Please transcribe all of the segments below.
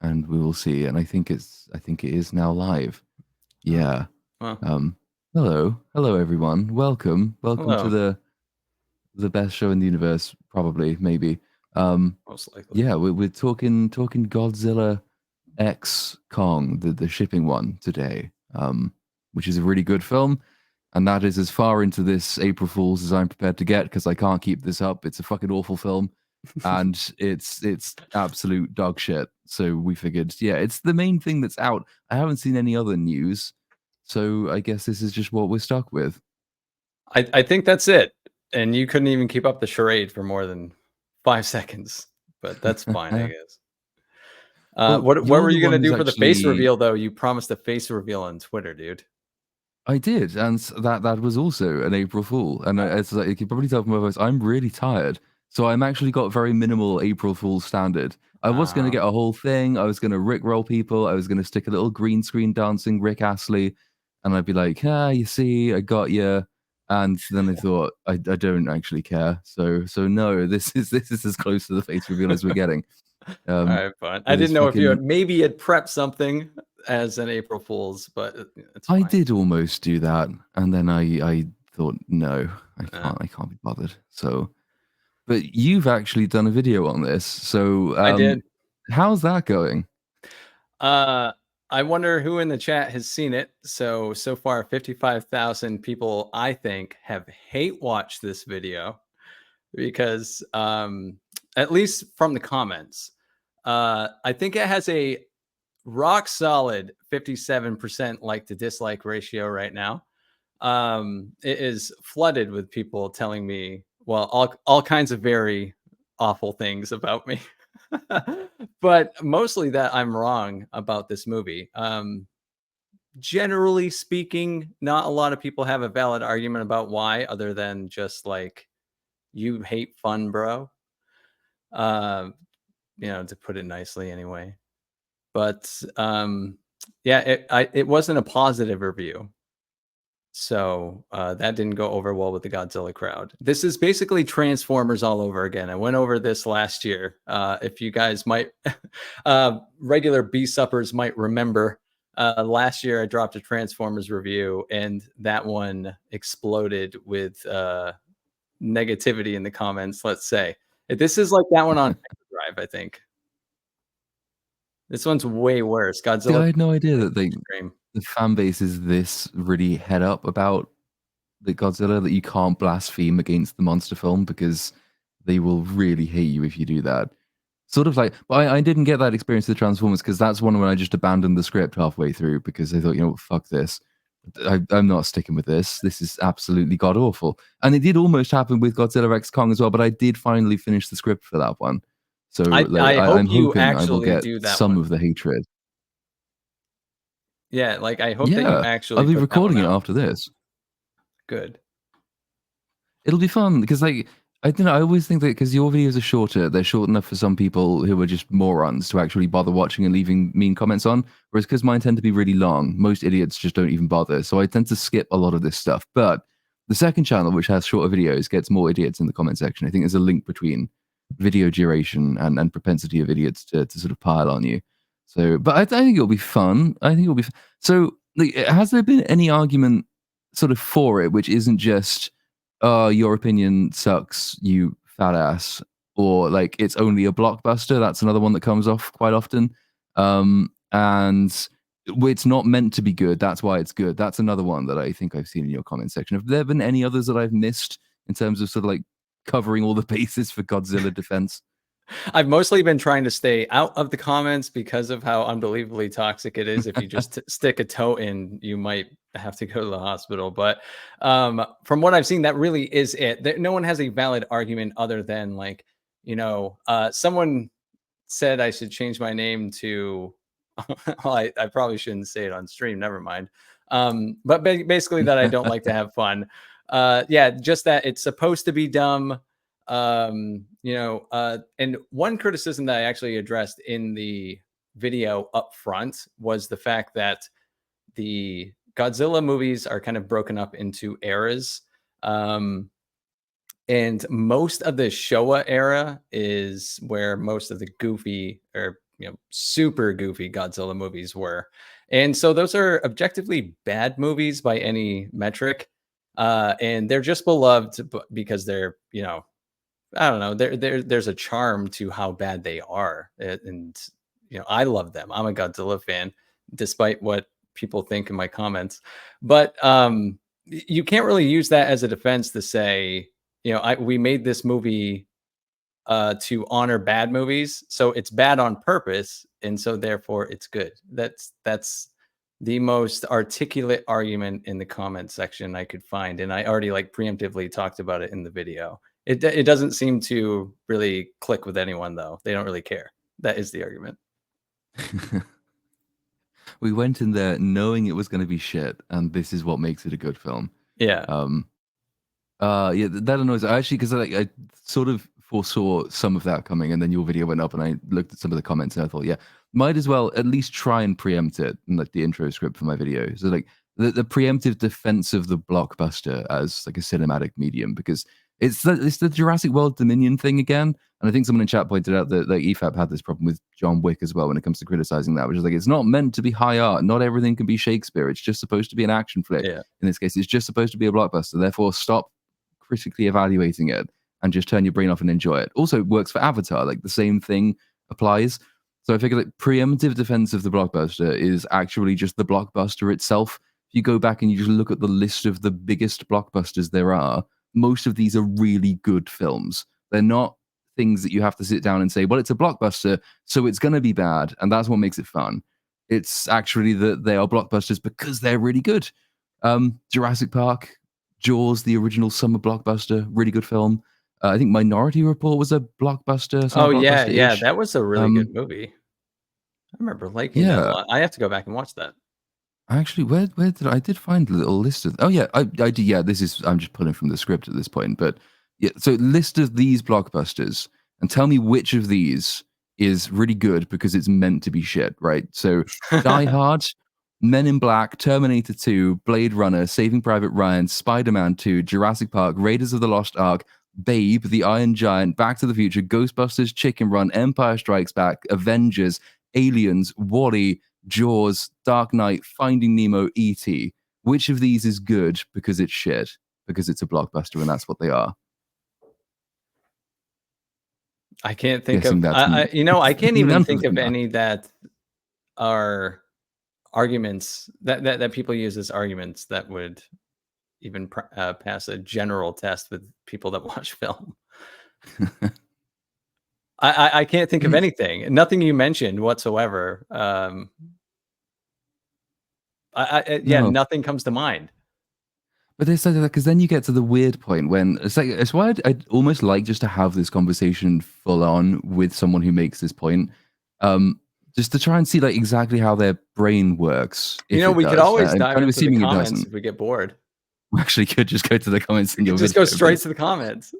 and we will see. And I think it is now live. Yeah. Well, Hello everyone. Welcome to hello, the best show in the universe, probably, maybe. most likely. Yeah, we're talking Godzilla X Kong, the shipping one today, which is a really good film, and that is as far into this April Fool's as I'm prepared to get because I can't keep this up. It's a fucking awful film, and it's absolute dog shit. So we figured, yeah, it's the main thing that's out. I haven't seen any other news, so I guess this is just what we're stuck with. I think that's it. And you couldn't even keep up the charade for more than 5 seconds, but that's fine, I guess. Well, What you're were the you gonna one who's do for the face actually. reveal, though? You promised a face reveal on Twitter, dude. I did, and that was also an April Fool. And it's like you can probably tell from my voice, I'm really tired. So I'm actually got very minimal April Fool standard. I was going to Oh, get a whole thing. I was going to rickroll people. I was going to stick a little green screen dancing Rick Astley, and I'd be like, you see, I got you. And then I thought, I don't actually care. So no, this is as close to the face reveal as we're getting. Um, alright, fine. I with this didn't know if you fucking. had prepped something as an April Fool's, but it's I fine. did almost do that, and then I thought, no, Uh, I can't be bothered. So, but you've actually done a video on this. So, I did. how's that going? Uh, I wonder who in the chat has seen it. So far, 55,000 people, I think, have hate watched this video because, at least from the comments, I think it has a rock solid 57% like to dislike ratio right now. It is flooded with people telling me, well, all kinds of very awful things about me. But mostly that I'm wrong about this movie. Generally speaking, not a lot of people have a valid argument about why, other than just like, you hate fun, bro. Uh, to put it nicely, anyway. But yeah, it wasn't a positive review. So that didn't go over well with the Godzilla crowd. This is basically Transformers all over again. I went over this last year. If you guys might, regular B-suppers might remember, last year I dropped a Transformers review, and that one exploded with negativity in the comments, let's say. This is like that one on Mega Drive, I think. This one's way worse. See, Godzilla I had no idea that extreme. the fan base is this really head up about the Godzilla that you can't blaspheme against the monster film because they will really hate you if you do that. Sort of like, but I didn't get that experience with Transformers because that's one when I just abandoned the script halfway through because I thought, fuck this. I'm not sticking with this. This is absolutely god awful. And it did almost happen with Godzilla X Kong as well, but I did finally finish the script for that one. So like, I hope I'm you hoping I will actually get do that some one. of the hatred. Yeah, like, I hope that you Yeah, I'll actually be put that one recording it out. after this. Good. It'll be fun because like I don't know. I always think that because your videos are shorter, they're short enough for some people who are just morons to actually bother watching and leaving mean comments on. Whereas because mine tend to be really long, most idiots just don't even bother. So I tend to skip a lot of this stuff. But the second channel, which has shorter videos, gets more idiots in the comment section. I think there's a link between video duration and propensity of idiots to sort of pile on you. So, but I think it'll be fun. I think it'll be so. Like, has there been any argument sort of for it, which isn't just your opinion sucks, you fat ass, or like it's only a blockbuster. That's another one that comes off quite often. And it's not meant to be good. That's why it's good. That's another one that I think I've seen in your comment section. Have there been any others that I've missed in terms of sort of like covering all the bases for Godzilla defense? I've mostly been trying to stay out of the comments because of how unbelievably toxic it is. If you just stick a toe in, you might have to go to the hospital. But from what I've seen, that really is it. No one has a valid argument other than, like, someone said I should change my name to well, I probably shouldn't say it on stream, never mind. But basically that I don't like to have fun. Yeah, just that it's supposed to be dumb. And one criticism that I actually addressed in the video up front was the fact that the Godzilla movies are kind of broken up into eras. And most of the Showa era is where most of the goofy, or super goofy Godzilla movies were. And so those are objectively bad movies by any metric. And they're just beloved because they're, I don't know, there's a charm to how bad they are. And I love them. I'm a Godzilla fan, despite what people think in my comments. But you can't really use that as a defense to say, we made this movie to honor bad movies, so it's bad on purpose, and so therefore it's good. That's the most articulate argument in the comment section I could find, and I already like preemptively talked about it in the video. It doesn't seem to really click with anyone though. They don't really care. That is the argument. We went in there knowing it was going to be shit, and this is what makes it a good film. Yeah. Um, yeah, that annoys. I actually, because I sort of foresaw some of that coming, and then your video went up, and I looked at some of the comments, and I thought, yeah, might as well at least try and preempt it in like the intro script for my video. So like the preemptive defense of the blockbuster as like a cinematic medium, because it's the Jurassic World Dominion thing again. And I think someone in chat pointed out that like EFAP had this problem with John Wick as well when it comes to criticizing that, which is like it's not meant to be high art. Not everything can be Shakespeare. It's just supposed to be an action flick. Yeah. In this case, it's just supposed to be a blockbuster. Therefore, stop critically evaluating it and just turn your brain off and enjoy it. Also, it works for Avatar. Like the same thing applies. So I figure that preemptive defense of the blockbuster is actually just the blockbuster itself. If you go back and you just look at the list of the biggest blockbusters there are, most of these are really good films. They're not things that you have to sit down and say, well, it's a blockbuster, so it's going to be bad. And that's what makes it fun. It's actually that they are blockbusters because they're really good. Jurassic Park, Jaws, the original summer blockbuster, really good film. I think Minority Report was a blockbuster, Oh summer yeah, yeah. blockbuster-ish. That was a really good movie. I remember liking that a Yeah, lot. I have to go back and watch that. actually, where did I did find a little list of? Oh yeah, I did. Yeah, this is I'm just pulling from the script at this point, but yeah. So list of these blockbusters and tell me which of these is really good because it's meant to be shit, right? So Die Hard, Men in Black, Terminator 2, Blade Runner, Saving Private Ryan, Spider-Man 2, Jurassic Park, Raiders of the Lost Ark, Babe, The Iron Giant, Back to the Future, Ghostbusters, Chicken Run, Empire Strikes Back, Avengers, Aliens, Wall-E, Jaws, Dark Knight, Finding Nemo, E.T. Which of these is good because it's shit? Because it's a blockbuster and that's what they are. I can't think Guessing of that's I can't even none think of of them are. any that are arguments that people use as arguments that would even pass a general test with people that watch film. I can't think of It's anything. Nothing you mentioned whatsoever. Yeah, no. nothing comes to mind. But it's like that because then you get to the weird point when it's like it's why I'd almost like just to have this conversation full on with someone who makes this point, just to try and see like exactly how their brain works if it We could does. always I'm dive kind of into the assuming it comments doesn't. if we get bored. We actually could just go to the comments We in could your just go video, straight to the comments.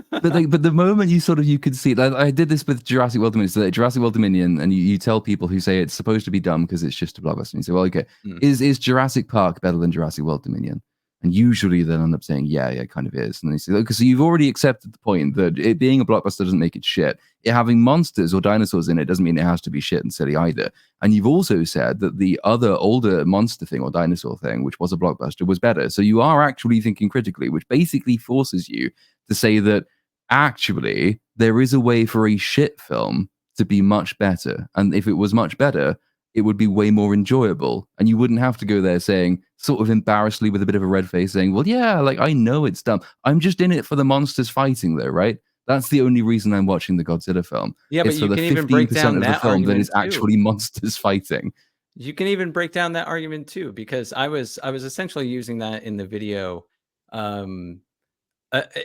but the moment you could see, like I did this with Jurassic World Dominion. So like, Jurassic World Dominion, and you tell people who say it's supposed to be dumb because it's just a blockbuster. And you say, well, okay, Mm. is Jurassic Park better than Jurassic World Dominion? And usually they'll end up saying, yeah, it kind of is. And they say, okay, so you've already accepted the point that it being a blockbuster doesn't make it shit. It having monsters or dinosaurs in it doesn't mean it has to be shit and silly either. And you've also said that the other older monster thing or dinosaur thing, which was a blockbuster, was better. So you are actually thinking critically, which basically forces you to say that actually there is a way for a shit film to be much better. And if it was much better, it would be way more enjoyable. And you wouldn't have to go there saying, sort of embarrassedly with a bit of a red face, saying, well, yeah, like I know it's dumb. I'm just in it for the monsters fighting, though, right? That's the only reason I'm watching the Godzilla film. Yeah, but It's for you the can even break 15% down of the that film that argument is too. actually monsters fighting. You can even break down that argument too, because I was essentially using that in the video. Um,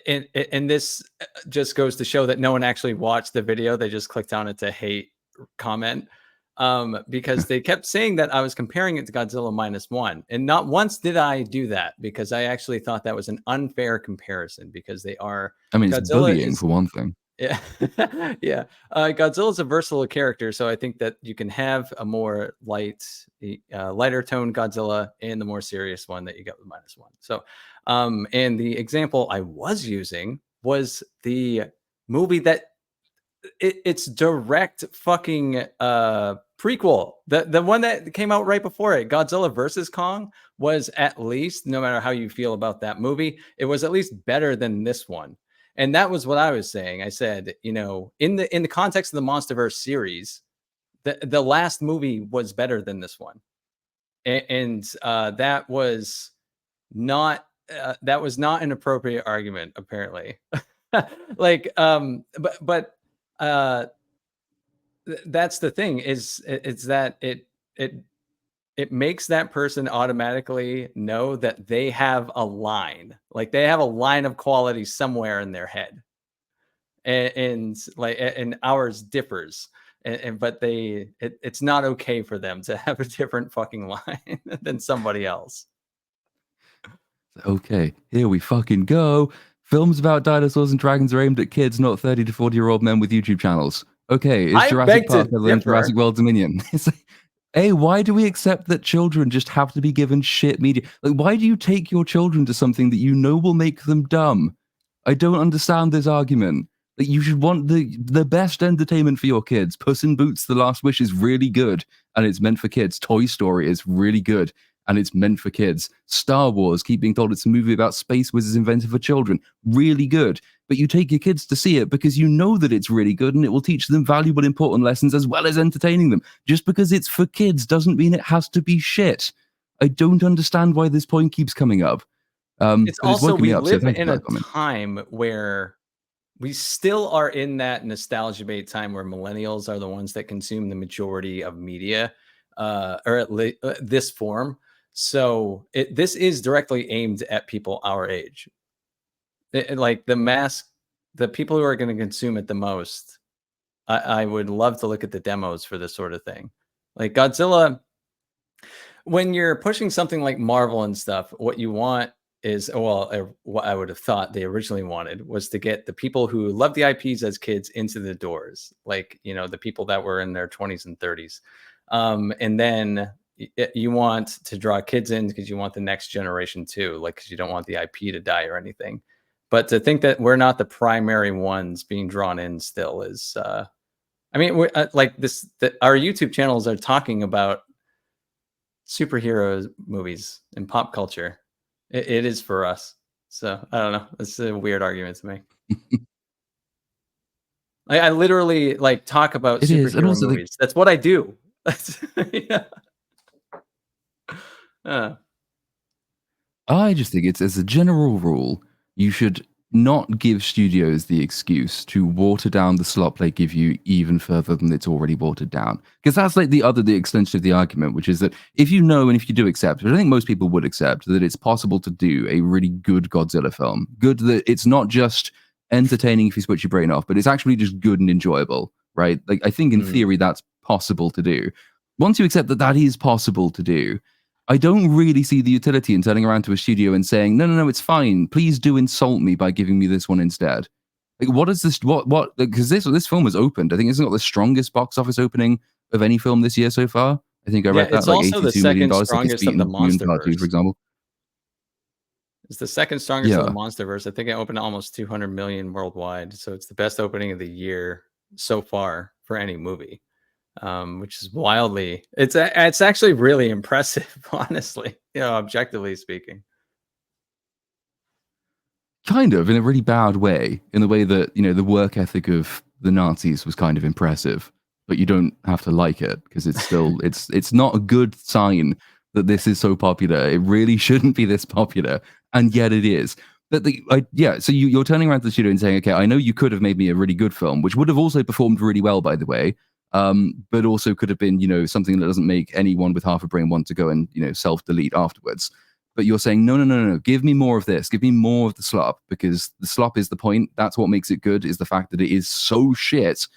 and this just goes to show that no one actually watched the video. They just clicked on it to hate comment, because they kept saying that I was comparing it to Godzilla -1. And not once did I do that because I actually thought that was an unfair comparison because they are I mean, it's Godzilla bullying is for one thing. yeah. Yeah. Godzilla's a versatile character, so I think that you can have a more lighter tone Godzilla and the more serious one that you get with -1. So, and the example I was using was the movie that it's direct fucking prequel. The one that came out right before it, Godzilla versus Kong, was at least, no matter how you feel about that movie, it was at least better than this one. And that was what I was saying. I said, you know, in the context of the MonsterVerse series, the last movie was better than this one. And that was not an appropriate argument, apparently. Like but that's the thing, is it's that it makes that person automatically know that they have a line, like they have a line of quality somewhere in their head, and ours differs, and but it's not okay for them to have a different fucking line than somebody else. Okay, here we fucking go. Films about dinosaurs and dragons are aimed at kids, not 30 to 40-year-old men with YouTube channels. Okay, is I Jurassic beg to Park better than differ. Jurassic World Dominion? It's like, hey, why do we accept that children just have to be given shit media? Like, why do you take your children to something that you know will make them dumb? I don't understand this argument. Like, you should want the best entertainment for your kids. Puss in Boots: The Last Wish is really good, and it's meant for kids. Toy Story is really good, and it's meant for kids. Star Wars, keep being told it's a movie about space wizards invented for children. Really good. But you take your kids to see it because you know that it's really good and it will teach them valuable, important lessons as well as entertaining them. Just because it's for kids doesn't mean it has to be shit. I don't understand why this point keeps coming up. It's But it's also, woken me we up, so live thank you in for a that comment. time where we still are in that nostalgia bait time where millennials are the ones that consume the majority of media, or at least this form. So this is directly aimed at people our age. Like the people who are going to consume it the most. I would love to look at the demos for this sort of thing. Like Godzilla, when you're pushing something like Marvel and stuff, what you want is, well, what I would have thought they originally wanted was to get the people who love the IPs as kids into the doors, like, you know, the people that were in their 20s and 30s. And then you want to draw kids in because you want the next generation too, like, because you don't want the IP to die or anything. But to think that we're not the primary ones being drawn in still is, I mean, we're, like this, our YouTube channels are talking about superhero movies and pop culture. It is for us. So I don't know. It's a weird argument to make. I literally like talk about It is, and superhero also movies. That's what I do. That's, yeah. Uh, I just think it's, as a general rule, you should not give studios the excuse to water down the slop they give you even further than it's already watered down. Because that's like the extension of the argument, which is that if you know and if you do accept, but I think most people would accept, that it's possible to do a really good Godzilla film. Good that it's not just entertaining if you switch your brain off, but it's actually just good and enjoyable, right? Like, I think in mm. theory that's possible to do. Once you accept that that is possible to do, I don't really see the utility in turning around to a studio and saying, no, no, no, it's fine. Please do insult me by giving me this one instead. Like, what is this? What? Because this film was opened. I think it's got the strongest box office opening of any film this year so far. I think I Yeah, read that, it's like also the second $82 million. Like, it's strongest of the beaten Moon Part 2, for MonsterVerse. example. It's the second strongest of the Yeah. MonsterVerse. I think it opened almost 200 million worldwide. So it's the best opening of the year so far for any movie. Which is wildly, it's actually really impressive, honestly, you know, objectively speaking. Kind of, in a really bad way, in the way that, you know, the work ethic of the Nazis was kind of impressive, but you don't have to like it because it's still it's not a good sign that this is so popular. It really shouldn't be this popular, and yet it is. But yeah, so you're turning around to the studio and saying, okay, I know you could have made me a really good film, which would have also performed really well, by the way, but also could have been, you know, something that doesn't make anyone with half a brain want to go and, you know, self-delete afterwards. But you're saying, no, no, no, no, give me more of this. Give me more of the slop, because the slop is the point. That's what makes it good, is the fact that it is so shit.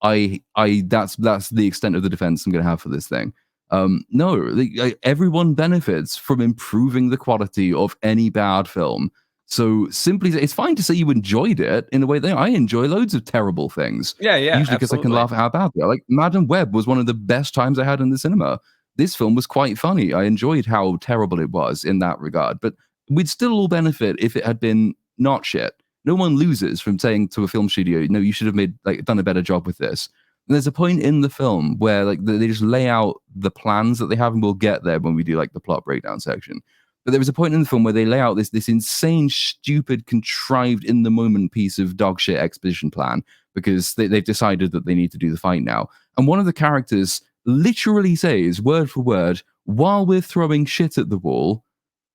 That's the extent of the defense I'm going to have for this thing. No, everyone benefits from improving the quality of any bad film. So simply, it's fine to say you enjoyed it in a way that I enjoy loads of terrible things. Yeah, Usually because I can absolutely. laugh at how bad they are. Like, Madam Web was one of the best times I had in the cinema. This film was quite funny. I enjoyed how terrible it was in that regard, but we'd still all benefit if it had been not shit. No one loses from saying to a film studio, no, you should have done a better job with this. And there's a point in the film where they just lay out the plans that they have, and we'll get there when we do like the plot breakdown section. But there was a point in the film where they lay out this insane, stupid, contrived, in the moment piece of dog shit exposition plan because they've decided that they need to do the fight now. And one of the characters literally says, word for word, while we're throwing shit at the wall,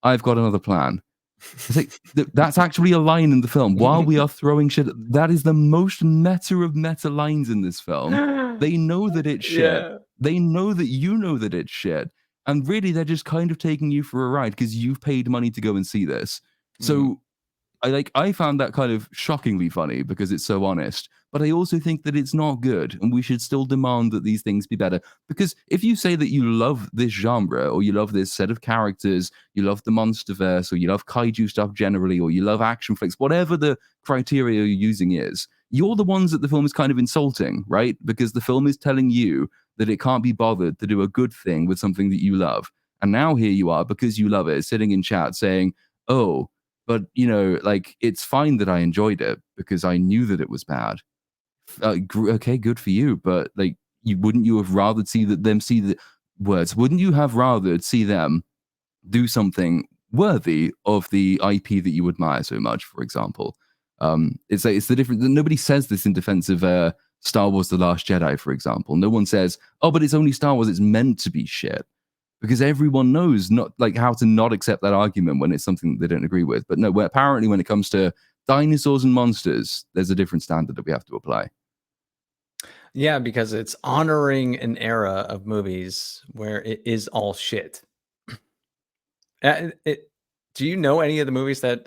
I've got another plan. It's like that's actually a line in the film. While we are throwing shit, that is the most meta of meta lines in this film. They know that it's shit. Yeah. They know that you know that it's shit. And really, they're just kind of taking you for a ride because you've paid money to go and see this. So I found that kind of shockingly funny because it's so honest. But I also think that it's not good, and we should still demand that these things be better. Because if you say that you love this genre, or you love this set of characters, you love the monsterverse, or you love kaiju stuff generally, or you love action flicks, whatever the criteria you're using is, you're the ones that the film is kind of insulting, right? Because the film is telling you that it can't be bothered to do a good thing with something that you love. And now here you are, because you love it, sitting in chat saying, oh, but it's fine that I enjoyed it because I knew that it was bad. Okay, good for you, but wouldn't you have rather see the words? Wouldn't you have rather see them do something worthy of the IP that you admire so much? For example, it's the difference. Nobody says this in defense of Star Wars: The Last Jedi, for example. No one says, "Oh, but it's only Star Wars; it's meant to be shit." Because everyone knows not how to not accept that argument when it's something that they don't agree with. But no, apparently when it comes to dinosaurs and monsters, there's a different standard that we have to apply. Yeah, because it's honoring an era of movies where it is all shit. Do you know any of the movies that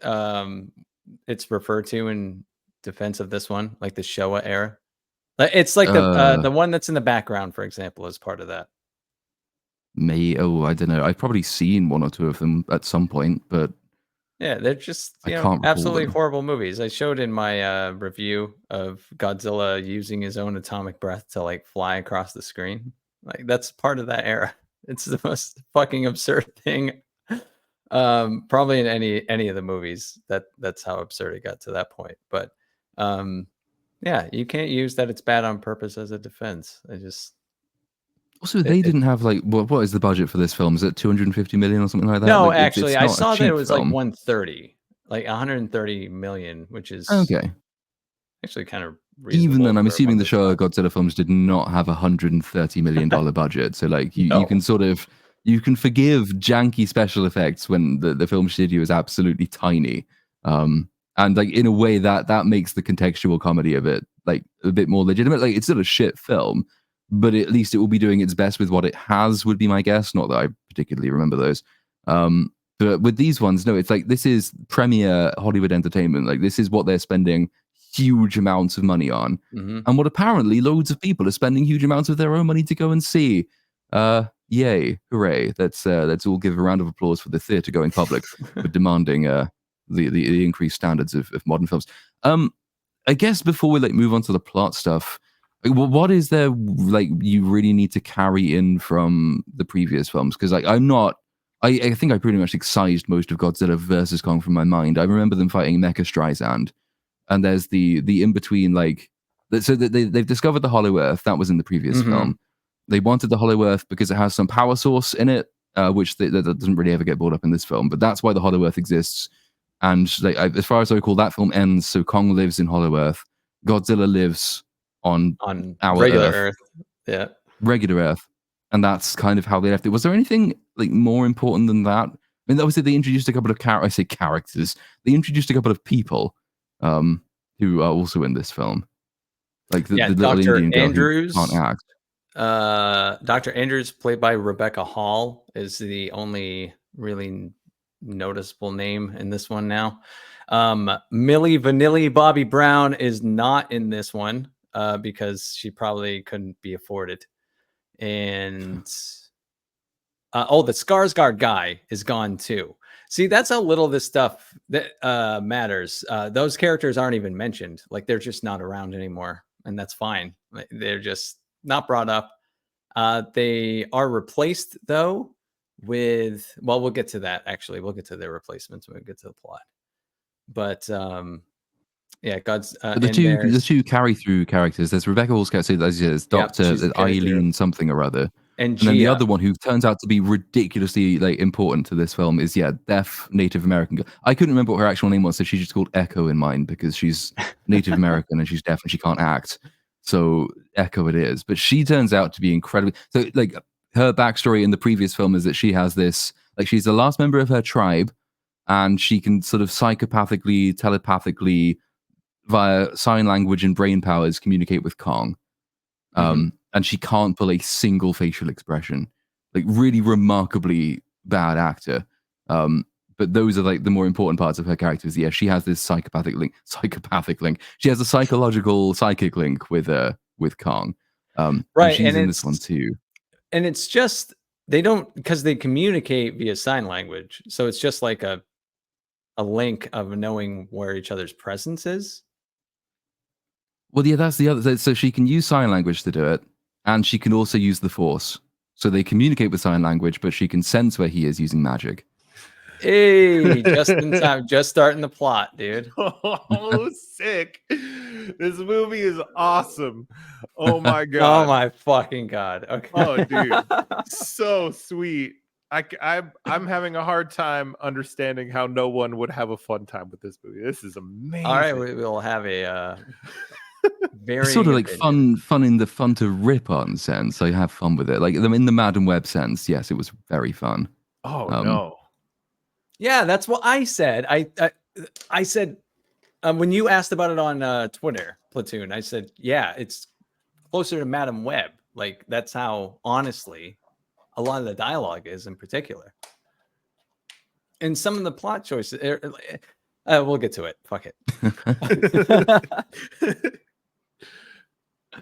it's referred to in defense of this one, like the Showa era? It's like the one that's in the background, for example, is part of that. I don't know. I've probably seen one or two of them at some point, but Yeah, they're just, I can't recall absolutely them. horrible movies. I showed in my review of Godzilla using his own atomic breath to like fly across the screen. Like that's part of that era. It's the most fucking absurd thing. Probably in any of the movies that's how absurd it got to that point. But yeah, you can't use that it's bad on purpose as a defense. Also, they didn't have what is the budget for this film? Is it 250 million or something like that? No, It's actually, I not a saw that it cheap was like film. 130, like 130 million, which is Okay. actually kind of Even reasonable then, I'm for one assuming the this Showa size. Godzilla films did not have $130 million budget. So you No. can you can forgive janky special effects when the film studio is absolutely tiny. And in a way that makes the contextual comedy of it a bit more legitimate. It's still a shit film, but at least it will be doing its best with what it has, would be my guess. Not that I particularly remember those. But with these ones, no, it's this is premier Hollywood entertainment. This is what they're spending huge amounts of money on, Mhm. and what apparently loads of people are spending huge amounts of their own money to go and see. Yay, hooray! Let's all give a round of applause for the theatre going public for demanding the increased standards of modern films. I guess before we move on to the plot stuff, what is there you really need to carry in from the previous films? Because I'm not. I think I pretty much excised most of Godzilla versus Kong from my mind. I remember them fighting Mecha Streisand, and there's the in between so they've discovered the Hollow Earth. That was in the previous Mhm. film. They wanted the Hollow Earth because it has some power source in it, which that doesn't really ever get brought up in this film. But that's why the Hollow Earth exists. And as far as I recall, that film ends. So Kong lives in Hollow Earth. Godzilla lives on On our regular Earth, Earth. Yeah. regular Earth, and that's kind of how they left it. Was there anything more important than that? I mean, obviously they introduced a couple of characters. They introduced a couple of people who are also in this film, like Yeah, the little Dr. Indian girl who can't Andrews, act. Dr. Andrews, played by Rebecca Hall, is the only really noticeable name in this one now. Millie Vanilli Bobby Brown is not in this one because she probably couldn't be afforded. And the Skarsgård guy is gone too. See, that's how little this stuff that matters. Those characters aren't even mentioned. They're just not around anymore, and that's fine. They're just not brought up. They are replaced though with. Well, we'll get to that. Actually, we'll get to their replacements when we get to the plot. But Yeah, God's But the and there's two carry through characters. There's Rebecca Hall's character, as you said, it's yep, Doctor she's carry through. Eileen something or other, And and then the Gia. other one who turns out to be ridiculously like important to this film is deaf Native American girl. I couldn't remember what her actual name was, so she's just called Echo in mine because she's Native American and she's deaf and she can't act. So Echo it is. But she turns out to be incredibly so like her backstory in the previous film is that she has this like she's the last member of her tribe and she can sort of psychopathically, telepathically via sign language and brain powers communicate with Kong. Mhm. And she can't pull a single facial expression. Like really remarkably bad actor. But those are like the more important parts of her character. Is she has this psychopathic link. She has a psychological psychic link with Kong. And Right, she's in this one too. and it's just they don't because they communicate via sign language. So it's just like a link of knowing where each other's presence is. Well, yeah, that's the other. So she can use sign language to do it, and she can also use the Force. So they communicate with sign language, but she can sense where he is using magic. Hey, just in time, just starting the plot, dude. Oh, sick. This movie is awesome. Oh my Oh god. my fucking god. Okay. Oh, dude. So sweet. I'm having a hard time understanding how no one would have a fun time with this movie. This is amazing. All right, we'll have a very It's sort of like fun in the fun to rip on sense. So you have fun with it. Like in the Madam Web sense, yes, it was very fun. Oh no. Yeah, that's what I said. I said when you asked about it on Twitter, Platoon, I said, yeah, it's closer to Madam Web. Like that's how honestly a lot of the dialogue is in particular. And some of the plot choices, we'll get to it. Fuck it.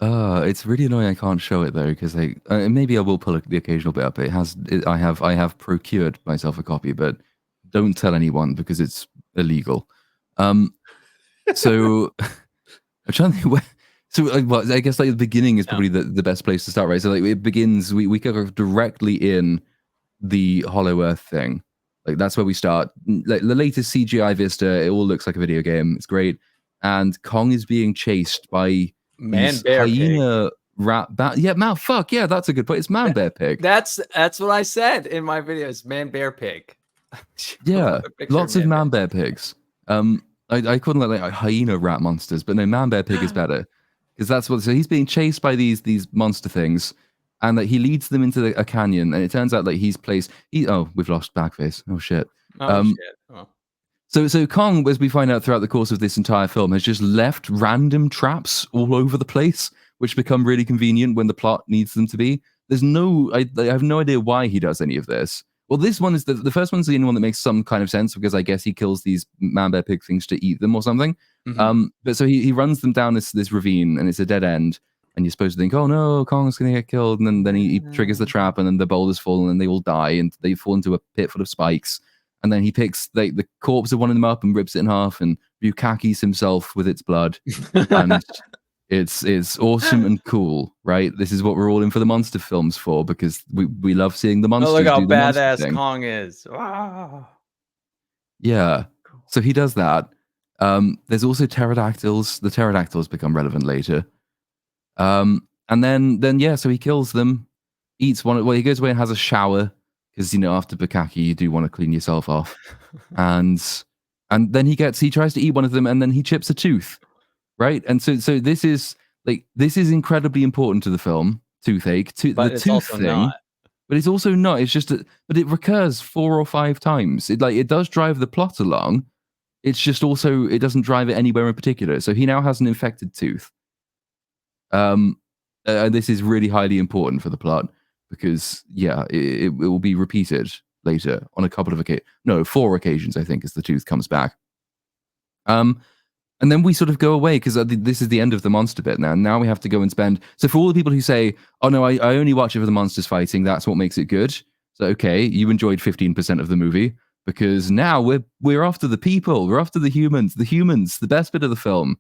It's really annoying. I can't show it though because maybe I will pull the occasional bit up. I have procured myself a copy, but don't tell anyone because it's illegal. So I'm trying to think where. So I guess like the beginning is probably the best place to start, right? So like it begins. We go directly in the Hollow Earth thing. Like that's where we start. Like the latest CGI Vista, it all looks like a video game. It's great, and Kong is being chased by Man bear hyena rat bat. Yeah, fuck yeah, that's a good point. It's man bear pig. That's what I said in my videos. Man bear pig. Yeah, lots of man bear pigs. I couldn't like hyena rat monsters, but no, man bear pig is better because that's what. So he's being chased by these monster things, and that he leads them into a canyon, and it turns out that he's placed. Oh, we've lost Backface. Oh shit. Shit. Oh. So Kong, as we find out throughout the course of this entire film, has just left random traps all over the place, which become really convenient when the plot needs them to be. There's I have no idea why he does any of this. Well, this one is the first one's the only one that makes some kind of sense because I guess he kills these man bear pig things to eat them or something. Mm-hmm. But so he runs them down this ravine and it's a dead end. And you're supposed to think, oh no, Kong's going to get killed. And then he triggers the trap and then the boulders fall and they all die and they fall into a pit full of spikes. And then he picks the corpse of one of them up and rips it in half and bukakis himself with its blood. And it's awesome and cool, right? This is what we're all in for the monster films for because we love seeing the monsters. Oh, look how do the badass Kong is. Ah. Yeah. So he does that. There's also pterodactyls. The pterodactyls become relevant later. And then yeah, so he kills them, eats one. Well, he goes away and has a shower because after bukkake you do want to clean yourself off, and then he tries to eat one of them and then he chips a tooth, right? And so this is incredibly important to the film. Toothache, but the it's tooth also thing, not. but it's also not. It's just but it recurs 4 or 5 times. It does drive the plot along. It's just also it doesn't drive it anywhere in particular. So he now has an infected tooth. This is really highly important for the plot because it will be repeated later on a couple of occasions. No, 4 occasions I think as the tooth comes back. And then we sort of go away because this is the end of the monster bit now. Now we have to go and spend. So for all the people who say, "Oh no, I only watch it for the monsters fighting," that's what makes it good. So okay, you enjoyed 15% of the movie because now we're after the people. We're after the humans. The humans, the best bit of the film.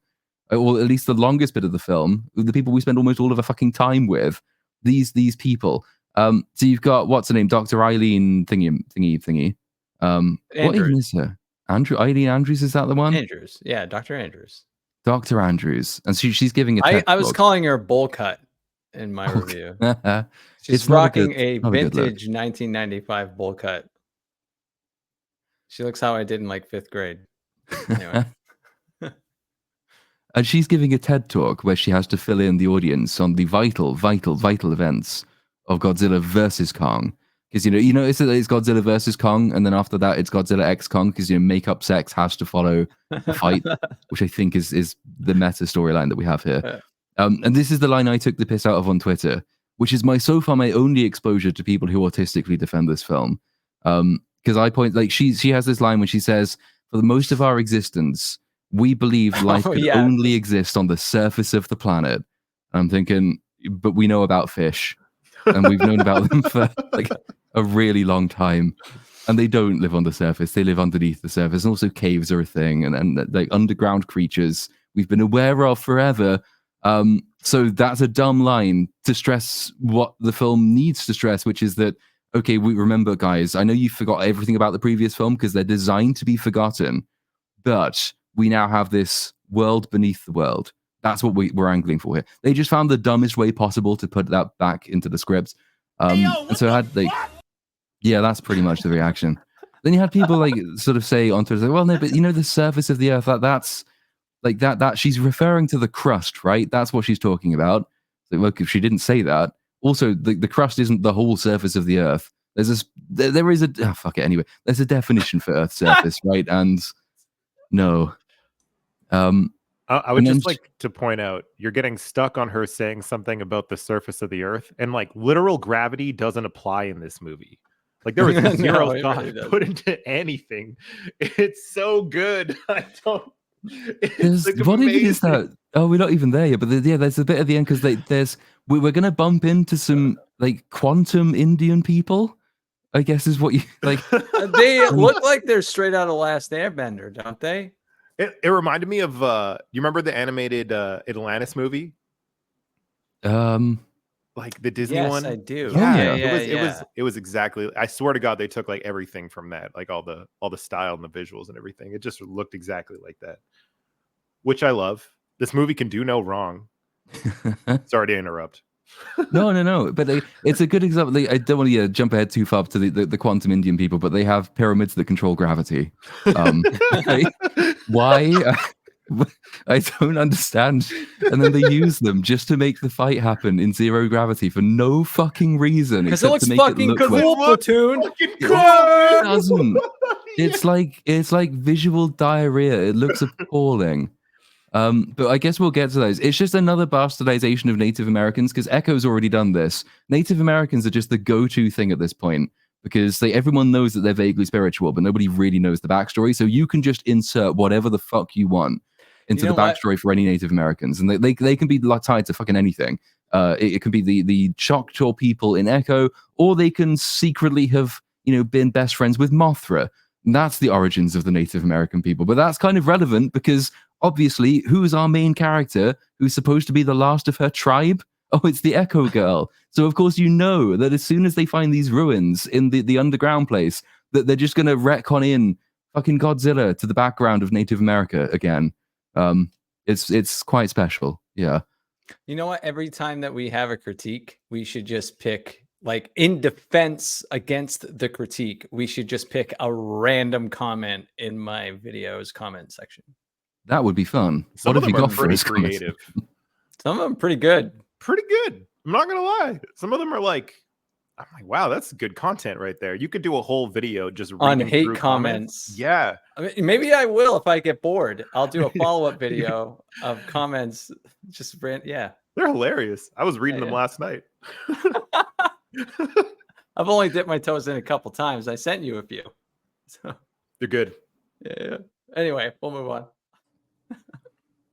Or at least the longest bit of the film, the people we spend almost all of our fucking time with, these people. So you've got what's her name, Dr. Eileen thingy. What even is her? Eileen Andrews, is that the one? Andrews, yeah, Dr. Andrews. Dr. Andrews, and she's giving a TED I was talk. calling her bowl cut in my Okay. review. It's She's not a rocking good- a not a good look. vintage 1995 bowl cut. She looks how I did in like 5th grade. Anyway. And she's giving a TED talk where she has to fill in the audience on the vital events of Godzilla versus Kong. Because it's Godzilla versus Kong, and then after that it's Godzilla X Kong, because make-up sex has to follow the fight, which I think is the meta storyline that we have here. And this is the line I took the piss out of on Twitter, which is so far my only exposure to people who artistically defend this film. Because I point, like, she has this line when she says, "For the most of our existence, we believed life could only exist on the surface of the planet." I'm thinking, but we know about fish, and we've known about them for like a really long time, and they don't live on the surface; they live underneath the surface. And also, caves are a thing, and like underground creatures we've been aware of forever. So that's a dumb line to stress what the film needs to stress, which is that, okay, we remember, guys, I know you forgot everything about the previous film because they're designed to be forgotten, but we now have this world beneath the world. That's what we're angling for here. They just found the dumbest way possible to put that back into the script. And so I had like, yeah, that's pretty much the reaction. Then you had people like sort of say on Twitter, like, well, no, but the surface of the earth, that's like that she's referring to the crust, right? That's what she's talking about. So, look, if she didn't say that, also the crust isn't the whole surface of the earth. There is a fuck it anyway. There's a definition for Earth's surface, right? And no. I would just like to point out, you're getting stuck on her saying something about the surface of the earth, and like literal gravity doesn't apply in this movie. Like there was zero thought put into anything. It's so good. I don't. What even is that? Oh, we're not even there yet. But there's a bit at the end because we're gonna bump into some like quantum Indian people, I guess is what you like. They look like they're straight out of Last Airbender, don't they? It reminded me of you remember the animated Atlantis movie? Like the Disney one? Yes, I do. Yeah, it was exactly. I swear to God, they took like everything from that, like all the style and the visuals and everything. It just looked exactly like that, which I love. This movie can do no wrong. Sorry to interrupt. No. But it's a good example. I don't want to jump ahead too far to the quantum Indian people, but they have pyramids that control gravity. Why? I don't understand. And then they use them just to make the fight happen in zero gravity for no fucking reason. Because it looks fucking cool, Platoon. It doesn't. It's like visual diarrhea. It looks appalling. But I guess we'll get to those. It's just another bastardization of Native Americans because Echo's already done this. Native Americans are just the go-to thing at this point because everyone knows that they're vaguely spiritual, but nobody really knows the backstory. So you can just insert whatever the fuck you want into the backstory for any Native Americans, and they can be tied to fucking anything. It can be the Choctaw people in Echo, or they can secretly have been best friends with Mothra. And that's the origins of the Native American people. But that's kind of relevant because obviously, who's our main character who's supposed to be the last of her tribe? Oh, it's the Echo Girl. So of course that as soon as they find these ruins in the underground place, that they're just going to retcon in fucking Godzilla to the background of Native America again. It's quite special. Yeah. You know what? Every time that we have a critique, we should just pick, like, in defense against the critique, we should just pick a random comment in my video's comment section. That would be fun. What have you got for us? Creative. Some of them pretty good. Pretty good. I'm not gonna lie. Some of them are like, I'm like, wow, that's good content right there. You could do a whole video just on hate comments. Yeah. I mean, maybe I will if I get bored. I'll do a follow-up video of comments. Yeah. They're hilarious. I was reading them last night. I've only dipped my toes in a couple times. I sent you a few. So they're good. Yeah. Anyway, we'll move on.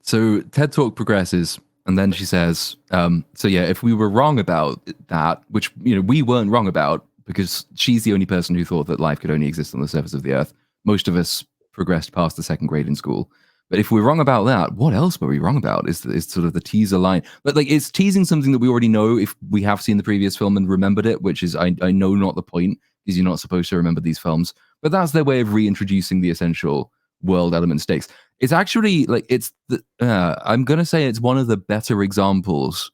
So TED Talk progresses, and then she says, so yeah, if we were wrong about that, which we weren't wrong about, because she's the only person who thought that life could only exist on the surface of the earth. Most of us progressed past the second grade in school. But if we're wrong about that, what else were we wrong about? Is sort of the teaser line. But like, it's teasing something that we already know if we have seen the previous film and remembered it, which is, I know not the point, because you're not supposed to remember these films. But that's their way of reintroducing the essential world element stakes. It's actually like I'm gonna say it's one of the better examples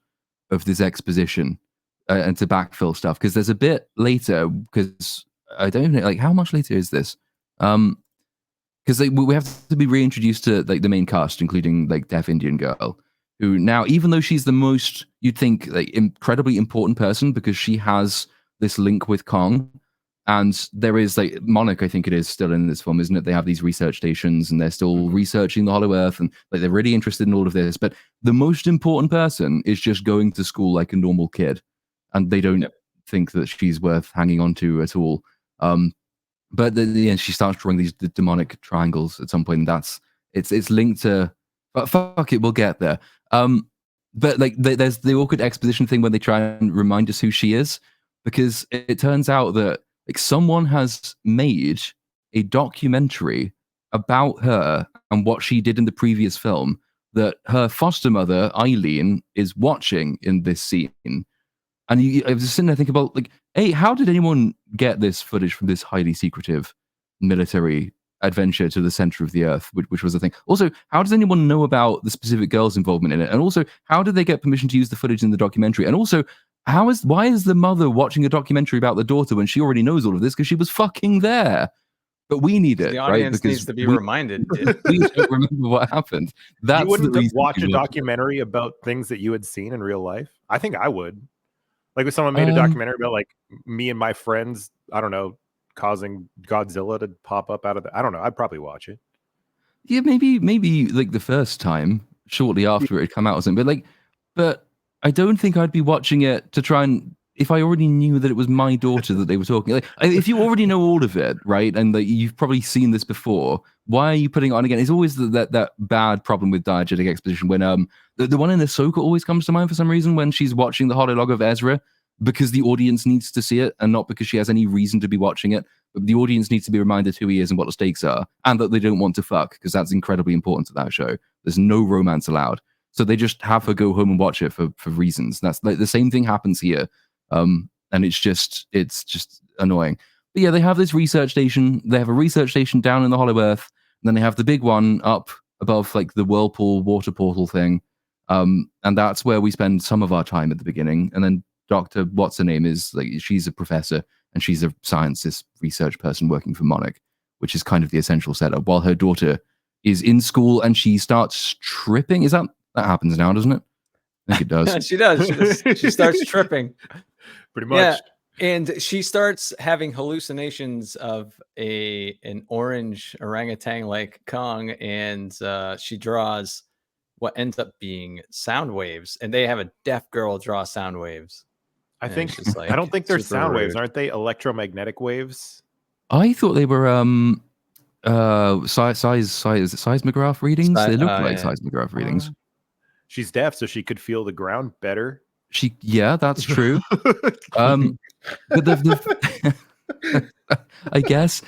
of this exposition and to backfill stuff, because there's a bit later, because I don't even know, like, how much later is this? Because we have to be reintroduced to like the main cast, including like deaf Indian girl, who now, even though she's the most, you'd think, like incredibly important person because she has this link with Kong, and there is like Monarch, I think it is still in this film, isn't it? They have these research stations and they're still researching the Hollow Earth, and like they're really interested in all of this. But the most important person is just going to school like a normal kid, and they don't think that she's worth hanging on to at all. But then she starts drawing these demonic triangles at some point. And it's linked to. But fuck it, we'll get there. But like there's the awkward exposition thing when they try and remind us who she is, because it turns out that like someone has made a documentary about her and what she did in the previous film that her foster mother Eileen is watching in this scene. And I was just sitting there thinking about, like, hey, how did anyone get this footage from this highly secretive military adventure to the center of the earth, which was the thing? Also, how does anyone know about the specific girl's involvement in it? And also, how did they get permission to use the footage in the documentary? And also, why is the mother watching a documentary about the daughter when she already knows all of this because she was fucking there? But we need it, the right? audience Because needs to be reminded. We don't remember what happened. That's you wouldn't the reason watch a documentary about things that you had seen in real life. I think I would. Like if someone made a documentary about like me and my friends, I don't know, causing Godzilla to pop up out of the, I don't know, I'd probably watch it. Yeah, maybe like the first time, shortly after it had come out or something. But I don't think I'd be watching it to try and, if I already knew that it was my daughter that they were talking. Like, if you already know all of it, right, and that you've probably seen this before, why are you putting it on again? It's always that bad problem with diegetic exposition when the one in Ahsoka always comes to mind for some reason when she's watching the hololog of Ezra, because the audience needs to see it and not because she has any reason to be watching it. But the audience needs to be reminded who he is and what the stakes are, and that they don't want to fuck, because that's incredibly important to that show. There's no romance allowed. So they just have her go home and watch it for reasons. That's like the same thing happens here. And it's just annoying. But yeah, they have this research station. They have a research station down in the Hollow Earth, and then they have the big one up above like the whirlpool water portal thing. And that's where we spend some of our time at the beginning. And then Dr. What's her name is like, she's a professor and she's a scientist research person working for Monarch, which is kind of the essential setup, while her daughter is in school and she starts tripping. That happens now, doesn't it? I think it does. She does. She starts tripping. Pretty much. Yeah. And she starts having hallucinations of an orange orangutan like Kong, and she draws what ends up being sound waves, and they have a deaf girl draw sound waves. I think like, I don't think they're sound waves, aren't they? Electromagnetic waves. I thought they were seismograph readings. They look like seismograph readings. She's deaf, so she could feel the ground better. Yeah, that's true. But I guess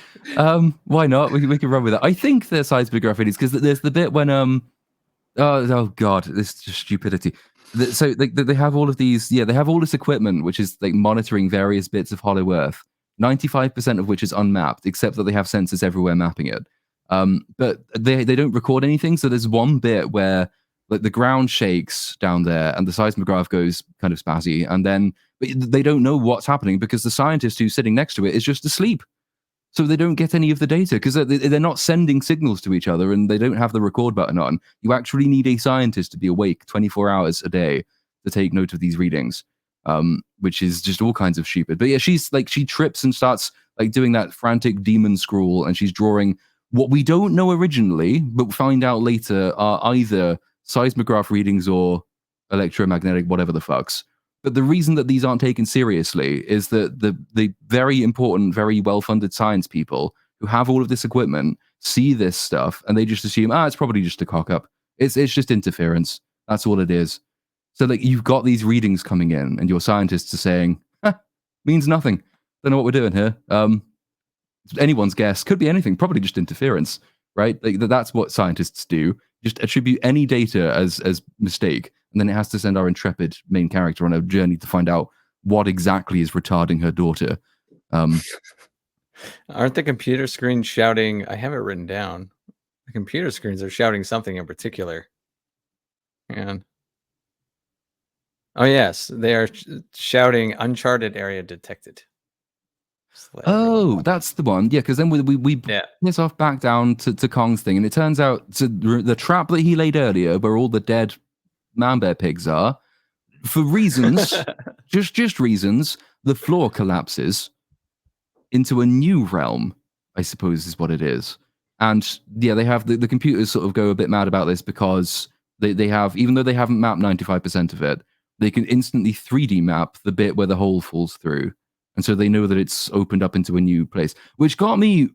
why not? We can run with that. I think they're seismograph readings because there's the bit when oh god, this is just stupidity. So they have all of these. Yeah, they have all this equipment which is like monitoring various bits of Hollow Earth. 95% of which is unmapped, except that they have sensors everywhere mapping it. But they don't record anything. So there's one bit where like the ground shakes down there and the seismograph goes kind of spazzy, and then they don't know what's happening because the scientist who's sitting next to it is just asleep. So they don't get any of the data because they're not sending signals to each other and they don't have the record button on. You actually need a scientist to be awake 24 hours a day to take note of these readings, which is just all kinds of stupid. But yeah, she trips and starts like doing that frantic demon scrawl, and she's drawing what we don't know originally, but find out later are either seismograph readings or electromagnetic whatever the fucks. But the reason that these aren't taken seriously is that the very important, very well-funded science people who have all of this equipment see this stuff and they just assume, it's probably just a cock-up. It's just interference. That's all it is. So like you've got these readings coming in and your scientists are saying, means nothing. Don't know what we're doing here. Anyone's guess. Could be anything. Probably just interference, right? Like that's what scientists do. Just attribute any data as mistake, and then it has to send our intrepid main character on a journey to find out what exactly is retarding her daughter. Aren't the computer screens shouting? I have it written down. The computer screens are shouting something in particular. And oh yes, they are shouting "Uncharted area detected." Oh, that's the one. Yeah, because then we piss off back down to Kong's thing, and it turns out the trap that he laid earlier, where all the dead man bear pigs are, for reasons, just reasons, the floor collapses into a new realm, I suppose is what it is. And yeah, they have the computers sort of go a bit mad about this because they have, even though they haven't mapped 95% of it, they can instantly 3D map the bit where the hole falls through. And so they know that it's opened up into a new place, which got me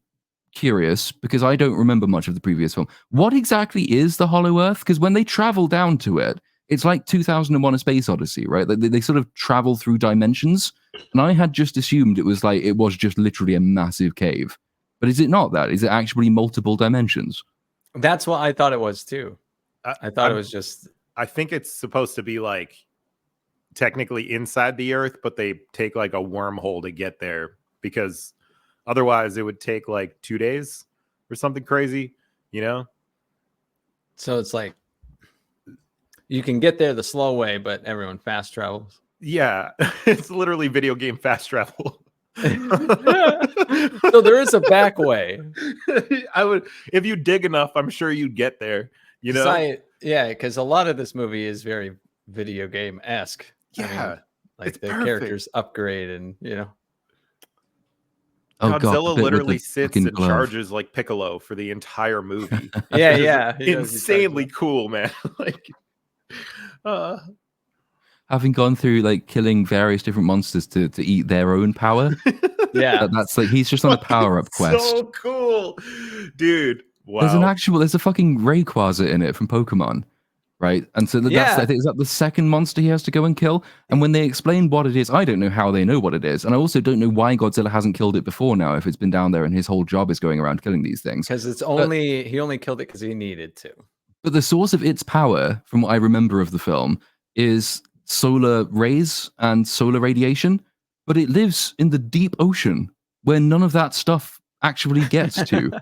curious because I don't remember much of the previous film. What exactly is the Hollow Earth? Because when they travel down to it, it's like 2001: A Space Odyssey, right? They sort of travel through dimensions. And I had just assumed it was just literally a massive cave. But is it not that? Is it actually multiple dimensions? That's what I thought it was too. I thought it was just... I think it's supposed to be like technically inside the Earth, but they take like a wormhole to get there because otherwise it would take like 2 days or something crazy, you know? So it's like you can get there the slow way, but everyone fast travels. Yeah, it's literally video game fast travel. So there is a back way. I would, if you dig enough, I'm sure you'd get there. You know? Because a lot of this movie is very video game-esque. Yeah, I mean, like the perfect. characters upgrade and Godzilla literally sits and charges like Piccolo for the entire movie. Yeah. Insanely cool, man. Having gone through like killing various different monsters to eat their own power. Yeah. That's like he's just on a power-up quest. So cool. Dude. Wow. There's a fucking Rayquaza in it from Pokemon. Right, and so that's I think is that the second monster he has to go and kill. And when they explain what it is, I don't know how they know what it is, and I also don't know why Godzilla hasn't killed it before now. If it's been down there and his whole job is going around killing these things, because he only killed it because he needed to. But the source of its power, from what I remember of the film, is solar rays and solar radiation. But it lives in the deep ocean where none of that stuff actually gets to.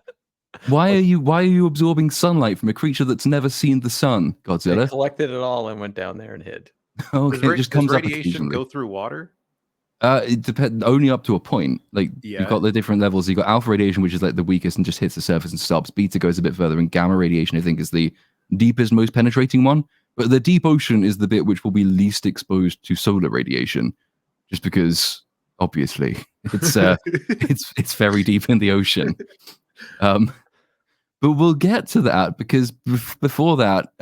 Why are you absorbing sunlight from a creature that's never seen the sun, Godzilla? They collected it all and went down there and hid. Okay, it just comes up radiation occasionally. Go through water? It depends only up to a point. Like Yeah. you've got the different levels. You've got alpha radiation, which is like the weakest and just hits the surface and stops. Beta goes a bit further, and gamma radiation, I think, is the deepest, most penetrating one. But the deep ocean is the bit which will be least exposed to solar radiation, just because obviously it's it's very deep in the ocean. But we'll get to that because before that,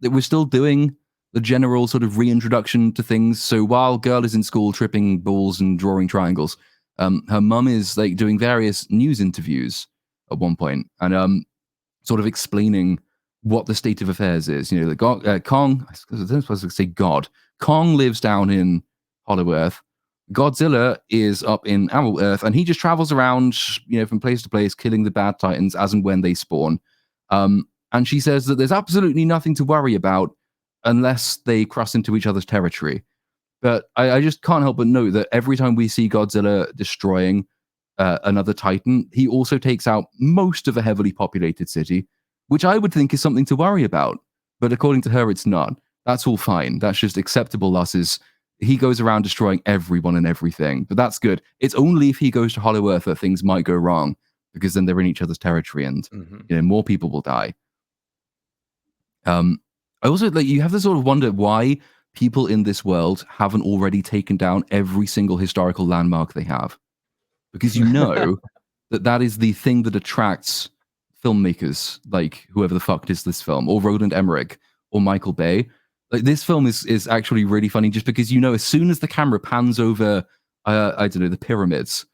we're still doing the general sort of reintroduction to things. So while girl is in school tripping balls and drawing triangles, her mum is like doing various news interviews at one point and sort of explaining what the state of affairs is. You know, Kong, I don't supposed to say God. Kong lives down in Hollow Earth. Godzilla is up in our Earth, and he just travels around, you know, from place to place, killing the bad titans as and when they spawn. And she says that there's absolutely nothing to worry about unless they cross into each other's territory. But I just can't help but note that every time we see Godzilla destroying another titan, he also takes out most of a heavily populated city, which I would think is something to worry about. But according to her, it's not. That's all fine. That's just acceptable losses. He goes around destroying everyone and everything, but that's good. It's only if he goes to Hollow Earth that things might go wrong, because then they're in each other's territory and you know, more people will die. I also, like, you have to sort of wonder why people in this world haven't already taken down every single historical landmark they have, because you know that is the thing that attracts filmmakers like whoever the fuck does this film, or Roland Emmerich or Michael Bay. Like, this film is actually really funny just because, you know, as soon as the camera pans over, I don't know, the pyramids,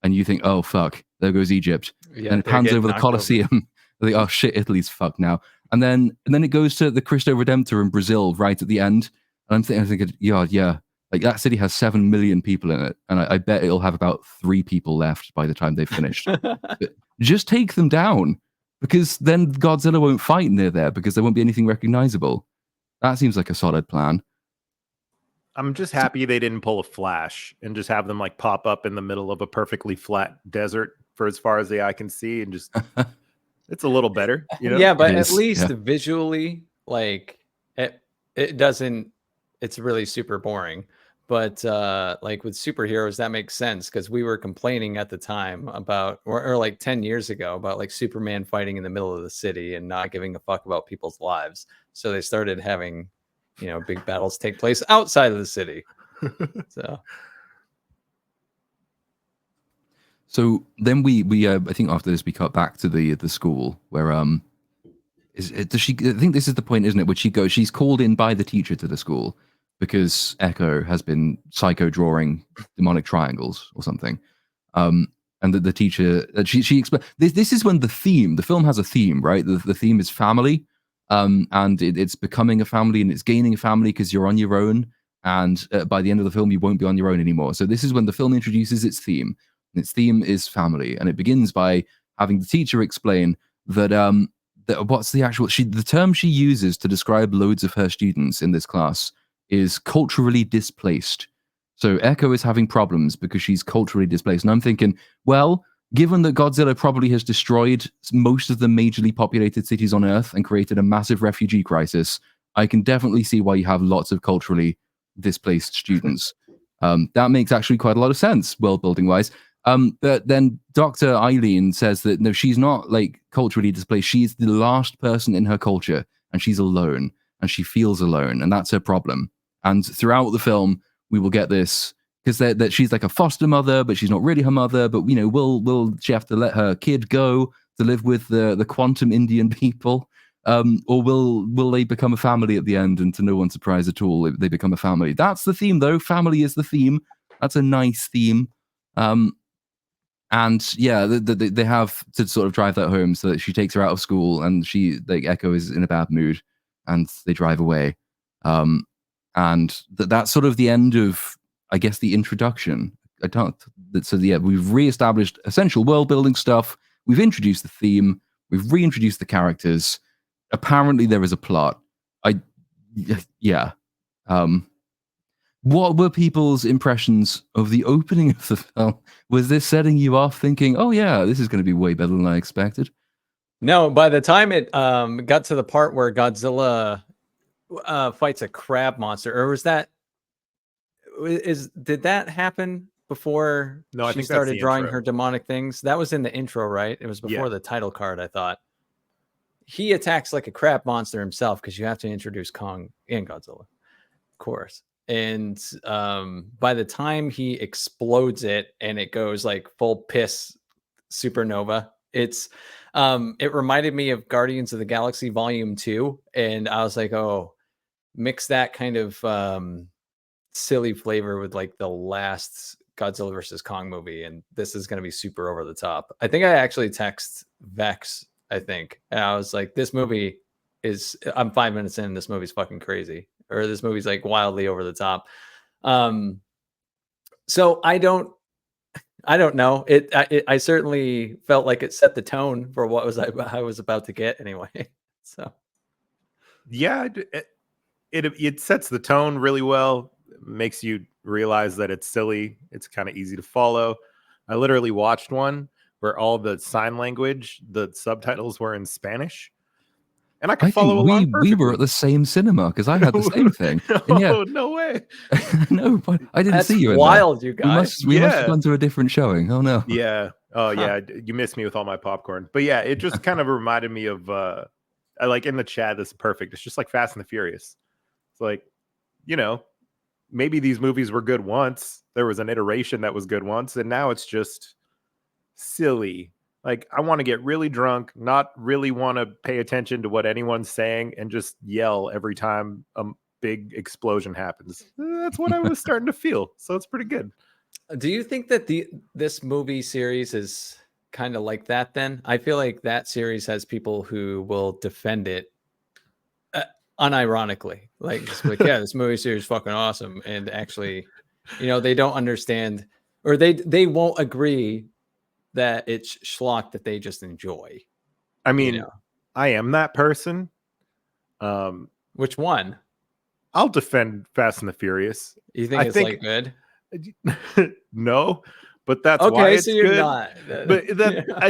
and you think, oh, fuck, there goes Egypt. Yeah, and it pans over the Colosseum. Like, oh, shit, Italy's fucked now. And then it goes to the Cristo Redentor in Brazil right at the end. And I'm thinking, yeah, like, that city has 7 million people in it. And I bet it'll have about 3 people left by the time they've finished. Just take them down, because then Godzilla won't fight near there because there won't be anything recognizable. That seems like a solid plan. I'm just happy they didn't pull a Flash and just have them like pop up in the middle of a perfectly flat desert for as far as the eye can see and just It's a little better, you know? Yeah, but It at is, least yeah. visually, like it doesn't. It's really super boring. But like with superheroes, that makes sense because we were complaining at the time about, or like 10 years ago, about like Superman fighting in the middle of the city and not giving a fuck about people's lives. So they started having, big battles take place outside of the city. So then we I think after this we cut back to the school where does she, I think this is the point, isn't it, where she's called in by the teacher to the school because Echo has been psycho drawing demonic triangles or something. And the teacher, she explains, this is when the film has a theme, right? The theme is family, and it's becoming a family and it's gaining a family because you're on your own, and by the end of the film you won't be on your own anymore. So this is when the film introduces its theme, and its theme is family, and it begins by having the teacher explain that what's the actual, the term she uses to describe loads of her students in this class is culturally displaced. So Echo is having problems because she's culturally displaced. And I'm thinking, well, given that Godzilla probably has destroyed most of the majorly populated cities on Earth and created a massive refugee crisis, I can definitely see why you have lots of culturally displaced students. That makes actually quite a lot of sense, world building wise. But then Dr. Eileen says that no, she's not like culturally displaced. She's the last person in her culture, and she's alone, and she feels alone, and that's her problem. And throughout the film, we will get this because that she's like a foster mother, but she's not really her mother. But will she have to let her kid go to live with the quantum Indian people, or will they become a family at the end? And to no one's surprise at all, they become a family. That's the theme, though. Family is the theme. That's a nice theme. And yeah, they have to sort of drive that home so that she takes her out of school, and Echo is in a bad mood, and they drive away. And that's sort of the end of, I guess, the introduction. We've reestablished essential world building stuff. We've introduced the theme. We've reintroduced the characters. Apparently, there is a plot. Yeah. What were people's impressions of the opening of the film? Was this setting you off thinking, oh yeah, this is going to be way better than I expected? No, by the time it got to the part where Godzilla fights a crab monster, or did that happen before she started drawing her demonic things? That was in the intro, right? It was before the title card, I thought. He attacks like a crab monster himself because you have to introduce Kong and Godzilla, of course. And by the time he explodes it and it goes like full piss supernova, it reminded me of Guardians of the Galaxy Volume 2. And I was like, oh, mix that kind of silly flavor with like the last Godzilla versus Kong movie, and this is going to be super over the top. I think I actually text Vex, I think, and I was like, this movie I'm 5 minutes in, this movie's fucking crazy, or this movie's like wildly over the top. So I don't know. I certainly felt like it set the tone for what I was about to get anyway. So yeah, it sets the tone really well. Makes you realize that it's silly. It's kind of easy to follow. I literally watched one where all the sign language, the subtitles were in Spanish. And I could follow along perfectly. We were at the same cinema because I had the same thing. No way. No, but I didn't see you. That's wild, you guys. We must have gone to a different showing. Oh no. Yeah. Oh yeah. You missed me with all my popcorn. But yeah, it just kind of reminded me of like in the chat. This is perfect. It's just like Fast and the Furious. It's like, maybe these movies were good once. There was an iteration that was good once, and now it's just silly. Like, I want to get really drunk, not really want to pay attention to what anyone's saying, and just yell every time a big explosion happens. That's what I was starting to feel. So it's pretty good. Do you think that this movie series is kind of like that then? I feel like that series has people who will defend it unironically. Like, yeah, this movie series is fucking awesome. And actually, they don't understand, or they won't agree that it's schlock that they just enjoy. I mean, I am that person. Which one? I'll defend Fast and the Furious. You think it's like good? No, but that's why it's so you're good. not. But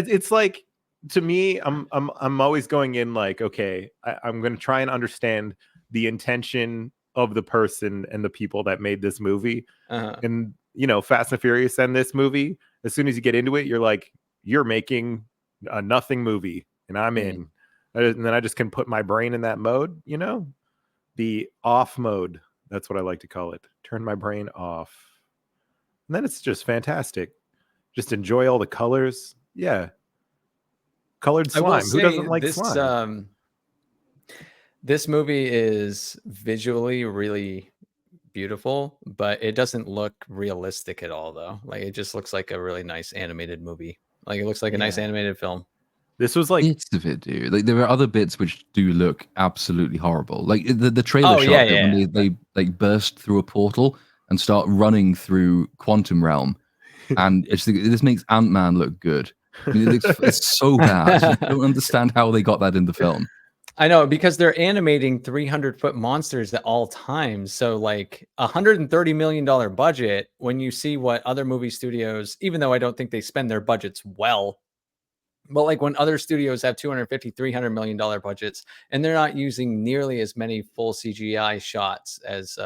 it's like, to me, I'm always going in like, okay, I'm going to try and understand the intention of the person and the people that made this movie. And Fast and Furious and this movie, as soon as you get into it, you're like, you're making a nothing movie, and I'm in. And then I just can put my brain in that mode, the off mode. That's what I like to call it. Turn my brain off, and then it's just fantastic. Just enjoy all the colors. Yeah. Colored slime. Who doesn't like slime? This movie is visually really beautiful, but it doesn't look realistic at all, though. Like, it just looks like a really nice animated movie. Like, it looks like a nice animated film. This was like bits of it, dude. Like, there are other bits which do look absolutely horrible. Like the trailer shot when they like burst through a portal and start running through quantum realm, and this makes Ant-Man look good. I mean, it's so bad. I don't understand how they got that in the film. I know, because they're animating 300-foot monsters at all times. So like $130 million budget, when you see what other movie studios, even though I don't think they spend their budgets well, but like when other studios have $250, $300 million budgets, and they're not using nearly as many full CGI shots as,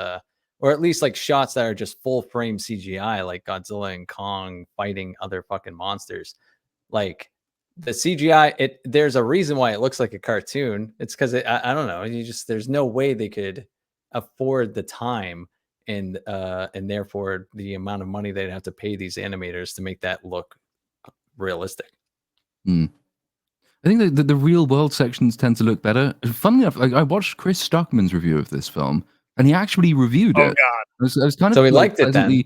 or at least like shots that are just full frame CGI, like Godzilla and Kong fighting other fucking monsters. Like the CGI, there's a reason why it looks like a cartoon. It's because I don't know. There's no way they could afford the time and therefore the amount of money they'd have to pay these animators to make that look realistic. I think the real world sections tend to look better. Funnily enough, I watched Chris Stockman's review of this film, and he actually reviewed it. God. I was kind of so he liked it then.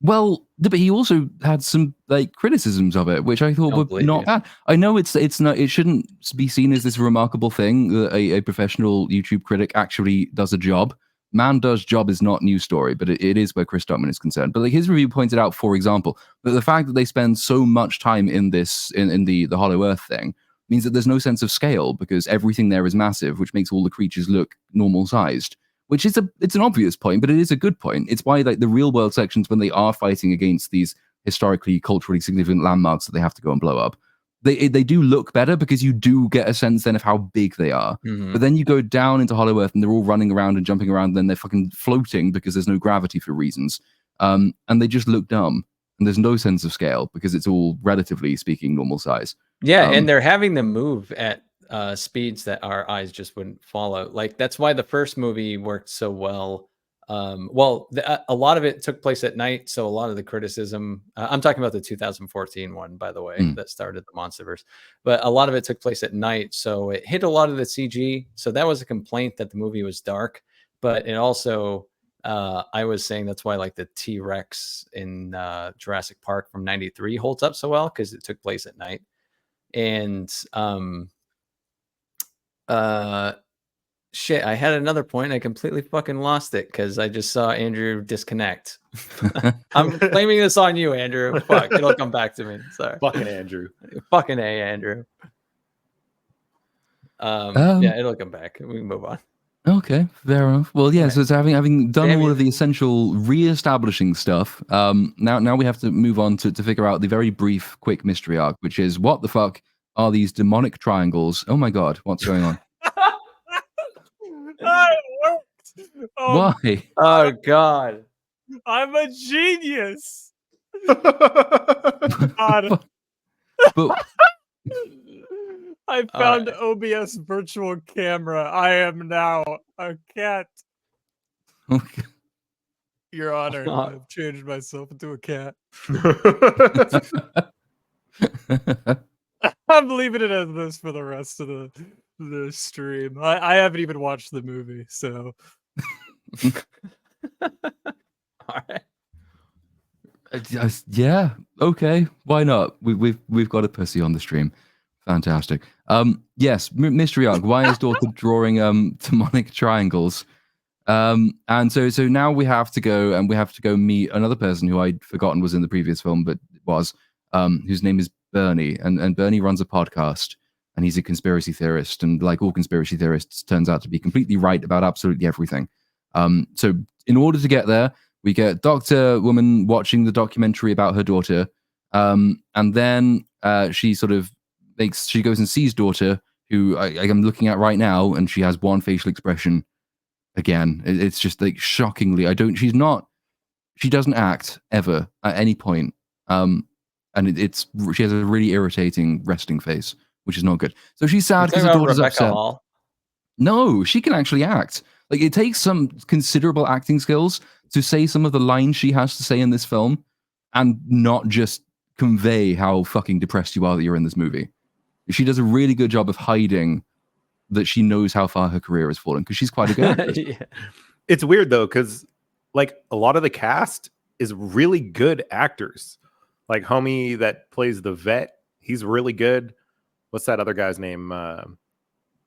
Well, but he also had some like criticisms of it, which I thought were not bad. I know it's not. It shouldn't be seen as this remarkable thing that a professional YouTube critic actually does a job. Man Does Job is not news story, but it is where Chris Stockman is concerned. But like his review pointed out, for example, that the fact that they spend so much time in this in the Hollow Earth thing means that there's no sense of scale because everything there is massive, which makes all the creatures look normal sized. Which is it's an obvious point, but it is a good point. It's why like the real world sections, when they are fighting against these historically, culturally significant landmarks that they have to go and blow up, they do look better because you do get a sense then of how big they are. But then you go down into Hollow Earth and they're all running around and jumping around, and then they're fucking floating because there's no gravity for reasons. And they just look dumb. And there's no sense of scale because it's all, relatively speaking, normal size. Yeah, and they're having them move at speeds that our eyes just wouldn't follow. Like that's why the first movie worked so well. A lot of it took place at night, so a lot of the criticism, I'm talking about the 2014 one, by the way, that started the Monsterverse, but a lot of it took place at night, so it hit a lot of the CG. So that was a complaint that the movie was dark, but it also, I was saying that's why like the T-Rex in Jurassic Park from '93 holds up so well, because it took place at night. And shit, I had another point. I completely fucking lost it because I just saw Andrew disconnect. I'm blaming this on you, Andrew. Fuck, it'll come back to me. Sorry. Fucking Andrew. Fucking A, Andrew. Yeah, it'll come back. We can move on. Okay, fair enough. Well, yeah, so it's having done all of the essential re-establishing stuff, now we have to move on to figure out the very brief, quick mystery arc, which is what the fuck are these demonic triangles? Oh my god, what's going on? It worked. Why? Oh god. I'm a genius. God. But I found OBS virtual camera. I am now a cat. Okay. Your Honor, I've changed myself into a cat. I'm leaving it as this for the rest of the stream. I haven't even watched the movie, so. All right. Yeah. Okay. Why not? We've got a pussy on the stream. Fantastic. Yes. Mystery arc. Why is daughter drawing demonic triangles? And so now we have to go meet another person who I'd forgotten was in the previous film, but was whose name is Bernie, and Bernie runs a podcast, and he's a conspiracy theorist, and like all conspiracy theorists, turns out to be completely right about absolutely everything. So in order to get there, we get Dr. Woman watching the documentary about her daughter, and then she sort of like she goes and sees daughter, who I'm looking at right now, and she has one facial expression. Again, it's just like shockingly, she doesn't act ever at any point. And she has a really irritating resting face, which is not good. So she's sad because her daughter's Rebecca upset. Hall? No, she can actually act. Like, it takes some considerable acting skills to say some of the lines she has to say in this film and not just convey how fucking depressed you are that you're in this movie. She does a really good job of hiding that she knows how far her career has fallen, because she's quite a good actress. Yeah. It's weird though, because like a lot of the cast is really good actors. Like homie that plays the vet, he's really good. What's that other guy's name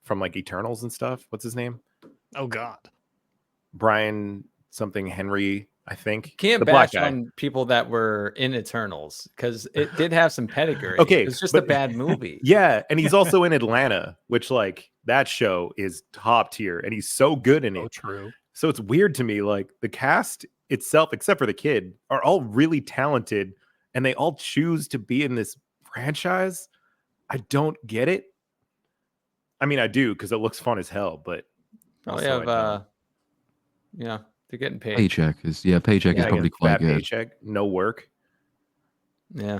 from like Eternals and stuff? What's his name? Oh God, Brian something Henry, I think. You can't bash on people that were in Eternals, because it did have some pedigree. Okay, it's just a bad movie. Yeah, and he's also in Atlanta, which like that show is top tier, and he's so good in it. Oh, true. So it's weird to me, like the cast itself, except for the kid, are all really talented, and they all choose to be in this franchise. I don't get it. I mean, I do, because it looks fun as hell, but probably have yeah, they're getting paid. Paycheck is probably quite good. Paycheck, no work. Yeah.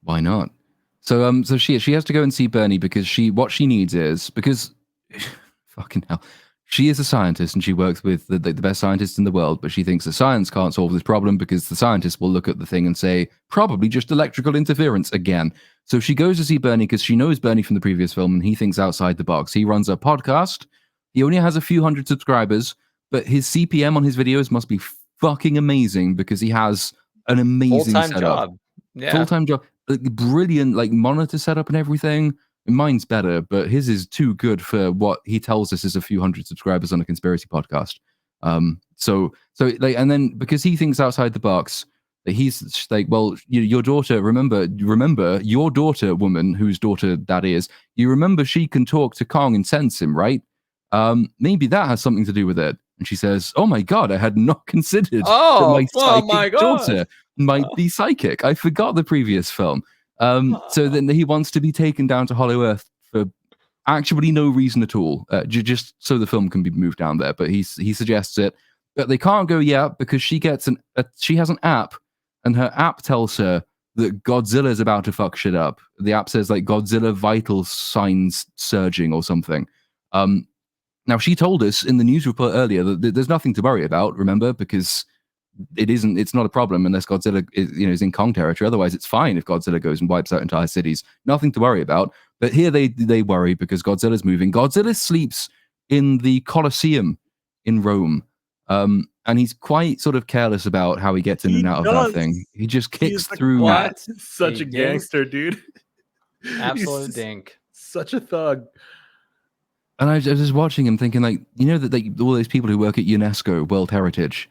Why not? So so she has to go and see Bernie because what she needs is, because fucking hell, she is a scientist and she works with the best scientists in the world, but she thinks that science can't solve this problem because the scientists will look at the thing and say, probably just electrical interference again. So she goes to see Bernie because she knows Bernie from the previous film and he thinks outside the box. He runs a podcast. He only has a few hundred subscribers, but his CPM on his videos must be fucking amazing because he has an amazing full-time setup. Job. Yeah. Full-time job. Like, brilliant, like, monitor setup and everything. Mine's better, but his is too good for what he tells us is a few hundred subscribers on a conspiracy podcast. So like, and then because he thinks outside the box, he's like, well, your daughter, remember your daughter, woman whose daughter that is, you remember she can talk to Kong and sense him, right? Maybe that has something to do with it. And she says, oh my God, I had not considered that my daughter might be psychic. I forgot the previous film. So then he wants to be taken down to Hollow Earth for actually no reason at all, just so the film can be moved down there. But he suggests it, but they can't go yet because she gets she has an app, and her app tells her that Godzilla is about to fuck shit up. The app says like Godzilla vital signs surging or something. Now she told us in the news report earlier that there's nothing to worry about. Remember, because it's not a problem unless Godzilla is in Kong territory. Otherwise, it's fine if Godzilla goes and wipes out entire cities. Nothing to worry about. But here they worry because Godzilla's moving. Godzilla sleeps in the Colosseum in Rome. And he's quite sort of careless about how he gets in and out of that thing. He just kicks through. What? Such a gangster, dude. Absolute dink. Such a thug. And I was just watching him thinking, like, that all those people who work at UNESCO, World Heritage,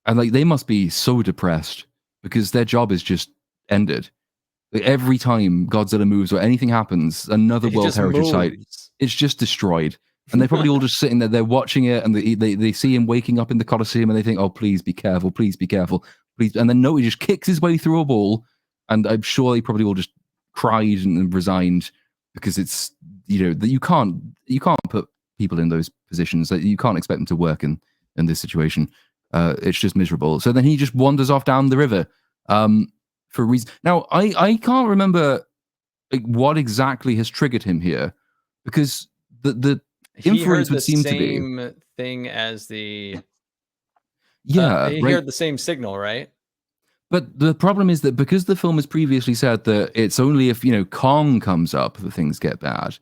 and like they must be so depressed because their job is just ended. Like, every time Godzilla moves or anything happens, another World Heritage site, it's just destroyed. And they're probably all just sitting there, they're watching it, and they see him waking up in the Colosseum, and they think, oh, please be careful, please be careful, please. And then no, he just kicks his way through a wall, and I'm sure they probably all just cried and resigned because it's, that you can't put people in those positions. That you can't expect them to work in this situation. It's just miserable. So then he just wanders off down the river for a reason. Now, I can't remember like what exactly has triggered him here, because the inference would seem to be same thing as the he heard the same signal, right? But the problem is that because the film has previously said that it's only if Kong comes up that things get bad,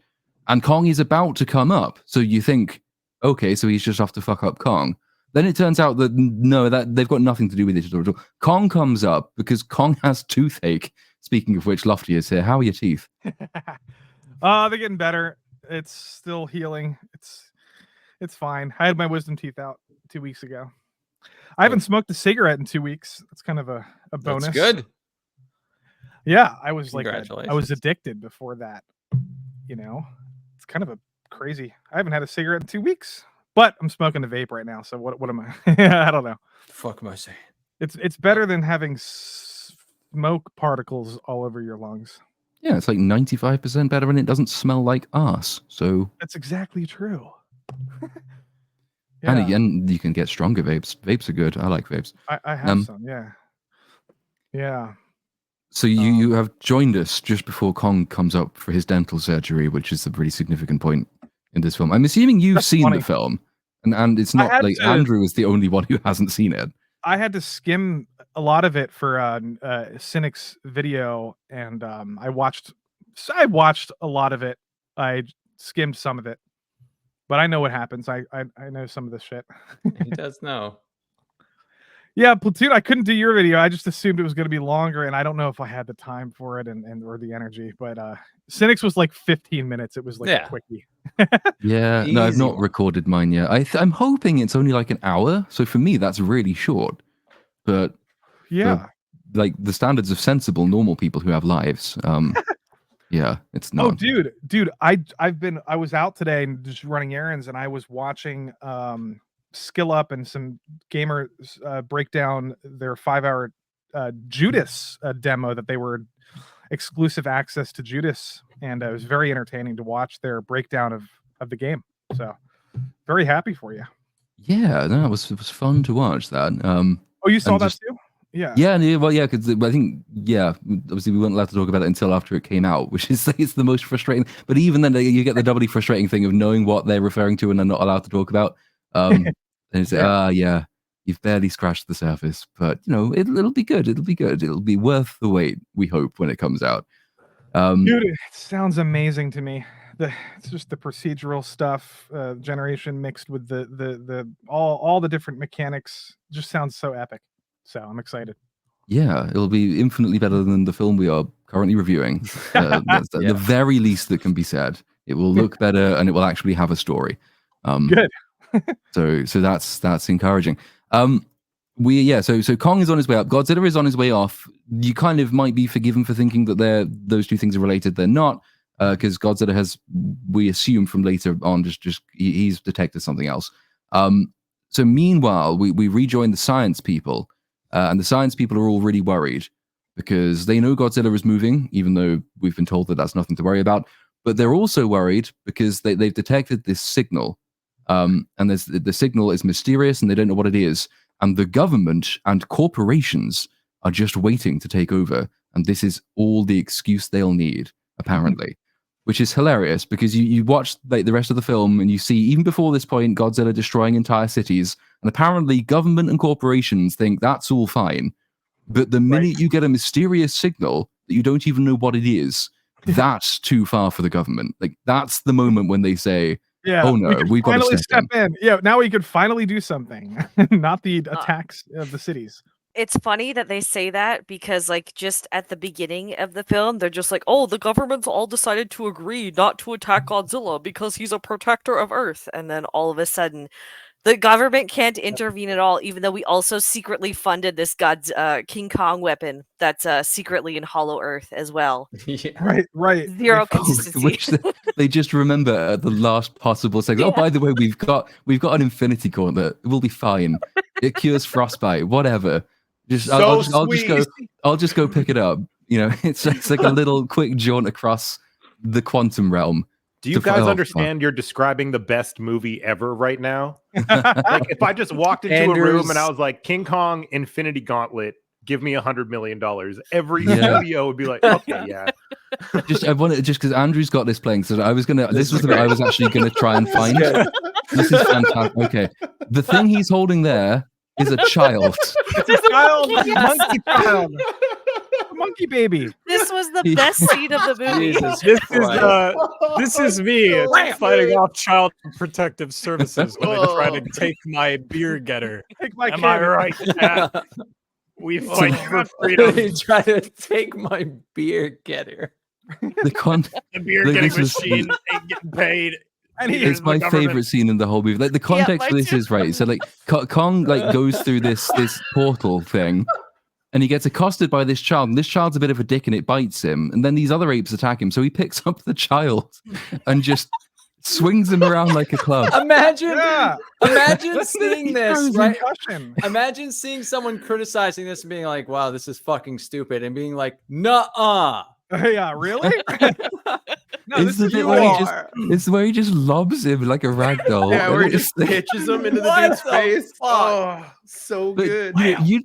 and Kong is about to come up, so you think, okay, so he's just off to fuck up Kong. Then it turns out that no, that they've got nothing to do with it at all. Kong comes up because Kong has toothache. Speaking of which, Lofty is here. How are your teeth? They're getting better. It's still healing. It's fine. I had my wisdom teeth out 2 weeks ago. I haven't smoked a cigarette in 2 weeks. That's kind of a bonus. That's good. Yeah, I was like, Congratulations. I was addicted before that. It's kind of a crazy. I haven't had a cigarette in 2 weeks, but I'm smoking a vape right now. So what am I? I don't know. The fuck am I saying? It's better than having smoke particles all over your lungs. Yeah, it's like 95% better, and it doesn't smell like arse. So That's exactly true. and Yeah, again, you can get stronger vapes. Vapes are good. I like vapes. I have some. Yeah, yeah. So you have joined us just before Kong comes up for his dental surgery, which is a pretty significant point in this film. I'm assuming you've That's seen funny. the film, and it's I not had like to- Andrew is the only one who hasn't seen it. I had to skim a lot of it for Cynic's video, and I watched a lot of it. I skimmed some of it, but I know what happens. I know some of this shit. He does know. Yeah, Platoon, I couldn't do your video. I just assumed it was going to be longer, and I don't know if I had the time for it and or the energy. But Cynic's was like 15 minutes. It was like a quickie. Yeah, no, I've Easy not one. recorded mine yet. I'm hoping it's only like an hour. So for me, that's really short. But Yeah. like the standards of sensible, normal people who have lives, yeah, it's not. Oh, dude, I was out today and just running errands, and I was watching Skill Up and some gamers break down their 5-hour Judas demo that they were exclusive access to Judas, and it was very entertaining to watch their breakdown of the game. So very happy for you. Yeah, no, it was fun to watch that. Oh, you saw and that just- too? Yeah. Yeah, well, yeah, because I think, yeah, obviously we weren't allowed to talk about it until after it came out, which is it's the most frustrating. But even then, you get the doubly frustrating thing of knowing what they're referring to and they're not allowed to talk about. And it's yeah, you've barely scratched the surface, but you know it'll be good. It'll be good. It'll be worth the wait. We hope when it comes out. Dude, it sounds amazing to me. It's just the procedural stuff, generation mixed with the all the different mechanics. Just sounds so epic. So I'm excited. Yeah, it'll be infinitely better than the film we are currently reviewing. That's the very least that can be said. It will look better and it will actually have a story. Good. so that's encouraging. So Kong is on his way up. Godzilla is on his way off. You kind of might be forgiven for thinking that those two things are related. They're not, because Godzilla has, we assume from later on, he's detected something else. So meanwhile, we rejoin the science people. And the science people are all really worried because they know Godzilla is moving, even though we've been told that that's nothing to worry about. But they're also worried because they've detected this signal. And the signal is mysterious and they don't know what it is. And the government and corporations are just waiting to take over. And this is all the excuse they'll need, apparently. Which is hilarious because you watch the rest of the film and you see, even before this point, Godzilla destroying entire cities. And apparently government and corporations think that's all fine. But the minute you get a mysterious signal that you don't even know what it is, that's too far for the government. Like, that's the moment when they say, oh no, we've got to step in. Yeah, now we could finally do something. Not the attacks of the cities. It's funny that they say that because, like, just at the beginning of the film, they're just like, oh, the government's all decided to agree not to attack Godzilla because he's a protector of Earth. And then all of a sudden, the government can't intervene at all, even though we also secretly funded this King Kong weapon that's secretly in Hollow Earth as well. Yeah. Right. Zero consistency. They just remember at the last possible second. Oh, by the way, we've got an infinity gauntlet. It will be fine. It cures frostbite. Whatever. I'll just go pick it up. You know, it's like a little quick jaunt across the quantum realm. Do you guys understand you're describing the best movie ever right now? Like, if I just walked into a room and I was like, King Kong Infinity Gauntlet, give me $100 million, every studio would be like, okay, yeah. I wanted just because Andrew's got this playing, so I was gonna. This was the bit I was actually gonna try and find. This is fantastic. Okay, the thing he's holding there is a child. It's a child, monkey child, monkey baby. This was the best scene of the movie. This is me fighting off Child Protective Services when they try to take my beer getter. Am I right, Cat? We fight for freedom. They try to take my beer getter. The beer getting machine ain't getting paid. And it's my favorite scene in the whole movie. Like, the context for this is right. So like Kong like goes through this portal thing, and he gets accosted by this child. And this child's a bit of a dick, and it bites him. And then these other apes attack him. So he picks up the child and just swings him around like a club. Imagine seeing this, right? Concussion. Imagine seeing someone criticizing this and being like, wow, this is fucking stupid, and being like, nuh-uh, Yeah, really? No, It's the bit where he just lobs him like a rag doll. Yeah, where and he it's just pitches him into the What dude's the face. fuck? Oh, so But good.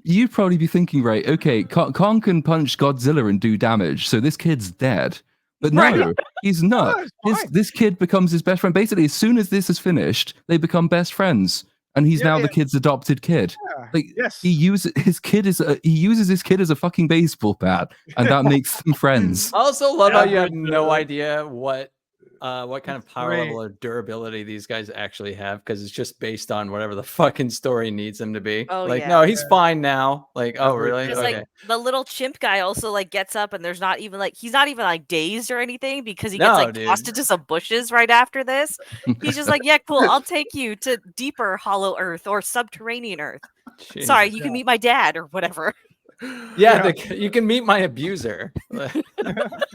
you'd probably be thinking, right? Okay, Kong can punch Godzilla and do damage, so this kid's dead. But no, Right. he's not. it's fine. This kid becomes his best friend. Basically, as soon as this is finished, they become best friends, and he's now the kid's adopted kid. Yeah, Like yes. he uses his kid as a fucking baseball bat, and that makes them friends. I also love how you have Average, no idea what kind of power great. level or durability these guys actually have, because it's just based on whatever the fucking story needs them to be. Oh, like, yeah. no, he's fine now. Like, oh really? Because Okay. like the little chimp guy also like gets up and there's not even like he's not even like dazed or anything because he gets No, like dude. tossed into some bushes right after this. He's just like, yeah, cool. I'll take you to deeper Hollow Earth or subterranean Earth. Sorry, Jesus. you can meet my dad or whatever. Yeah, you can meet my abuser.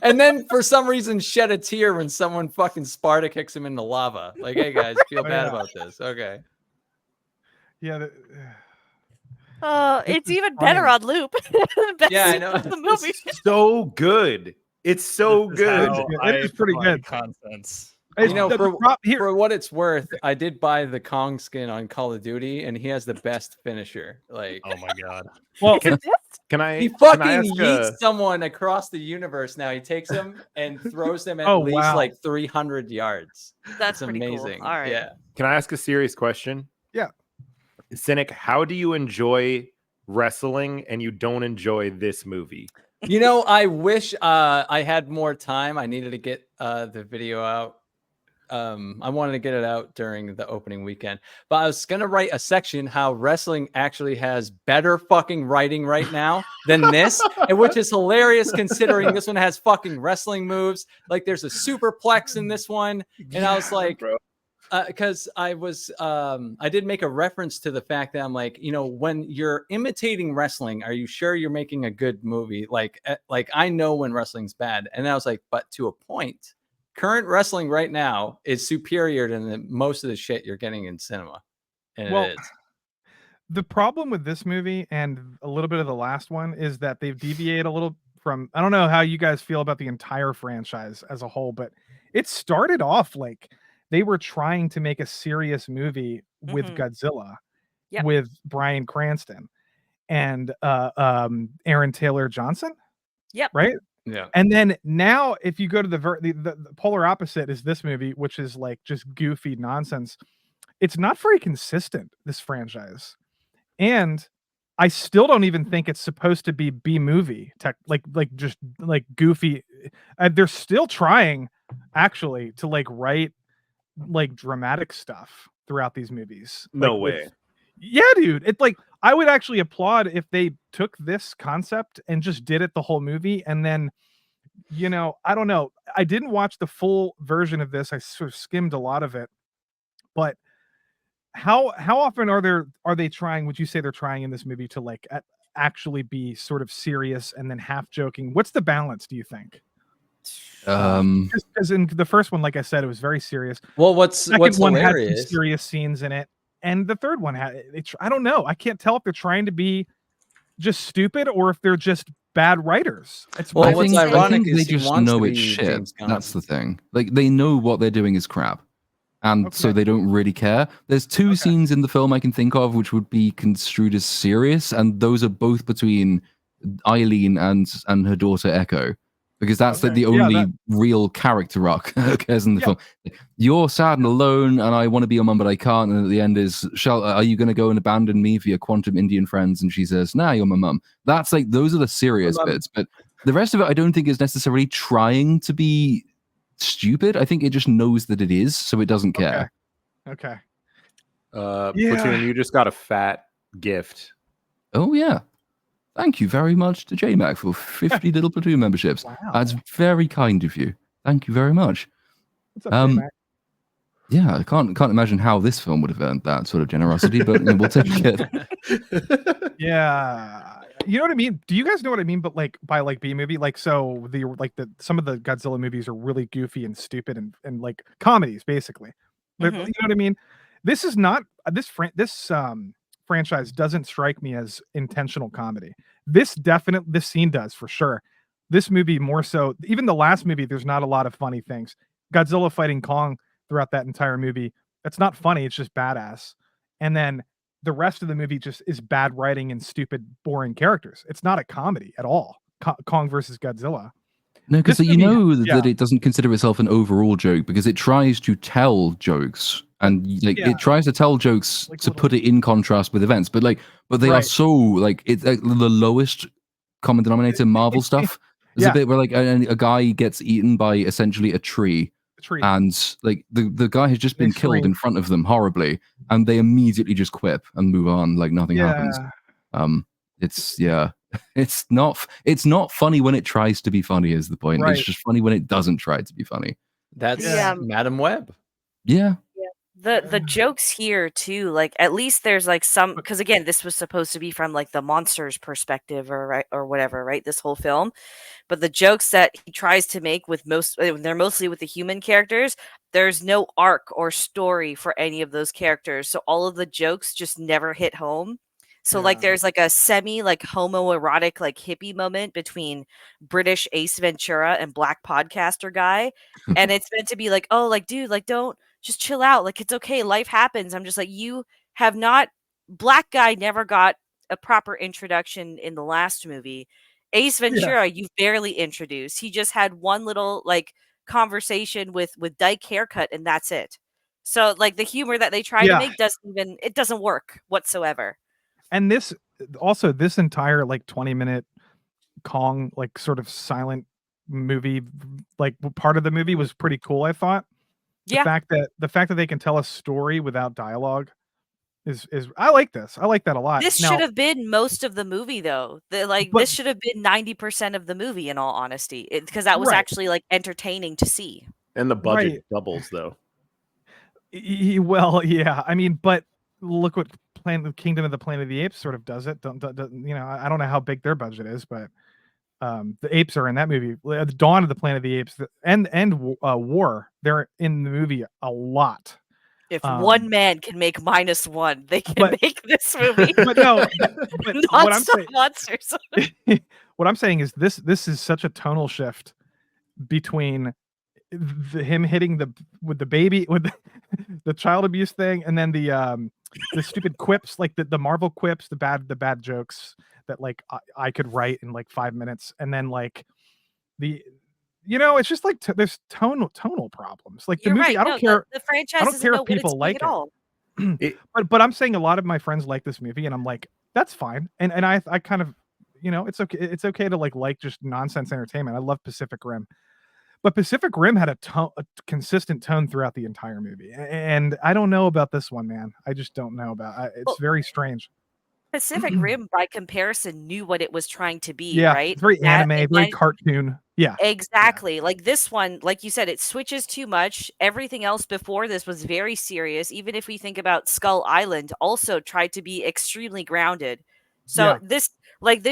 And then for some reason shed a tear when someone fucking Sparta kicks him into lava. Like, hey guys, feel bad yeah. about this. Okay. Yeah. It's is even better funny. on loop. Best Yeah, I scene know. of the movie. So good. It's so This is good. how It I is pretty provide good. Content. It's You know, the here. for what it's worth, I did buy the Kong skin on Call of Duty, and he has the best finisher. Like, Oh my god. Well, Can I? he can fucking I ask yeets someone across the universe now. He takes him and throws them at Oh, least wow. like 300 yards. That's It's pretty amazing. cool. All right. Yeah. Can I ask a serious question? Yeah. Cynic, how do you enjoy wrestling and you don't enjoy this movie? You know, I wish I had more time. I needed to get the video out. I wanted to get it out during the opening weekend, but I was gonna write a section how wrestling actually has better fucking writing right now than this, and which is hilarious considering this one has fucking wrestling moves. Like there's a superplex in this one, and I was like, because I was I did make a reference to the fact that I'm like, you know, when you're imitating wrestling, are you sure you're making a good movie? Like I know when wrestling's bad, and I was like, but to a point. Current wrestling right now is superior to most of the shit you're getting in cinema. And Well, it is. the problem with this movie and a little bit of the last one is that they've deviated a little from, I don't know how you guys feel about the entire franchise as a whole, but it started off like they were trying to make a serious movie with Godzilla with Bryan Cranston and Aaron Taylor Johnson. Yep. Right? Yeah. And then now if you go to the polar opposite is this movie, which is like just goofy nonsense. It's not very consistent, this franchise. And I still don't even think it's supposed to be B-movie like just like goofy. They're still trying actually to like write like dramatic stuff throughout these movies. No like, way. Yeah, dude. It's like I would actually applaud if they took this concept and just did it the whole movie. And then, you know, I don't know. I didn't watch the full version of this. I sort of skimmed a lot of it. But how often are they trying? Would you say they're trying in this movie to like actually be sort of serious and then half joking? What's the balance? Do you think? Because in the first one, like I said, it was very serious. Well, what's one had hilarious? some serious scenes in it. And the third one had I don't know. I can't tell if they're trying to be just stupid or if they're just bad writers. It's Well, I what's think ironic they is he just wants know to it's be shit. James Gunn. That's the thing. Like they know what they're doing is crap, and so they don't really care. There's two scenes in the film I can think of which would be construed as serious, and those are both between Eileen and her daughter Echo. Because that's like the only real character arc that occurs in the film. You're sad and alone, and I want to be your mum, but I can't. And at the end is, are you going to go and abandon me for your quantum Indian friends? And she says, nah, you're my mum. That's like, those are the serious bits. But the rest of it, I don't think is necessarily trying to be stupid. I think it just knows that it is, so it doesn't care. Okay. Platoon, you just got a fat gift. Oh, yeah. Thank you very much to JMac for 50 little Platoon memberships. Wow. That's very kind of you. Thank you very much. What's up, JMac? Yeah, I can't imagine how this film would have earned that sort of generosity, but you know, we'll take it. Yeah. You know what I mean? Do you guys know what I mean? But like by like B-movie, like so some of the Godzilla movies are really goofy and stupid and like comedies, basically. But, you know what I mean? This is not this franchise doesn't strike me as intentional comedy. This scene does for sure. this movie more so. Even the last movie, there's not a lot of funny things. Godzilla fighting Kong throughout that entire movie, that's not funny. It's just badass. And then the rest of the movie just is bad writing and stupid, boring characters. It's not a comedy at all. Kong versus Godzilla. No, because you know that it doesn't consider itself an overall joke because it tries to tell jokes and it tries to tell jokes to put it in contrast with events, but they are so it's like the lowest common denominator Marvel stuff. There's a bit where a guy gets eaten by essentially a tree. And the guy has just been killed in front of them horribly, and they immediately just quip and move on like nothing happens. It's not funny when it tries to be funny is the point. It's just funny when it doesn't try to be funny. That's Madam Web. The jokes here too, like at least there's like some, because again, this was supposed to be from like the monster's perspective or whatever, right? This whole film. But the jokes that he tries to make they're mostly with the human characters. There's no arc or story for any of those characters. So all of the jokes just never hit home. So like there's like a semi like homoerotic like hippie moment between British Ace Ventura and black podcaster guy. And it's meant to be like, oh, like, dude, like, don't just chill out. Like, it's okay. Life happens. I'm just like, you have not, black guy never got a proper introduction in the last movie. Ace Ventura, you've barely introduced. He just had one little like conversation with Dyke haircut, and that's it. So like the humor that they try to make doesn't work whatsoever. And this entire like 20-minute Kong like sort of silent movie, like part of the movie was pretty cool, I thought. The fact that they can tell a story without dialogue is I like this. I like that a lot. This should have been most of the movie though. This should have been 90% of the movie in all honesty, because that was actually like entertaining to see. And the budget doubles though. Well, yeah. I mean, but look what Kingdom of the Planet of the Apes sort of does it. I don't know how big their budget is, but the apes are in that movie. The Dawn of the Planet of the Apes and War, they're in the movie a lot. If one man can make -1, they can make this movie. But no, what I'm saying, monsters. What I'm saying is this is such a tonal shift between him hitting with the baby with the child abuse thing, and then the stupid quips, like the Marvel quips, the bad jokes that like I could write in like 5 minutes, and then like it's just like there's tonal problems. Like the movie, I don't care. The franchise, I don't care if people like it. But I'm saying a lot of my friends like this movie, and I'm like, that's fine. And I kind of, it's okay. It's okay to like just nonsense entertainment. I love Pacific Rim. But Pacific Rim had a consistent tone throughout the entire movie. And I don't know about this one, man. I just don't know about it. It's very strange. Pacific Rim, by comparison, knew what it was trying to be, right? It's very anime, very cartoon. Yeah. Exactly. Yeah. Like this one, like you said, it switches too much. Everything else before this was very serious. Even if we think about Skull Island, also tried to be extremely grounded. So this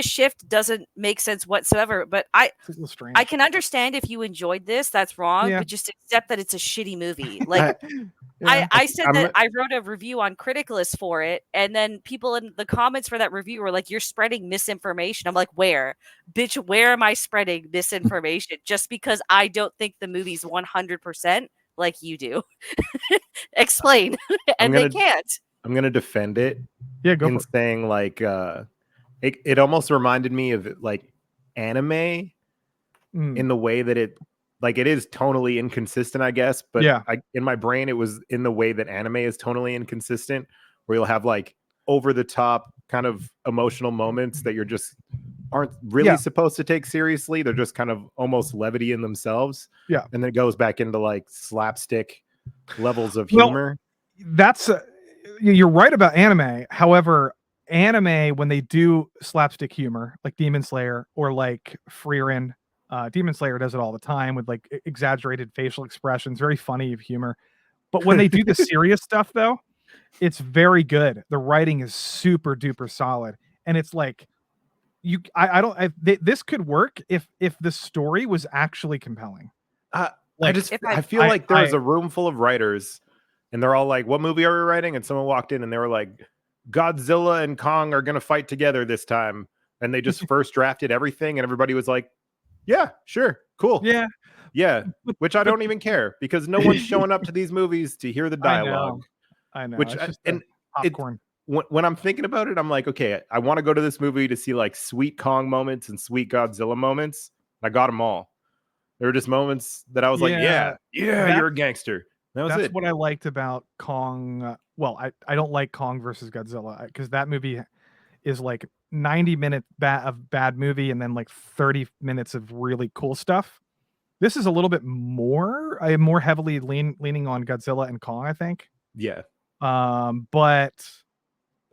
shift doesn't make sense whatsoever. But I can understand if you enjoyed this, that's wrong. But just accept that it's a shitty movie. Like I said that I wrote a review on Criticalist for it, and then people in the comments for that review were like, "You're spreading misinformation." I'm like, "Where, bitch? Where am I spreading misinformation? Just because I don't think the movie's 100% like you do? Explain." And they can't. I'm gonna defend it. Yeah, go in for saying like it almost reminded me of like anime in the way that it is tonally inconsistent, I guess. But in my brain, it was in the way that anime is tonally inconsistent, where you'll have like over the top kind of emotional moments that aren't really supposed to take seriously. They're just kind of almost levity in themselves. Yeah. And then it goes back into like slapstick levels of humor. That's you're right about anime. However, anime, when they do slapstick humor, like Demon Slayer or like Frieren, Demon Slayer does it all the time with like exaggerated facial expressions, very funny of humor. But when they do the serious stuff, though, it's very good. The writing is super duper solid, and it's like this could work if the story was actually compelling. I feel like there's a room full of writers, and they're all like, "What movie are we writing?" And someone walked in, and they were like, "Godzilla and Kong are gonna fight together this time," and they just first drafted everything, and everybody was like, Yeah, sure, cool. Yeah, which I don't even care because no one's showing up to these movies to hear the dialogue. I know. Which it's just and popcorn. When I'm thinking about it, I'm like, okay, I want to go to this movie to see like sweet Kong moments and sweet Godzilla moments. I got them all. There were just moments that I was like, yeah, you're a gangster. That's what I liked about Kong. Well, I don't like Kong versus Godzilla because that movie is like 90 minutes of bad movie and then like 30 minutes of really cool stuff. This is a little bit more. I am more heavily leaning on Godzilla and Kong, I think. Yeah. But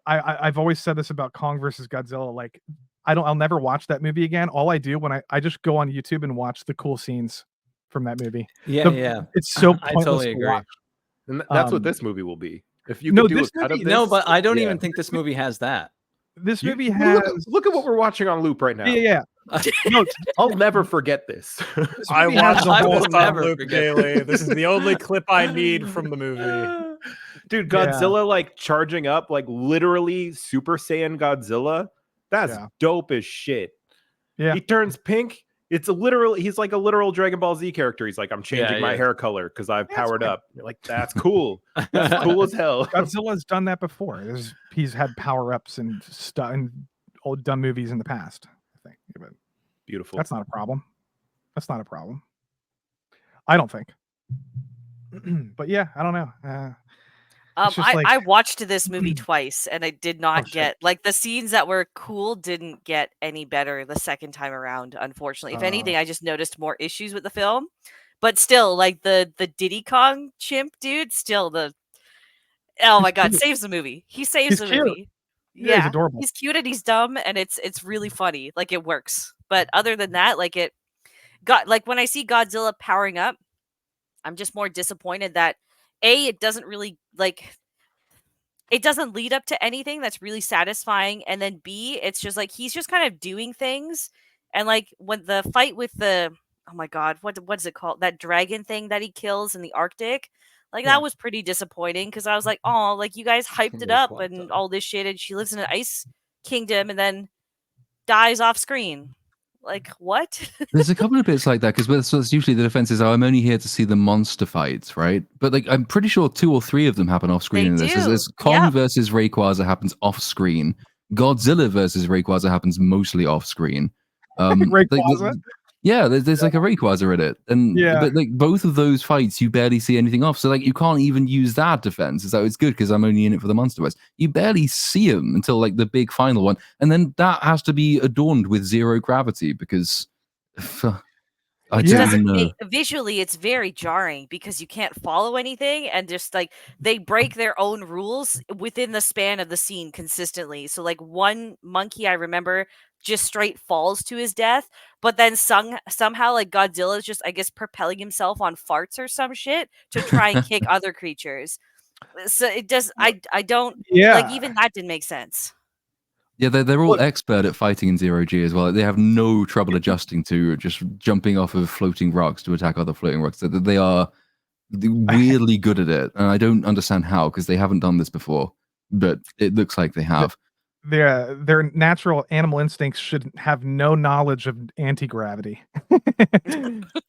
I've always said this about Kong versus Godzilla. Like, I'll never watch that movie again. All I do when I just go on YouTube and watch the cool scenes from that movie. Yeah. It's so I totally agree. And that's what this movie will be. If you could do a cut of this. No, but I don't even think this movie has that. This movie has. Look at what we're watching on loop right now. Yeah. No, I'll never forget this. I watch the whole on loop daily. This is the only clip I need from the movie. Dude, Godzilla like charging up, like literally Super Saiyan Godzilla. That's dope as shit. Yeah. He turns pink. He's like a literal Dragon Ball Z character. He's like, I'm changing my hair color because I've powered up. You're like, that's cool. That's cool as hell. Godzilla's done that before. He's had power-ups and stuff in old dumb movies in the past, I think. But beautiful. That's not a problem. I don't think. But yeah, I don't know. I watched this movie twice and I did not get like the scenes that were cool didn't get any better the second time around, unfortunately. If anything, I just noticed more issues with the film. But still, like the Diddy Kong chimp dude, oh my god, saves the movie. He saves the movie. Yeah, he's adorable. He's cute and he's dumb and it's really funny. Like it works. But other than that, like when I see Godzilla powering up, I'm just more disappointed that it doesn't really it doesn't lead up to anything that's really satisfying, and then B, it's just like he's just kind of doing things, and like when the fight with the oh my god, what is it called, that dragon thing that he kills in the Arctic, that was pretty disappointing because I was like, oh, like you guys hyped it up and all this shit, and she lives in an ice kingdom and then dies off screen. Like, what? There's a couple of bits like that, because that's usually the defense is, I'm only here to see the monster fights, right? But like, I'm pretty sure 2 or 3 of them happen off screen in this. There's Kong versus Rayquaza happens off screen. Godzilla versus Rayquaza happens mostly off screen. Rayquaza? There's like a Rayquaza in it, and but like both of those fights, you barely see anything off. So like, you can't even use that defense. So it's good because I'm only in it for the monster fights. You barely see them until like the big final one, and then that has to be adorned with zero gravity because I don't even know. Visually, it's very jarring because you can't follow anything, and just like they break their own rules within the span of the scene consistently. So like one monkey, I remember, just straight falls to his death, but then somehow like Godzilla is just, I guess, propelling himself on farts or some shit to try and kick other creatures. So it does. I don't like, even that didn't make sense. Yeah, they're all expert at fighting in Zero G as well. They have no trouble adjusting to just jumping off of floating rocks to attack other floating rocks. They are weirdly good at it, and I don't understand how, because they haven't done this before, but it looks like they have. Their natural animal instincts should have no knowledge of anti-gravity.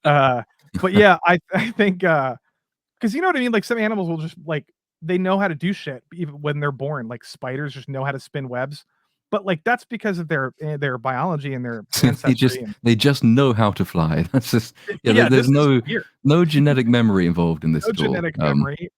But yeah, I think because you know what I mean, like some animals will just like, they know how to do shit even when they're born. Like spiders just know how to spin webs, but like that's because of their biology and their ancestry. they just know how to fly. That's just there's no genetic memory involved in this at all. Genetic memory.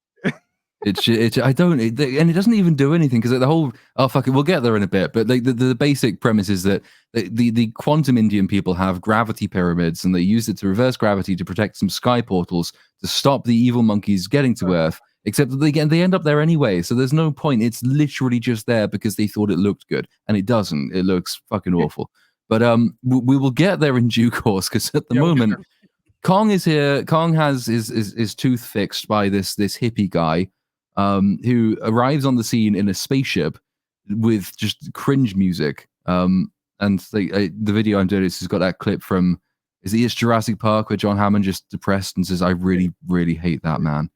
And it doesn't even do anything, because the whole, fuck it, we'll get there in a bit, but like the basic premise is that the quantum Indian people have gravity pyramids, and they use it to reverse gravity to protect some sky portals to stop the evil monkeys getting to Earth, except that they end up there anyway, so there's no point. It's literally just there because they thought it looked good, and it doesn't. It looks fucking awful. But we will get there in due course, because at the moment Kong is here. Kong has his tooth fixed by this hippie guy who arrives on the scene in a spaceship with just cringe music. And the video I'm doing has got that clip from, it's Jurassic Park, where John Hammond just depressed and says, I really, really hate that man.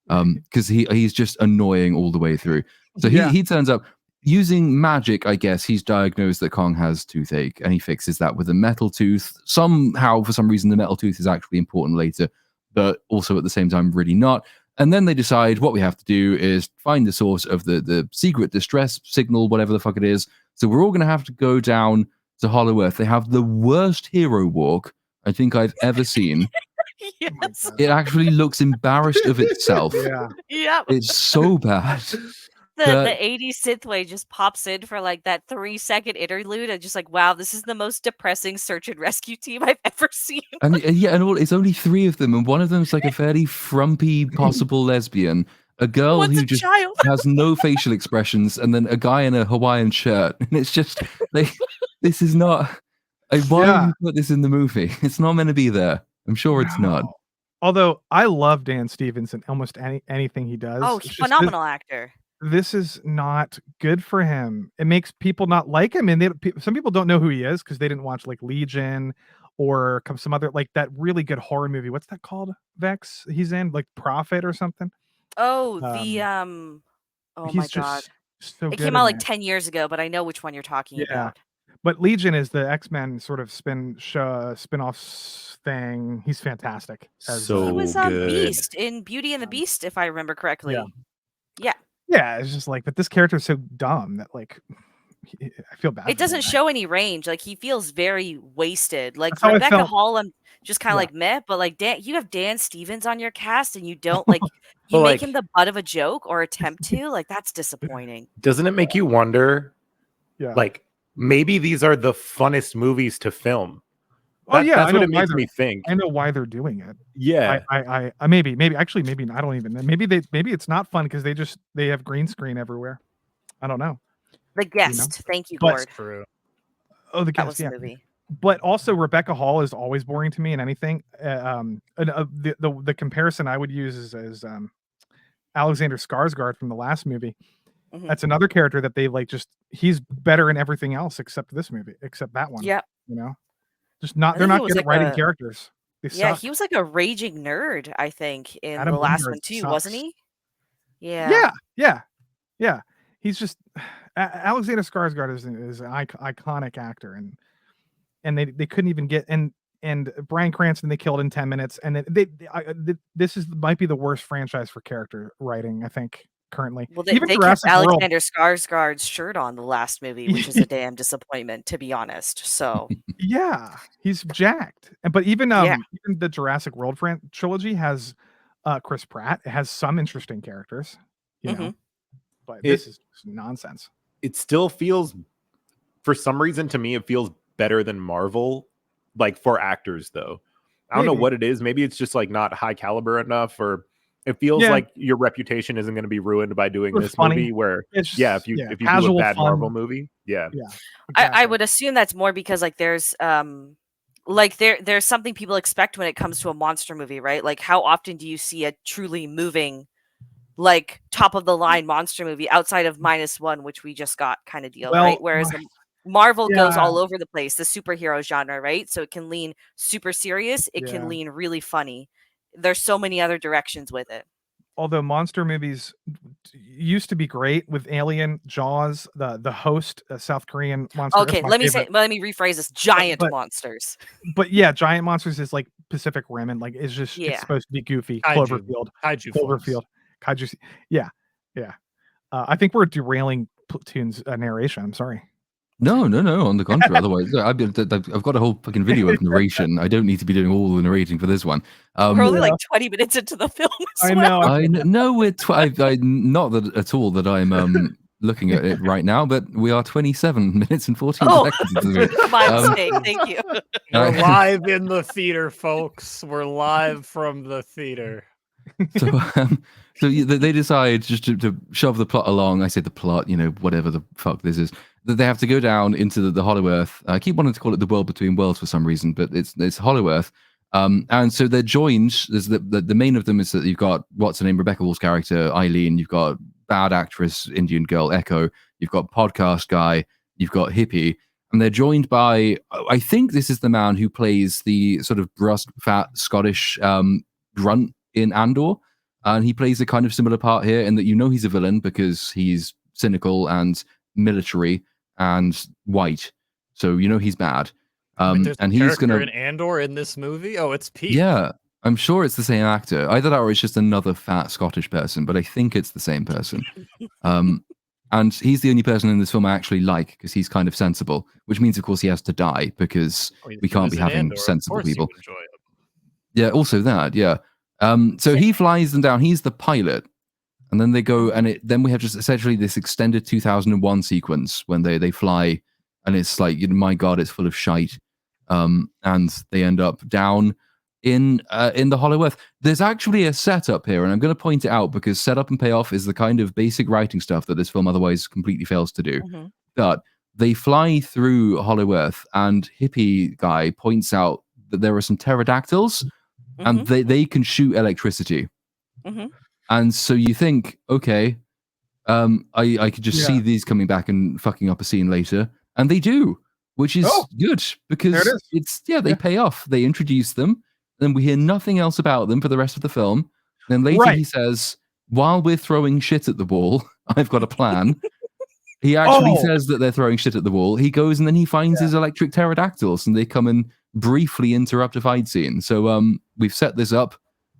Because he's just annoying all the way through. So he turns up. using magic, I guess, he's diagnosed that Kong has toothache, and he fixes that with a metal tooth. Somehow, for some reason, the metal tooth is actually important later, but also at the same time, really not. And then they decide what we have to do is find the source of the secret distress signal, whatever the fuck it is. So we're all going to have to go down to Hollow Earth. They have the worst hero walk I think I've ever seen. Yes. It actually looks embarrassed of itself. Yeah. It's so bad. The 80s synthwave just pops in for like that 3-second interlude and just like, wow, this is the most depressing search and rescue team I've ever seen. And it's only 3 of them, and one of them's like a fairly frumpy possible lesbian, a girl who just has no facial expressions, and then a guy in a Hawaiian shirt. And it's just this is not why would you put this in the movie? It's not meant to be there. I'm sure it's not. Although I love Dan Stevens in almost anything he does. Oh, he's phenomenal actor. This is not good for him. It makes people not like him, and some people don't know who he is because they didn't watch like Legion or some other like that really good horror movie. What's that called? Vex? He's in like Prophet or something. Oh, oh my god! So it came out like 10 years ago, but I know which one you're talking about. But Legion is the X-Men sort of spin-off thing. He's fantastic. He was Beast in Beauty and the Beast, if I remember correctly. Yeah, it's just like, but this character is so dumb that like I feel bad. It doesn't show any range. Like he feels very wasted. Like Rebecca Hall, I'm just kind of like meh. But like you have Dan Stevens on your cast, and you don't like you make him the butt of a joke or attempt to. Like that's disappointing. Doesn't it make you wonder? Like maybe these are the funnest movies to film. That's what it makes me think. I know why they're doing it. Yeah, I maybe actually maybe I don't even know. Maybe it's not fun because they have green screen everywhere. I don't know. The Guest, thank you, Gord. Oh, The Guest, the movie. But also Rebecca Hall is always boring to me in anything. The comparison I would use is Alexander Skarsgård from the last movie. Mm-hmm. That's another character that they like. He's better in everything else except this movie, except that one. Yeah, you know. They're not good at writing characters. He was like a raging nerd, I think, in the last one too, wasn't he? Yeah. He's just Alexander Skarsgård is an iconic actor, and they couldn't even get and Bryan Cranston they killed in 10 minutes, and then this might be the worst franchise for character writing, I think. Currently, well, they kept Alexander Skarsgård's shirt on the last movie, which is a damn disappointment, to be honest. So yeah, he's jacked. But even the Jurassic World trilogy has Chris Pratt. It has some interesting characters, you know. But this is just nonsense. It still feels, for some reason, to me, it feels better than Marvel, like for actors though. I don't know what it is. Maybe it's just like not high caliber enough, or it feels like your reputation isn't going to be ruined by doing this movie where if you do a bad Marvel movie. Exactly. I would assume that's more because like there's there's something people expect when it comes to a monster movie, right? Like how often do you see a truly moving like top of the line monster movie outside of -1, which we just got kind of deal, right? Whereas Marvel goes all over the place, the superhero genre, right? So it can lean super serious, it can lean really funny. There's so many other directions with it. Although monster movies used to be great with Alien, Jaws, the Host, South Korean monster. Okay, let me rephrase this: giant monsters. But yeah, giant monsters is like Pacific Rim, and like it's just it's supposed to be goofy. Cloverfield, Kaiju. Yeah. I think we're derailing Platoon's narration. I'm sorry. No. On the contrary, otherwise, I've got a whole fucking video of narration. I don't need to be doing all the narrating for this one. We're only like 20 minutes into the film. I know. I know. We're not that at all that I'm looking at it right now, but we are 27 minutes and 14 seconds into it. My mistake. Thank you. We're live in the theater, folks. We're live from the theater. So they decide just to shove the plot along. I say the plot, whatever the fuck this is. That they have to go down into the Hollow Earth. I keep wanting to call it the world between worlds for some reason, but it's Hollow Earth. And so they're joined. There's the main of them is that you've got what's her name, Rebecca Hall's character, Eileen. You've got bad actress, Indian girl, Echo. You've got podcast guy. You've got hippie. And they're joined by, I think this is the man who plays the sort of brusque, fat Scottish grunt in Andor. And he plays a kind of similar part here in that he's a villain because he's cynical and military and white, so he's bad. And he's gonna in Andor in this movie. Oh, it's Pete. Yeah, I'm sure it's the same actor. Either that or it's just another fat Scottish person, but I think it's the same person. And he's the only person in this film I actually like because he's kind of sensible, which means, of course, he has to die because we can't be having sensible people. Yeah, also that, yeah. So he flies them down. He's the pilot. And then they go, and then we have just essentially this extended 2001 sequence when they fly, and it's like, my God, it's full of shite. And they end up down in the Hollow Earth. There's actually a setup here, and I'm going to point it out because setup and payoff is the kind of basic writing stuff that this film otherwise completely fails to do. Mm-hmm. But they fly through Hollow Earth, and hippie guy points out that there are some pterodactyls, mm-hmm. and they can shoot electricity. Mm-hmm. And so you think, okay, I could just see these coming back and fucking up a scene later, and they do, which is good because they pay off. They introduce them. Then we hear nothing else about them for the rest of the film. Then later he says, while we're throwing shit at the wall, I've got a plan. He actually says that they're throwing shit at the wall. He goes and then he finds his electric pterodactyls, and they come and briefly interrupt a fight scene. So we've set this up.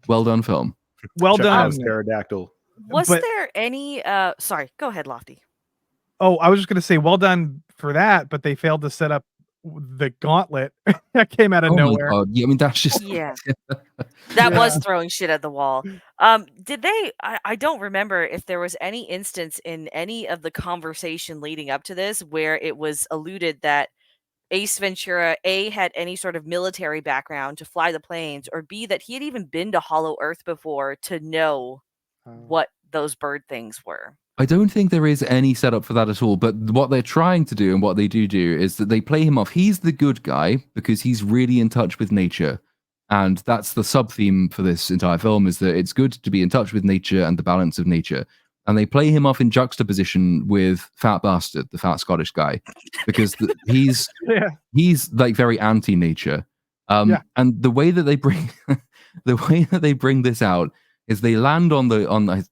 Well done, film. Well done. Pterodactyl. Was there any... sorry, go ahead, Lofty. Oh, I was just going to say, well done for that, but they failed to set up the gauntlet that came out of nowhere. Yeah, I mean, that's just that was throwing shit at the wall. Did they? I don't remember if there was any instance in any of the conversation leading up to this where it was alluded that Ace Ventura A had any sort of military background to fly the planes, or B that he had even been to Hollow Earth before to know what those bird things were. I don't think there is any setup for that at all, but what they're trying to do and what they do is that they play him off. He's the good guy because he's really in touch with nature. And that's the sub-theme for this entire film, is that it's good to be in touch with nature and the balance of nature. And they play him off in juxtaposition with Fat Bastard, the fat Scottish guy, because he's like very anti-nature. And the way that they bring this out is they land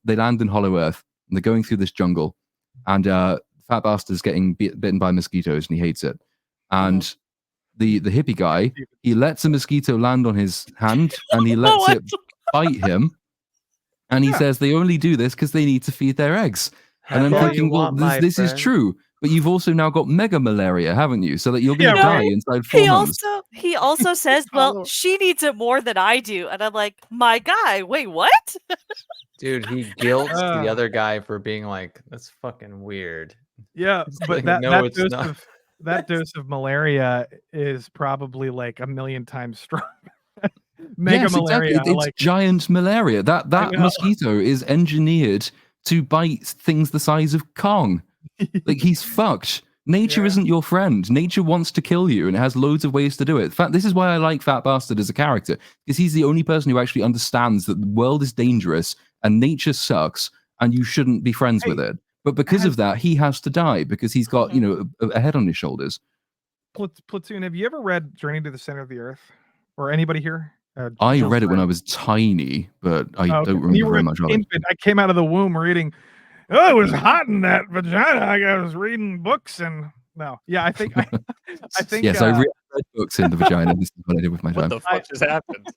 they land in Hollow Earth. And they're going through this jungle, and Fat Bastard's getting bitten by mosquitoes, and he hates it. And the hippie guy, he lets a mosquito land on his hand, and he lets it bite him. And he says they only do this because they need to feed their eggs. And I'm thinking, well, this is true. But you've also now got mega malaria, haven't you? So that you're going to die inside 4 months. He also says, well, she needs it more than I do. And I'm like, my guy, wait, what? Dude, he guilts the other guy for being like, that's fucking weird. Yeah, but like, that dose of malaria is probably like 1 million times stronger. Mega malaria. Exactly. It's giant malaria. That mosquito is engineered to bite things the size of Kong. Like, he's fucked. Nature isn't your friend. Nature wants to kill you, and it has loads of ways to do it. In fact, this is why I like Fat Bastard as a character, because he's the only person who actually understands that the world is dangerous and nature sucks, and you shouldn't be friends with it. But because of that, he has to die because he's got, a head on his shoulders. Platoon, have you ever read Journey to the Center of the Earth? Or anybody here? I read it when I was tiny, but I don't remember very much of it. I came out of the womb reading, it was hot in that vagina. I was reading books and I think yes, I read books in the vagina. This is what I did with my time. What the fuck just happened?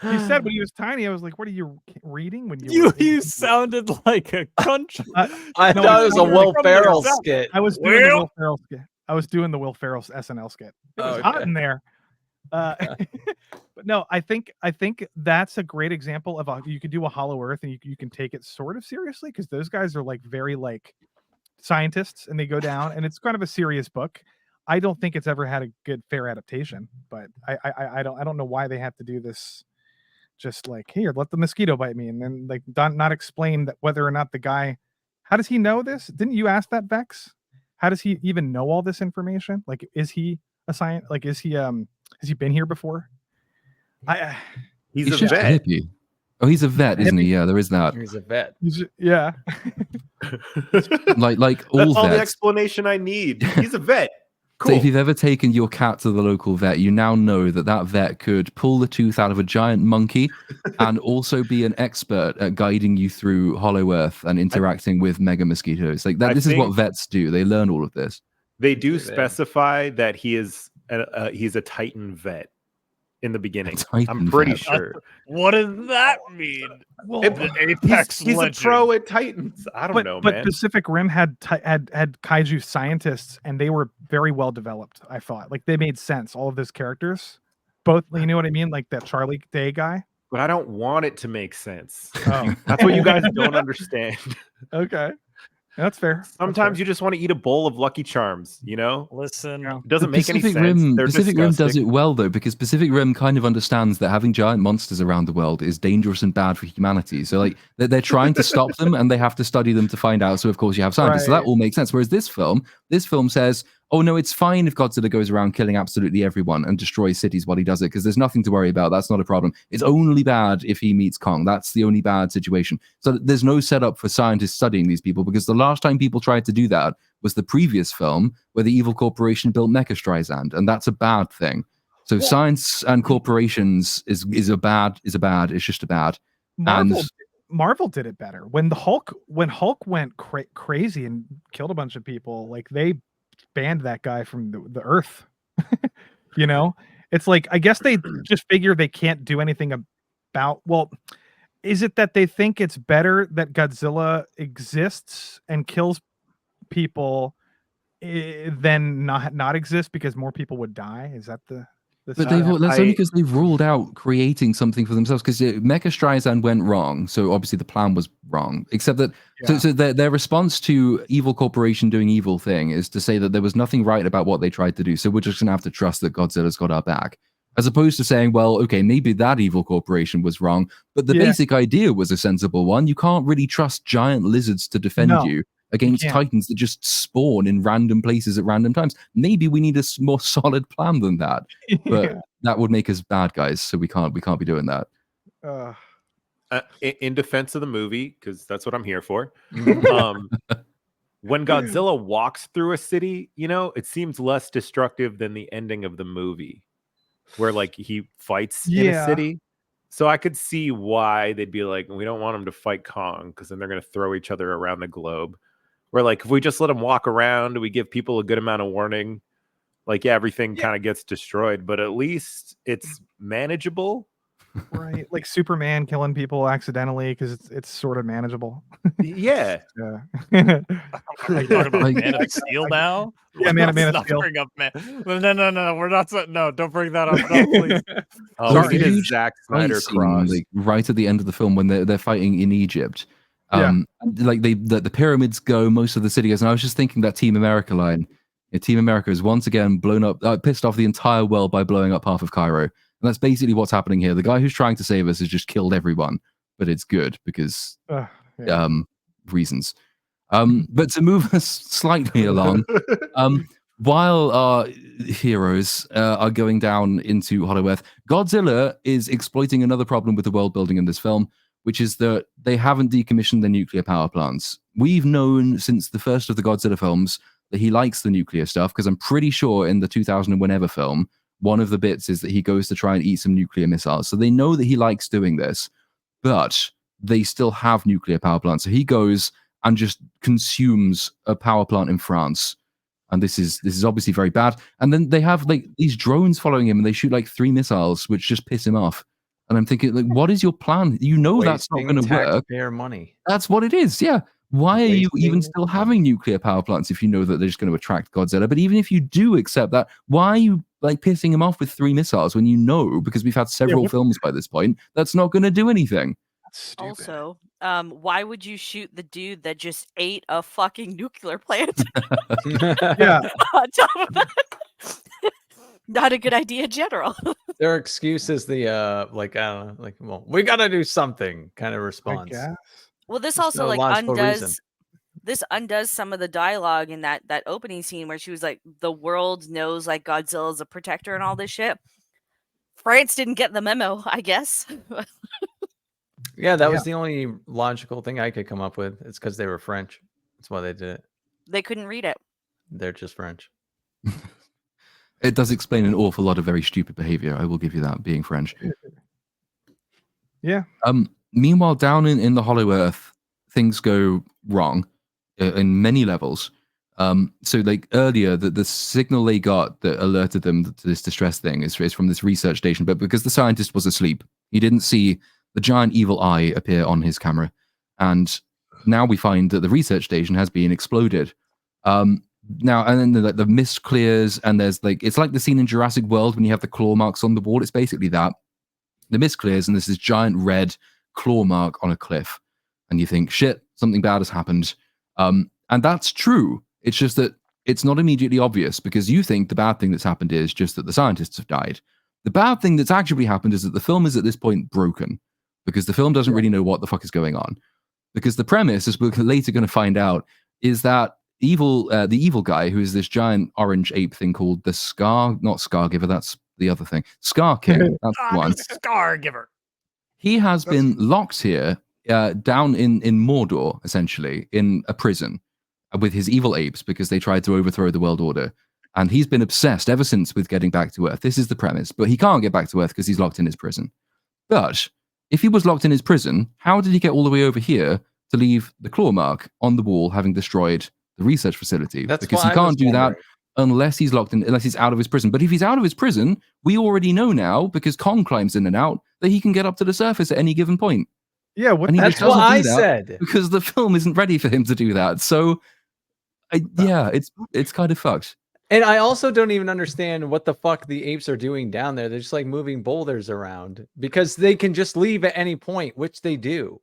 He said when he was tiny, I was like, what are you reading when you sounded like a country. I thought it was a Will Ferrell skit. I was doing the Will Ferrell skit. I was doing the Will Ferrell SNL skit. It was hot in there. But no, I think that's a great example of you could do a Hollow Earth and you can take it sort of seriously, because those guys are like very like scientists, and they go down, and it's kind of a serious book. I don't think it's ever had a good fair adaptation, but I don't know why they have to do this. Just like, here, let the mosquito bite me, and then like not explain that whether or not the guy. How does he know this? Didn't you ask that, Vex? How does he even know all this information? Like, is he a science? Like, is he has he been here before? He's a vet. Oh, he's a vet, isn't he? Yeah, there is that. He's a vet. like all That's all vets. the explanation I need. He's a vet. So if you've ever taken your cat to the local vet, you now know that that vet could pull the tooth out of a giant monkey and also be an expert at guiding you through Hollow Earth and interacting with mega mosquitoes. Like that, this is what vets do. They learn all of this. They do specify that he's a Titan vet in the beginning. I'm pretty sure. What does that mean? Well, the Apex he's a pro at Titans. I don't know, but man. Pacific Rim had kaiju scientists, and they were very well developed. I thought, like, they made sense. All of those characters, both, you know what I mean, like that Charlie Day guy. But I don't want it to make sense. Oh. That's what you guys don't understand. Okay. That's fair. Sometimes you just want to eat a bowl of Lucky Charms, you know? Listen, it doesn't make any sense. Pacific Rim does it well, though, because Pacific Rim kind of understands that having giant monsters around the world is dangerous and bad for humanity. So, like, they're trying to stop them, and they have to study them to find out. So, of course, you have scientists. So that all makes sense. Whereas this film says, oh, no, it's fine if Godzilla goes around killing absolutely everyone and destroys cities while he does it, because there's nothing to worry about. That's not a problem. It's only bad if he meets Kong. That's the only bad situation. So there's no setup for scientists studying these people, because the last time people tried to do that was the previous film where the evil corporation built Mecha Streisand, and that's a bad thing. So science and corporations is bad. It's just a bad. Marvel did it better. When Hulk went crazy and killed a bunch of people, like, they banned that guy from the Earth. You know, it's like, I guess they just figure they can't do anything about. Well, is it that they think it's better that Godzilla exists and kills people than not exist because more people would die? Is that the But that's only because they've ruled out creating something for themselves, because Mecha Streisand went wrong, so obviously the plan was wrong. Except that, so their response to evil corporation doing evil thing is to say that there was nothing right about what they tried to do, so we're just gonna have to trust that Godzilla's got our back, as opposed to saying, well, okay, maybe that evil corporation was wrong, but the basic idea was a sensible one. You can't really trust giant lizards to defend you against titans that just spawn in random places at random times. Maybe we need a more solid plan than that. But that would make us bad guys, so we can't be doing that. In defense of the movie, because that's what I'm here for. When Godzilla walks through a city, you know, it seems less destructive than the ending of the movie, where like he fights in a city. So I could see why they'd be like, we don't want him to fight Kong, because then they're going to throw each other around the globe. Where, like, if we just let him walk around, we give people a good amount of warning, like, everything kind of gets destroyed, but at least it's manageable. Right, like Superman killing people accidentally, because it's sort of manageable. Yeah. Are you talking about Man of Steel now? Yeah, Man of Steel. Bring up No, we're not. No, don't bring that up. No, please. Sorry, it is Zack Snyder cross. Like, right at the end of the film when they're fighting in Egypt. Like the pyramids go, most of the city goes, and I was just thinking that Team America line. Team America is once again blown up, pissed off the entire world by blowing up half of Cairo, and that's basically what's happening here. The guy who's trying to save us has just killed everyone, but it's good because reasons. But to move us slightly along, while our heroes are going down into Hollow Earth, Godzilla is exploiting another problem with the world building in this film, which is that they haven't decommissioned the nuclear power plants. We've known since the first of the Godzilla films that he likes the nuclear stuff, because I'm pretty sure in the 2000 and whenever film, one of the bits is that he goes to try and eat some nuclear missiles. So they know that he likes doing this, but they still have nuclear power plants. So he goes and just consumes a power plant in France. And this is obviously very bad. And then they have like these drones following him, and they shoot like 3 missiles, which just piss him off. And I'm thinking, like, what is your plan? You know that's not going to work. Taxpayer money. That's what it is. Yeah. Why are you even still having nuclear power plants if you know that they're just going to attract Godzilla? But even if you do accept that, why are you like pissing him off with 3 missiles when you know, because we've had several films by this point, that's not going to do anything? Also, why would you shoot the dude that just ate a fucking nuclear plant? On top of that? Not a good idea in general. Their excuse is the like, I don't know, like, well, we gotta do something kind of response. Well, this also like undoes some of the dialogue in that opening scene where she was like, the world knows like Godzilla's a protector and all this shit. France didn't get the memo, I guess. Yeah, that was the only logical thing I could come up with. It's because they were French. That's why they did it. They couldn't read it. They're just French. It does explain an awful lot of very stupid behavior. I will give you that, being French. Yeah. Meanwhile, down in the Hollow Earth, things go wrong in many levels. So like earlier, the signal they got that alerted them to this distress thing is from this research station, but because the scientist was asleep, he didn't see the giant evil eye appear on his camera. And now we find that the research station has been exploded. Now, and then the mist clears, and there's like, it's like the scene in Jurassic World when you have the claw marks on the wall. It's basically that. The mist clears, and there's this giant red claw mark on a cliff. And you think, shit, something bad has happened. And that's true. It's just that it's not immediately obvious, because you think the bad thing that's happened is just that the scientists have died. The bad thing that's actually happened is that the film is at this point broken, because the film doesn't really know what the fuck is going on. Because the premise, as we're later going to find out, is that the evil guy, who is this giant orange ape thing called the not Scargiver, that's the other thing, Scar King, that's the one. Scargiver. He has been locked here, down in Mordor, essentially, in a prison, with his evil apes, because they tried to overthrow the world order. And he's been obsessed ever since with getting back to Earth. This is the premise. But he can't get back to Earth because he's locked in his prison. But if he was locked in his prison, how did he get all the way over here to leave the claw mark on the wall, having destroyed the research facility? Because he can't do that unless he's locked in, unless he's out of his prison. But if he's out of his prison, we already know now, because Kong climbs in and out, that he can get up to the surface at any given point. Yeah, that's what I said. Because the film isn't ready for him to do that. So, it's kind of fucked. And I also don't even understand what the fuck the apes are doing down there. They're just like moving boulders around, because they can just leave at any point, which they do.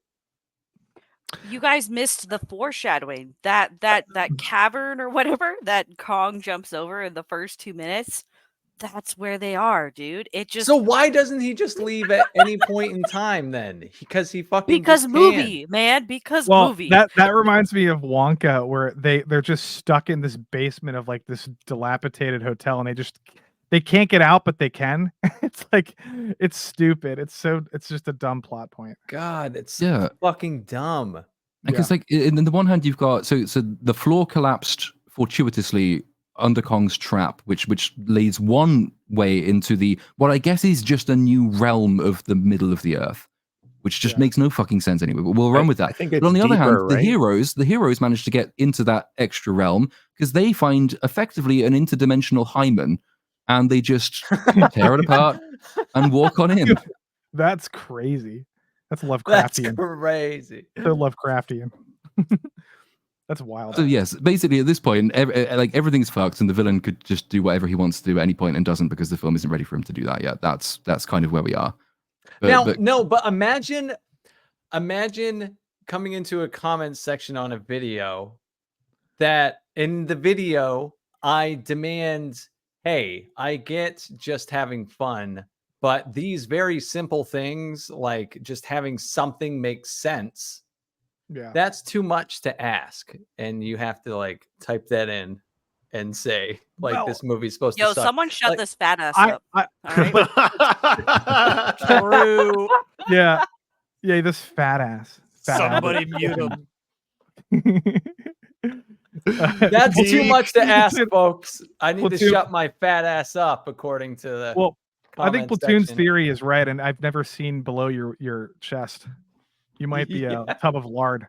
You guys missed the foreshadowing. That cavern or whatever that Kong jumps over in the first 2 minutes. That's where they are, dude. It just So why doesn't he just leave at any point in time then? Because he fucking movie, man. Because movie. That reminds me of Wonka, where they're just stuck in this basement of like this dilapidated hotel, and they can't get out, but they can. It's like, it's stupid. It's just a dumb plot point. God, it's fucking dumb. Because like, in the one hand, you've got so the floor collapsed fortuitously under Kong's trap, which leads one way into what I guess is just a new realm of the middle of the earth, which just makes no fucking sense anyway. But we'll run with that. But on the other hand, the heroes managed to get into that extra realm because they find effectively an interdimensional hymen, and they just tear it apart and walk on in. That's crazy. That's Lovecraftian. That's crazy. So Lovecraftian. That's wild. So yes, basically at this point, everything's fucked, and the villain could just do whatever he wants to do at any point and doesn't, because the film isn't ready for him to do that yet. That's kind of where we are. But imagine coming into a comment section on a video that in the video I demand, hey, I get just having fun, but these very simple things, like just having something make sense, that's too much to ask. And you have to like type that in and say, like, this movie's supposed to suck. Someone shut this fat ass up. True. Yeah, this fat ass. Somebody mute him. That's too much to ask, folks. I need to shut my fat ass up, according to the I think Platoon's theory is right, and I've never seen below your chest. You might be a tub of lard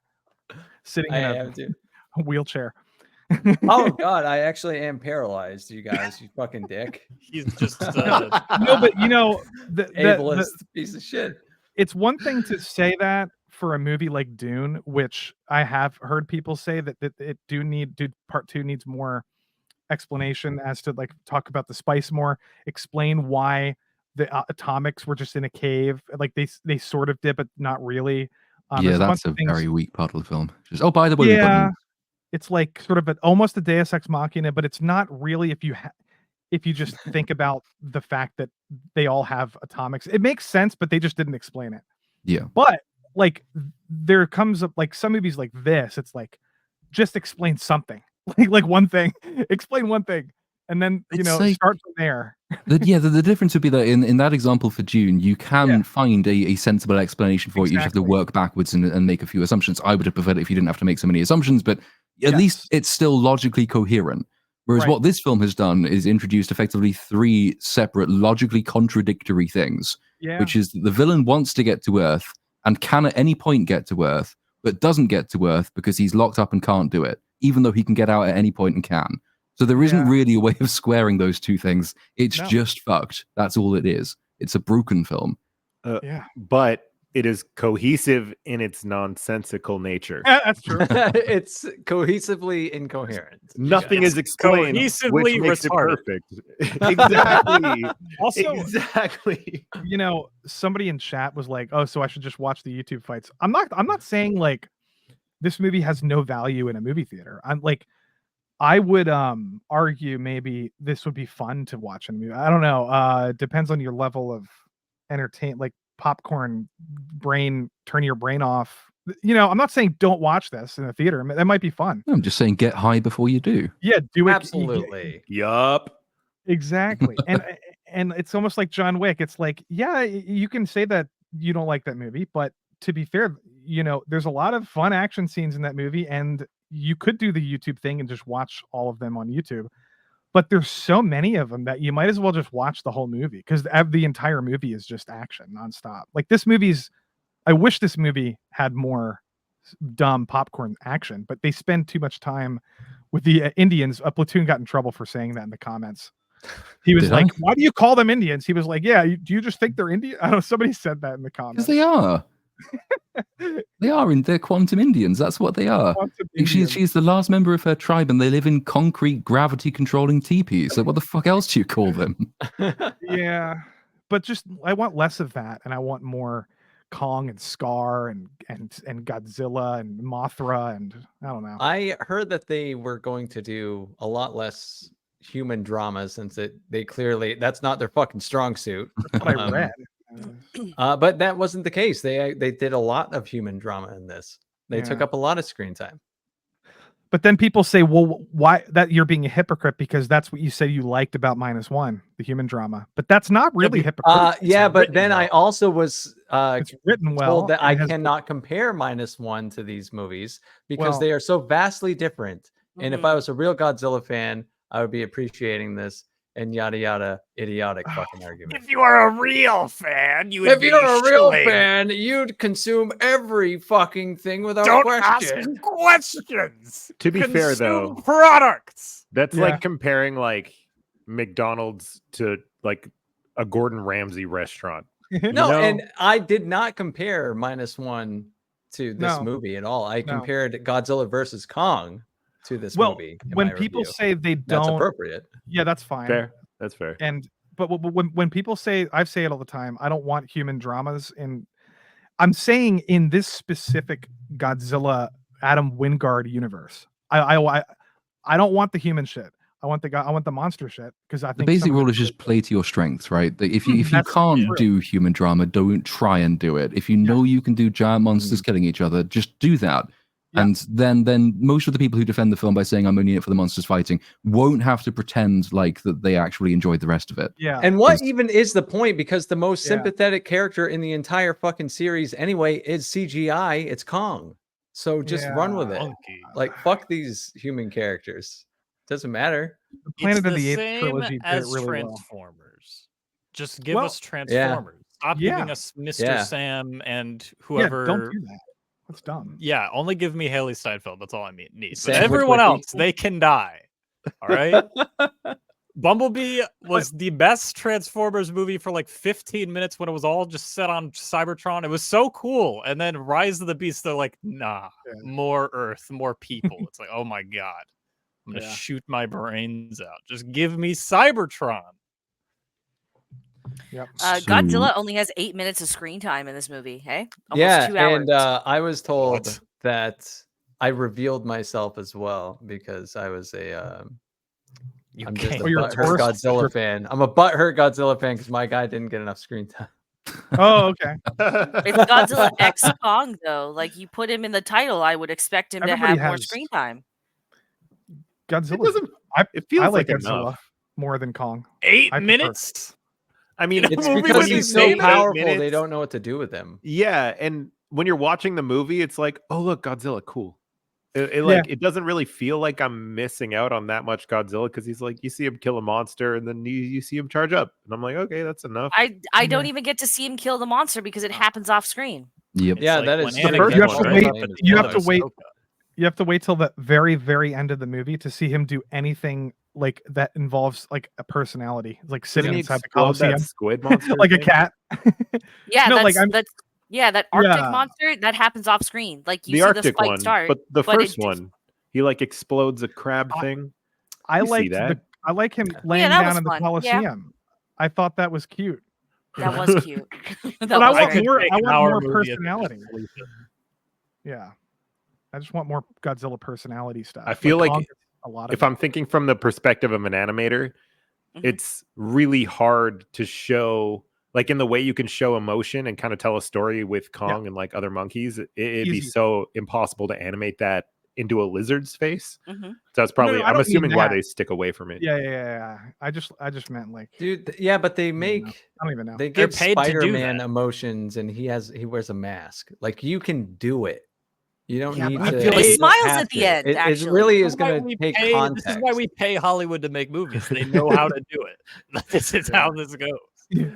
sitting in a wheelchair. Oh God, I actually am paralyzed, you guys. You fucking dick. He's just no, but you know, ableist piece of shit. It's one thing to say that for a movie like Dune, which I have heard people say that part 2 needs more explanation as to like talk about the spice more, explain why the atomics were just in a cave, like they sort of did, but not really. That's a very weak part of the film. Just by the way, it's like sort of almost a Deus Ex Machina, but it's not really if you just think about the fact that they all have atomics. It makes sense, but they just didn't explain it. Yeah. But like there comes up like some movies like this, it's like just explain something. like one thing. Explain one thing. And then start from there. The difference would be that in that example for Dune, you can find a sensible explanation for it. You just have to work backwards and make a few assumptions. I would have preferred it if you didn't have to make so many assumptions, but at least it's still logically coherent. Whereas Right. what this film has done is introduced effectively 3 separate, logically contradictory things, Yeah. which is that the villain wants to get to Earth and can at any point get to Earth, but doesn't get to Earth because he's locked up and can't do it, even though he can get out at any point and can. So there isn't Yeah. really a way of squaring those two things. It's No. just fucked. That's all it is. It's a broken film. Yeah. But it is cohesive in its nonsensical nature. Yeah, that's true. It's cohesively incoherent. Nothing It's is explained, cohesively which makes retarded. it perfect. Exactly. Also, Exactly. you know, somebody in chat was like, "Oh, so I should just watch the YouTube fights." I'm not saying like this movie has no value in a movie theater. I'm like, I would argue maybe this would be fun to watch in a movie. I don't know. Depends on your level of like popcorn brain, turn your brain off. You know, I'm not saying don't watch this in a theater. That might be fun. I'm just saying get high before you do. Yeah, do it. Absolutely. Yup. Exactly. And it's almost like John Wick. It's like, yeah, you can say that you don't like that movie, but to be fair, you know, there's a lot of fun action scenes in that movie, and you could do the YouTube thing and just watch all of them on YouTube. But there's so many of them that you might as well just watch the whole movie, because the entire movie is just action nonstop. Like I wish this movie had more dumb popcorn action, but they spend too much time with the Indians. A Platoon got in trouble for saying that in the comments. He was like, "Why do you call them Indians?" He was like, "Yeah, do you just think they're Indian?" I don't know. Somebody said that in the comments. Because they are. They're quantum Indians. That's what they are. She's the last member of her tribe, and they live in concrete, gravity-controlling teepees. So what the fuck else do you call them? Yeah, but just I want less of that, and I want more Kong and Scar and Godzilla and Mothra, and I don't know. I heard that they were going to do a lot less human drama, since they clearly that's not their fucking strong suit. That's what I read. But that wasn't the case. They did a lot of human drama in this. They took up a lot of screen time. But then people say, well, why that you're being a hypocrite because that's what you said you liked about -1, the human drama. But that's not really hypocritical. Yeah, but then I also was it's written well told that I cannot compare -1 to these movies because they are so vastly different. And if I was a real Godzilla fan, I would be appreciating this. And yada yada, idiotic fucking argument. If you are a real fan, you would if you're a real fan, you'd consume every fucking thing without question. Ask questions. To be fair, though, products. That's like comparing like McDonald's to like a Gordon Ramsay restaurant. No, and I did not compare -1 to this movie at all. I compared Godzilla versus Kong to this movie. When people say they don't, that's appropriate. Yeah, that's fine. Fair. That's fair. And but when people say, I say it all the time, I don't want human dramas. And I'm saying in this specific Godzilla Adam Wingard universe, I don't want the human shit. I want the monster shit, because I think the basic rule is just play to your strengths, right? If you can't do human drama, don't try and do it. If you know you can do giant monsters killing each other, just do that. Yeah. And then most of the people who defend the film by saying I'm only in it for the monsters fighting won't have to pretend like that they actually enjoyed the rest of it. Yeah. And what even is the point? Because the most sympathetic character in the entire fucking series anyway is CGI. It's Kong. So just run with it. Like fuck these human characters. Doesn't matter. The Planet of the Apes trilogy did it really Transformers. Just give us Transformers. Stop giving us Mr. Sam and whoever. Yeah, don't do that. That's dumb. Yeah, only give me Haley Steinfeld. That's all I need. But everyone else, they can die. All right. Bumblebee was the best Transformers movie for like 15 minutes when it was all just set on Cybertron. It was so cool. And then Rise of the Beast, they're like, nah, more Earth, more people. It's like, oh my God, I'm going to shoot my brains out. Just give me Cybertron. Yep. Godzilla only has 8 minutes of screen time in this movie. Hey, almost 2 hours. And I was told that I revealed myself as well because I was I'm just a butthurt Godzilla fan. I'm a butthurt Godzilla fan because my guy didn't get enough screen time. Oh, okay. It's Godzilla X Kong though. Like you put him in the title, I would expect him to have more screen time. Godzilla. It feels like Godzilla enough. More than Kong. 8 minutes. I mean, it's because he's so powerful, they don't know what to do with him. Yeah, and when you're watching the movie, it's like, oh look, Godzilla, cool. It doesn't really feel like I'm missing out on that much Godzilla because he's like, you see him kill a monster and then you see him charge up, and I'm like, okay, that's enough. I don't even get to see him kill the monster because it happens off screen. Yep. Yeah, like that is when the Anakin first You one. have to Right? wait. You have to wait till the very, very end of the movie to see him do anything like that involves like a personality, like sitting inside the Coliseum, squid monster like a cat. Yeah, No, that Arctic monster that happens off screen. Like you the see Arctic the fight one, start, but the first one, he like explodes a crab thing. I like him laying that down was in the fun. Coliseum. Yeah. I thought that was cute. That was cute. But I want could more. take I an want hour more movie at personality. least. Yeah, I just want more Godzilla personality stuff. I feel like Kong gets a lot of if I'm thinking from the perspective of an animator, it's really hard to show, like in the way you can show emotion and kind of tell a story with Kong and like other monkeys. It'd be so impossible to animate that into a lizard's face. So that's probably I'm assuming why they stick away from it. Yeah. I just meant like, dude. Yeah, but they make. I don't even know. They They're give paid to do Spider-Man that. emotions, and he wears a mask. Like you can do it. You don't need but I to. feel like he you don't smiles have at the to. end. It Actually, really This is is why going we to take pay- context. This is why we pay Hollywood to make movies. They know how to do it. This is how this goes.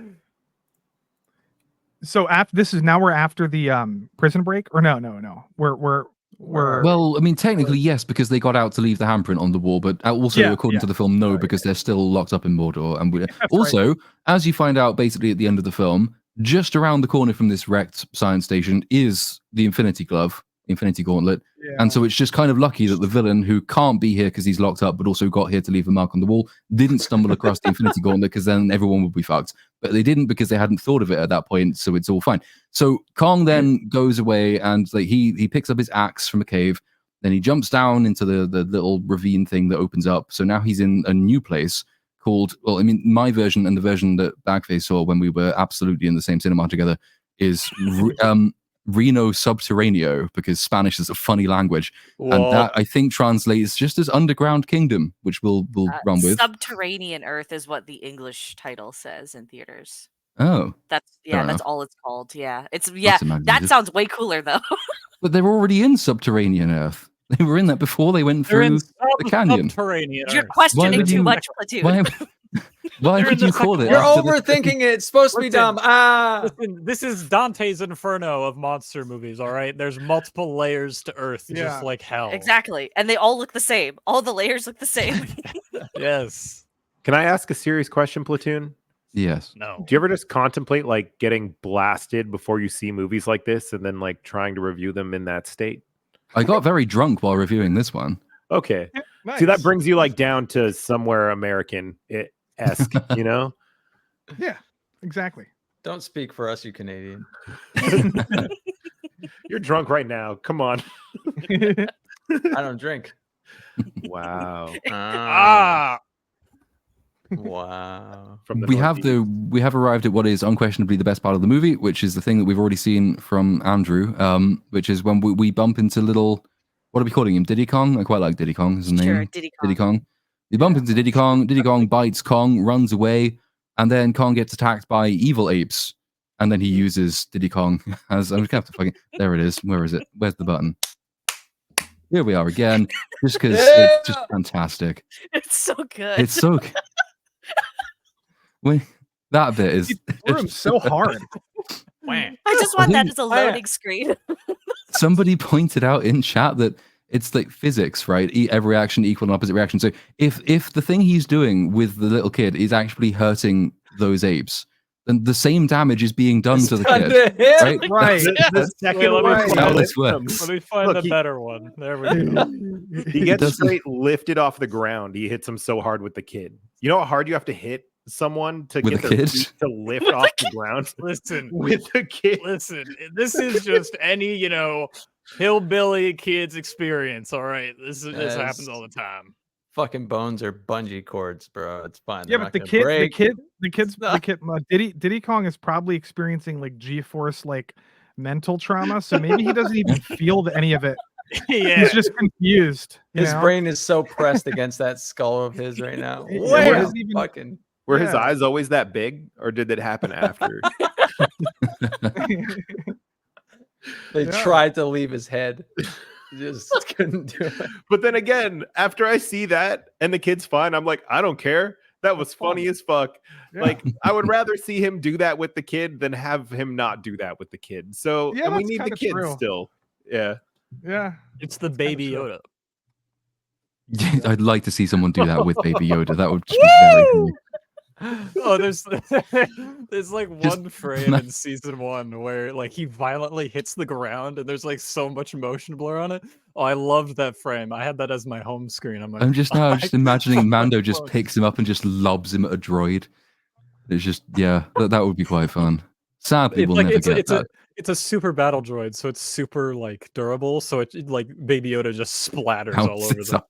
So after we're after the prison break, or no, we're Well, I mean, technically yes, because they got out to leave the handprint on the wall, but also according to the film, no, because they're still locked up in Mordor. And also, as you find out basically at the end of the film, just around the corner from this wrecked science station is the Infinity Glove, Infinity Gauntlet. And so it's just kind of lucky that the villain, who can't be here because he's locked up, but also got here to leave a mark on the wall, didn't stumble across the Infinity Gauntlet, because then everyone would be fucked. But they didn't, because they hadn't thought of it at that point, so it's all fine. So Kong then goes away, and like he picks up his axe from a cave, then he jumps down into the little ravine thing that opens up. So now he's in a new place called, well, I mean, my version and the version that Bagface saw when we were absolutely in the same cinema together is Reno Subterraneo, because Spanish is a funny language. Whoa. And that, I think, translates just as Underground Kingdom, which we'll run with. Subterranean Earth is what the English title says in theaters. Oh. That's all it's called. Yeah. That sounds way cooler though. But they're already in Subterranean Earth. They were in that before they went through the canyon. You're questioning too much, Platoon. Why would you call it? You're overthinking it. It's supposed to be dumb. Listen, this is Dante's Inferno of monster movies, all right? There's multiple layers to Earth, just like hell. Exactly. And they all look the same. All the layers look the same. Yes. Can I ask a serious question, Platoon? Yes. No. Do you ever just contemplate like getting blasted before you see movies like this and then like trying to review them in that state? I got very drunk while reviewing this one. Okay. Nice. See, that brings you like down to somewhere American-esque, you know? Yeah, exactly. Don't speak for us, you Canadian. You're drunk right now. Come on. I don't drink. Wow. Wow. We have arrived at what is unquestionably the best part of the movie, which is the thing that we've already seen from Andrew, which is when we bump into little, what are we calling him? Diddy Kong? I quite like Diddy Kong. His name. Diddy Kong. We bump into Diddy Kong. Diddy Kong bites Kong, runs away, and then Kong gets attacked by evil apes. And then he uses Diddy Kong as, I'm just gonna have to fucking, there it is. Where is it? Where's the button? Here we are again. Just because it's just fantastic. It's so good. It's so good. That bit is threw him so hard. I just want that as a loading screen. Somebody pointed out in chat that it's like physics, right? Every action equal and opposite reaction. So if the thing he's doing with the little kid is actually hurting those apes, then the same damage is being done to the kid. Right? Right. The second one. How this works. Let me find a better one. There we go. He gets straight lifted off the ground. He hits him so hard with the kid. You know how hard you have to hit someone to with get their feet to lift off the ground? Listen, with the kid. Listen, this is just any, hillbilly kids experience. All right. This happens all the time. Fucking bones are bungee cords, bro. It's fine. Yeah, but the kid, Diddy Kong is probably experiencing like G-force like mental trauma, so maybe he doesn't even feel any of it. Yeah, he's just confused. His brain is so pressed against that skull of his right now. Were his eyes always that big, or did it happen after? They tried to leave his head. just couldn't do it. But then again, after I see that and the kid's fine, I'm like, I don't care. That was funny as fuck. Yeah. Like, I would rather see him do that with the kid than have him not do that with the kid. So, and we need the kid still. Yeah. Yeah. It's the baby Yoda. I'd like to see someone do that with Baby Yoda. That would just be very funny. Oh, there's like one frame in season 1 where like he violently hits the ground and there's like so much motion blur on it. Oh, I loved that frame. I had that as my home screen. I'm just imagining Mando just picks him up and just lobs him at a droid. It's just that would be quite fun. Sadly, we'll never get that. It's a super battle droid, so it's super like durable. So it like Baby Yoda just splatters all over them.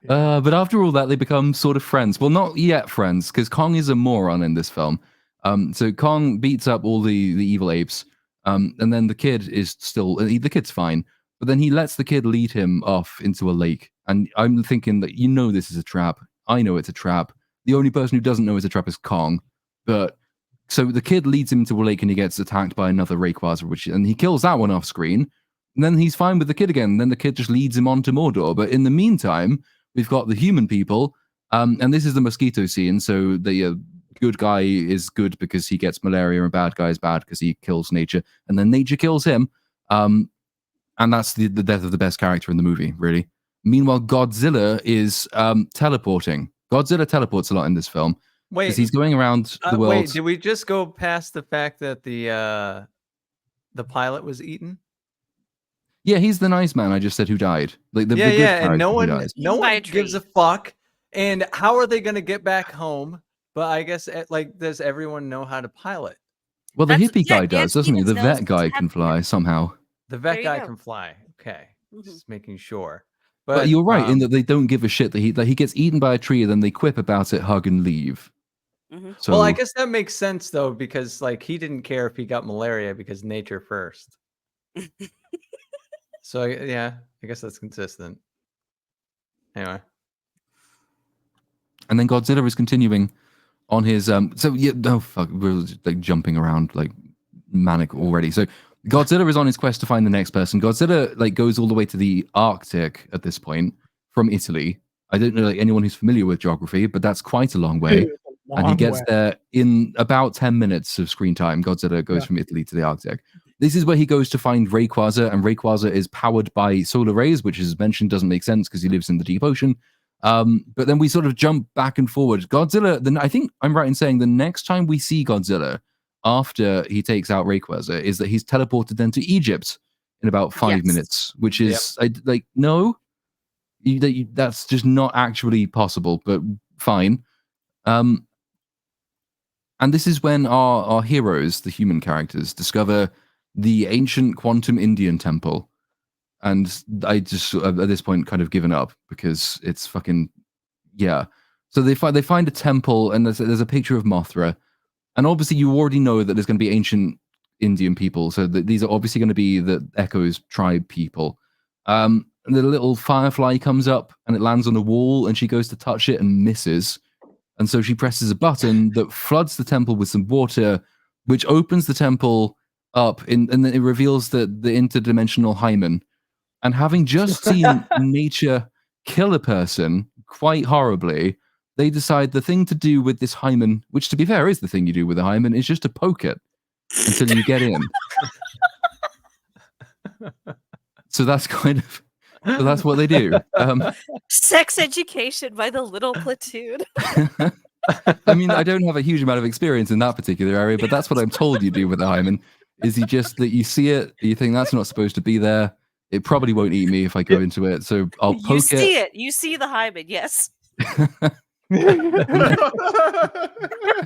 But after all that, they become sort of friends. Well, not yet friends, because Kong is a moron in this film. So Kong beats up all the evil apes, and then the kid is still the kid's fine. But then he lets the kid lead him off into a lake, and I'm thinking that this is a trap. I know it's a trap. The only person who doesn't know it's a trap is Kong. But so the kid leads him into a lake, and he gets attacked by another Rayquaza, and he kills that one off screen. And then he's fine with the kid again. And then the kid just leads him on to Mordor. But in the meantime, we've got the human people, and this is the mosquito scene. So the good guy is good because he gets malaria, and bad guy is bad because he kills nature, and then nature kills him. And that's the death of the best character in the movie, really. Meanwhile, Godzilla is teleporting. Godzilla teleports a lot in this film. Wait, he's going around the world. Wait, did we just go past the fact that the pilot was eaten? Yeah, he's the nice man I just said who died. Like the good and no one gives a fuck. And how are they going to get back home? But I guess does everyone know how to pilot? Well, the hippie guy does, doesn't he? The vet guy can fly somehow. The vet guy can fly. Okay, just making sure. But you're right in that they don't give a shit that he gets eaten by a tree, and then they quip about it, hug, and leave. So, well, I guess that makes sense though, because like he didn't care if he got malaria because nature first. So yeah, I guess that's consistent. Anyway. And then Godzilla is continuing on his we're like jumping around like manic already. So Godzilla is on his quest to find the next person. Godzilla like goes all the way to the Arctic at this point from Italy. I don't know anyone who's familiar with geography, but that's quite a long way. And he gets there in about 10 minutes of screen time. Godzilla goes from Italy to the Arctic. This is where he goes to find Rayquaza, and Rayquaza is powered by solar rays, which, as mentioned, doesn't make sense because he lives in the deep ocean. But then we sort of jump back and forward. Godzilla, I think I'm right in saying the next time we see Godzilla after he takes out Rayquaza is that he's teleported then to Egypt in about 5 minutes, which is no, that's just not actually possible, but fine. And this is when our heroes, the human characters, discover the ancient quantum Indian temple. And I just, at this point, kind of given up because it's fucking, So they find a temple, and there's a picture of Mothra. And obviously you already know that there's going to be ancient Indian people. So these are obviously going to be the Echo's tribe people. And the little firefly comes up and it lands on the wall, and she goes to touch it and misses. And so she presses a button that floods the temple with some water, which opens the temple up, and then it reveals the interdimensional hymen. And having just seen nature kill a person quite horribly, they decide the thing to do with this hymen, which to be fair is the thing you do with a hymen, is just to poke it until you get in. So that's that's what they do. Sex education by the little platoon. I mean, I don't have a huge amount of experience in that particular area, but that's what I'm told you do with the hymen. Is you see it, you think that's not supposed to be there. It probably won't eat me if I go into it, so I'll poke it. You see it. You see the hymen, yes.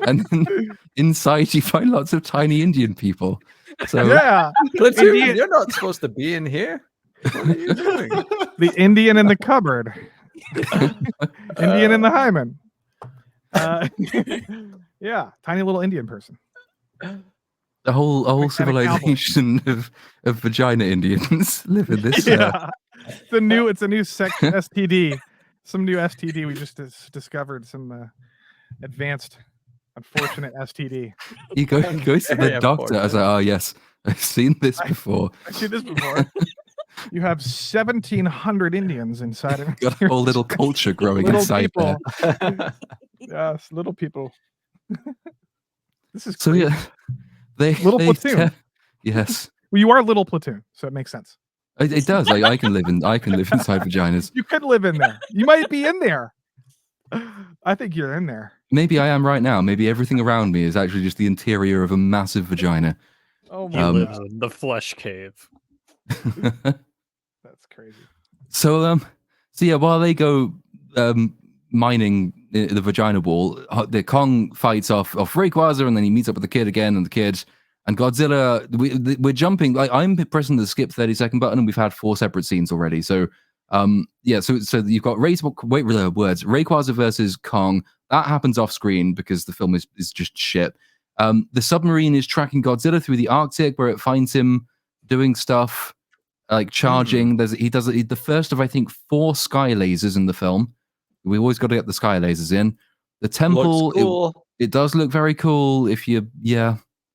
And then inside you find lots of tiny Indian people. So Platoon, you're not supposed to be in here. What are you doing? The Indian in the cupboard. Indian in the hymen. Tiny little Indian person. A whole civilization of vagina Indians live in this. It's a new STD. Some new STD we just discovered. Some advanced, unfortunate STD. He goes to the doctor. I was like, oh yes, I've seen this before. I've seen this before. You have 1,700 Indians inside of Got a whole little culture growing little inside people. there. Yes, little people. This is so crazy. yeah, they Little Platoon. Yes. Well, you are Little Platoon, so it makes sense. It does. I can live inside vaginas. You could live in there. You might be in there. I think you're in there. Maybe I am right now. Maybe everything around me is actually just the interior of a massive vagina. Oh He my lives God. in the flesh cave. That's crazy. So yeah, while they go mining the vagina wall, the Kong fights off Rayquaza, and then he meets up with the kid again, and the kid and Godzilla. We're jumping. Like, I'm pressing the skip 30-second button, and we've had 4 separate scenes already. So yeah, so you've got Rayquaza versus Kong. That happens off screen because the film is just shit. The submarine is tracking Godzilla through the Arctic, where it finds him doing stuff like charging. He does the first of, I think, 4 sky lasers in the film. We always got to get the sky lasers in. The temple, Looks cool. it does look very cool if you've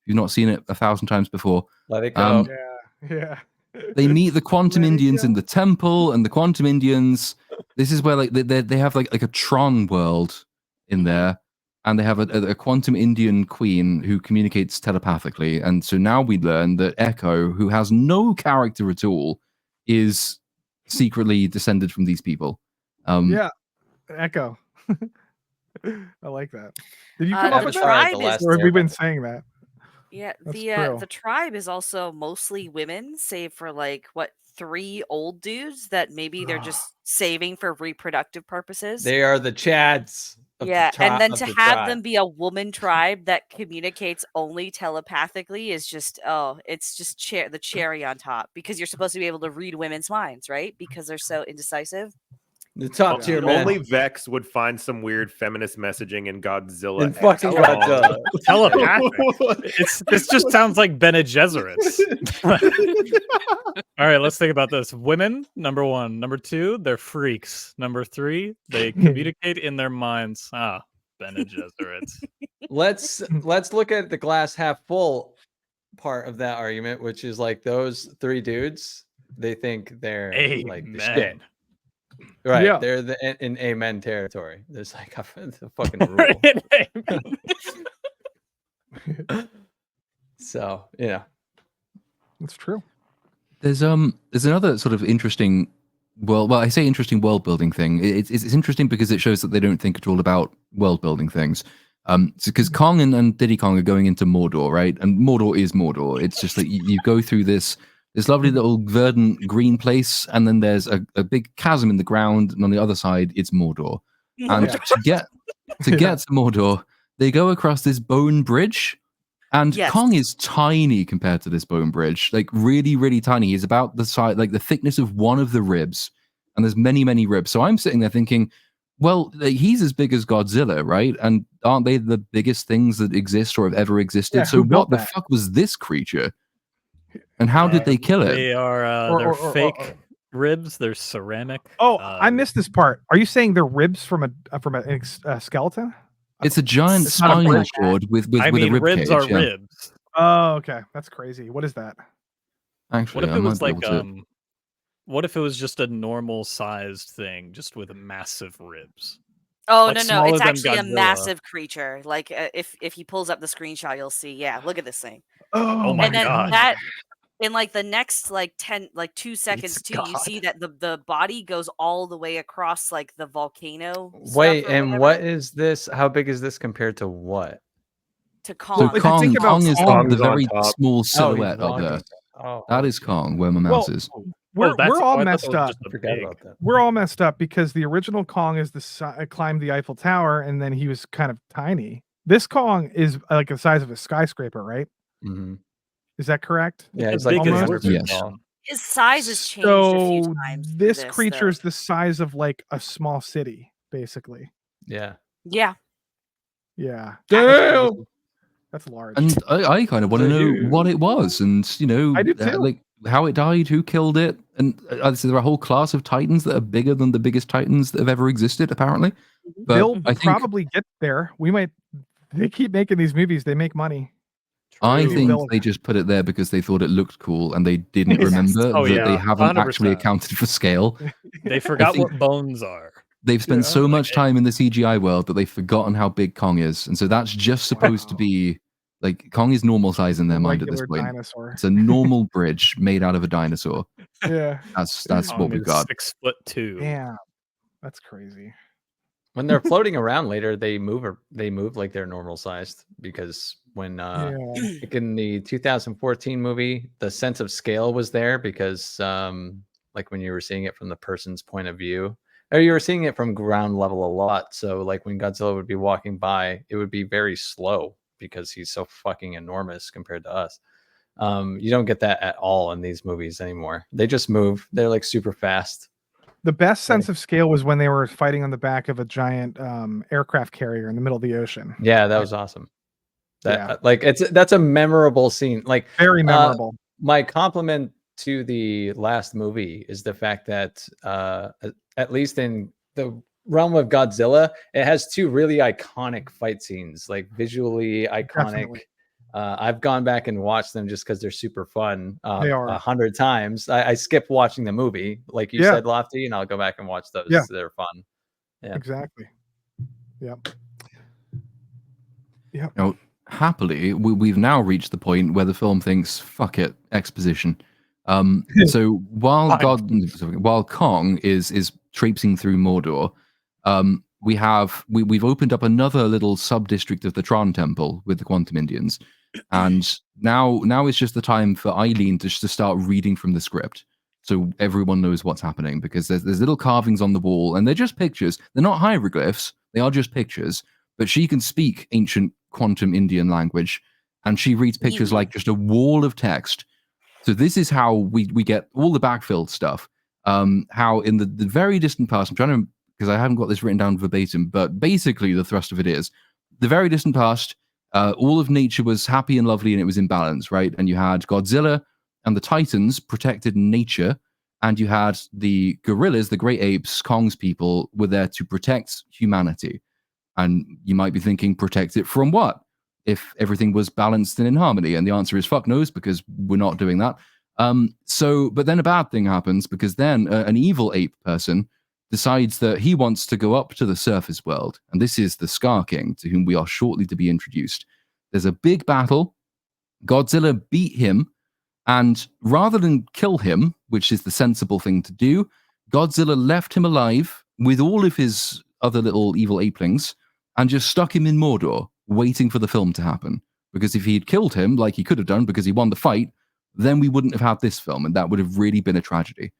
not seen it 1,000 times before. Let it go. Yeah. They meet the Quantum Indians in the temple, and the Quantum Indians. This is where like they have like a Tron world in there, and they have a Quantum Indian queen who communicates telepathically. And so now we learn that Echo, who has no character at all, is secretly descended from these people. Yeah, Echo. I like that. Did you come up with tribe that? Or have we been saying that? Yeah, That's the tribe is also mostly women, save for like 3 old dudes that maybe they're just saving for reproductive purposes. They are the Chads. Yeah, and then to have them be a woman tribe that communicates only telepathically is just it's just the cherry on top, because you're supposed to be able to read women's minds, right? Because they're so indecisive. The top tier man. Only Vex would find some weird feminist messaging in Godzilla. In fucking Godzilla. Telepathic. This just sounds like Bene Gesserits. All right, let's think about this. Women, number 1. Number 2, they're freaks. Number 3, they communicate in their minds. Bene Gesserits. Let's look at the glass half full part of that argument, which is like those 3 dudes, they think they're like the shit. Right, yeah. They're in amen territory. There's like a fucking rule. So yeah, that's true. There's another sort of interesting, well, I say interesting world building thing. It's interesting because it shows that they don't think at all about world building things. Because Kong and Diddy Kong are going into Mordor, right? And Mordor is Mordor. It's just that you go through this lovely little verdant green place, and then there's a big chasm in the ground, and on the other side it's Mordor. And to get to Mordor, they go across this bone bridge, and Kong is tiny compared to this bone bridge, like really, really tiny. He's about the size, like the thickness of one of the ribs, and there's many, many ribs. So I'm sitting there thinking, well, like, he's as big as Godzilla, right? And aren't they the biggest things that exist or have ever existed? Yeah, so what the fuck was this creature? And how did they kill it? They are they're fake ribs. They're ceramic. Oh, I missed this part. Are you saying they're ribs from a skeleton? It's a giant spinal cord with a rib ribs cage. Are ribs. Oh, okay, that's crazy. What is that? Actually, what if it was like what if it was just a normal sized thing, just with massive ribs? Oh, like no, it's actually a massive creature. Like if he pulls up the screenshot, you'll see. Yeah, look at this thing. Oh my god! That in like the next 2 seconds too, you see that the body goes all the way across like the volcano. Wait, and what is this? How big is this compared to what? To Kong. So Kong is the very small silhouette of Earth. Oh, that is Kong, where my mouse is. We're all messed up. We're all messed up because the original Kong is climbed the Eiffel Tower, and then he was kind of tiny. This Kong is like the size of a skyscraper, right? Mm-hmm. Is that correct? Yeah, it's like his size has changed a few times. This creature is the size of like a small city, basically. Yeah. Yeah. Yeah. Damn. That's large. And I kind of want to know what it was, and I do too. Like how it died, who killed it, and there are a whole class of titans that are bigger than the biggest titans that have ever existed, apparently. But They'll probably get there. They keep making these movies. They make money. I think they just put it there because they thought it looked cool and they didn't remember that they haven't 100%. actually accounted for scale. They forgot what bones are. They've spent so much time in the CGI world that they've forgotten how big Kong is. And so that's just supposed to be like Kong is normal size in their mind at this point. Dinosaur. It's a normal bridge made out of a dinosaur. Yeah. That's Kong what we've got. 6'2". Damn. That's crazy. When they're floating around later, they move like they're normal sized because when like in the 2014 movie, the sense of scale was there because like when you were seeing it from the person's point of view, or you were seeing it from ground level a lot. So like when Godzilla would be walking by, it would be very slow because he's so fucking enormous compared to us. You don't get that at all in these movies anymore. They just move. They're like super fast. The best sense of scale was when they were fighting on the back of a giant aircraft carrier in the middle of the ocean. Yeah, that was awesome. Like that's a memorable scene. Like very memorable. My compliment to the last movie is the fact that at least in the realm of Godzilla, it has two really iconic fight scenes, like visually iconic. Definitely. I've gone back and watched them just because they're super fun. They are 100 times. I skip watching the movie, like you said, Lofty, and I'll go back and watch those. Yeah. They're fun. Yeah, exactly. Yep. Yep. Now, happily, we've now reached the point where the film thinks, "Fuck it, exposition." So while Kong is traipsing through Mordor, we've opened up another little sub-district of the Tron Temple with the Quantum Indians, and now is just the time for Eileen to start reading from the script, so everyone knows what's happening, because there's little carvings on the wall, and they're just pictures. They're not hieroglyphs; they are just pictures. But she can speak ancient Quantum Indian language, and she reads pictures like just a wall of text. So this is how we get all the backfilled stuff. How in the very distant past, I'm trying to, because I haven't got this written down verbatim, but basically the thrust of it is, the very distant past, all of nature was happy and lovely and it was in balance, right? And you had Godzilla and the Titans protected nature, and you had the gorillas, the great apes, Kong's people, were there to protect humanity. And you might be thinking, protect it from what? If everything was balanced and in harmony? And the answer is fuck knows, because we're not doing that. But then a bad thing happens, because then an evil ape person decides that he wants to go up to the surface world. And this is the Scar King, to whom we are shortly to be introduced. There's a big battle. Godzilla beat him. And rather than kill him, which is the sensible thing to do, Godzilla left him alive with all of his other little evil apelings and just stuck him in Mordor, waiting for the film to happen. Because if he'd killed him, like he could have done because he won the fight, then we wouldn't have had this film, and that would have really been a tragedy.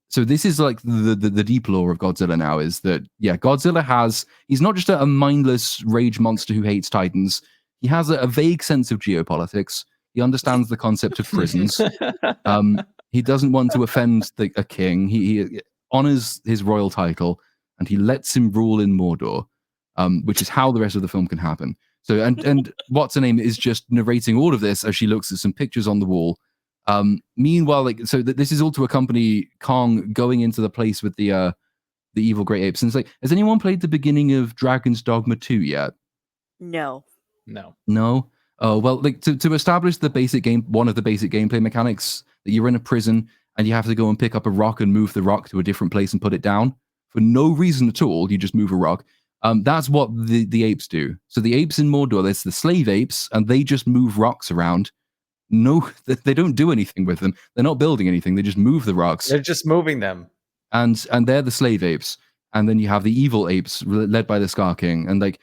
So this is like the deep lore of Godzilla now, is that, yeah, Godzilla he's not just a mindless rage monster who hates Titans. He has a vague sense of geopolitics. He understands the concept of prisons. He doesn't want to offend a king. He honors his royal title, and he lets him rule in Mordor, which is how the rest of the film can happen. So, and what's her name is just narrating all of this as she looks at some pictures on the wall. Meanwhile, this is all to accompany Kong going into the place with the evil great apes. And it's like, has anyone played the beginning of Dragon's Dogma 2 yet? No. Oh, well, to establish one of the basic gameplay mechanics, that you're in a prison and you have to go and pick up a rock and move the rock to a different place and put it down for no reason at all. You just move a rock. That's what the apes do. So the apes in Mordor, there's the slave apes, and they just move rocks around. No, they don't do anything with them. They're not building anything. They just move the rocks. They're just moving them. And they're the slave apes. And then you have the evil apes led by the Scar King. And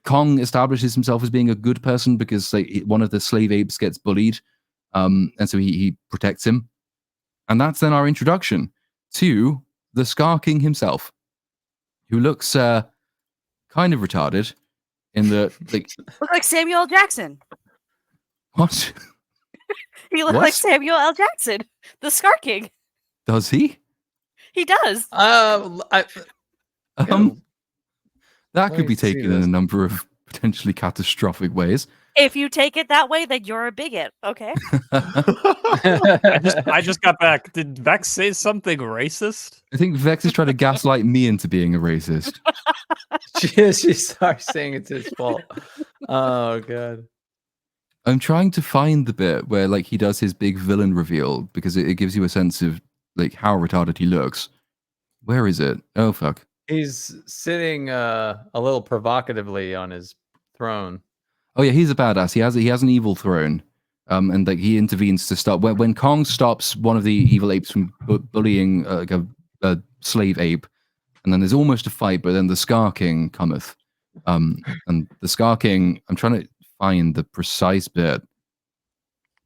Kong establishes himself as being a good person because one of the slave apes gets bullied. And so he protects him. And that's then our introduction to the Scar King himself, who looks kind of retarded in the look like Samuel L. Jackson. What? He looks like Samuel L. Jackson, the Scar King. Does he? He does. That could be taken in a number of potentially catastrophic ways. If you take it that way, then you're a bigot. Okay. I just got back. Did Vex say something racist? I think Vex is trying to gaslight me into being a racist. She starts saying it's his fault. Oh god. I'm trying to find the bit where like he does his big villain reveal because it gives you a sense of like how retarded he looks. Where is it? Oh fuck. He's sitting a little provocatively on his throne. Oh yeah, he's a badass. He has an evil throne. And like he intervenes to stop when Kong stops one of the evil apes from bullying like a slave ape, and then there's almost a fight, but then the Scar King cometh. And the Scar King, I'm trying to find the precise bit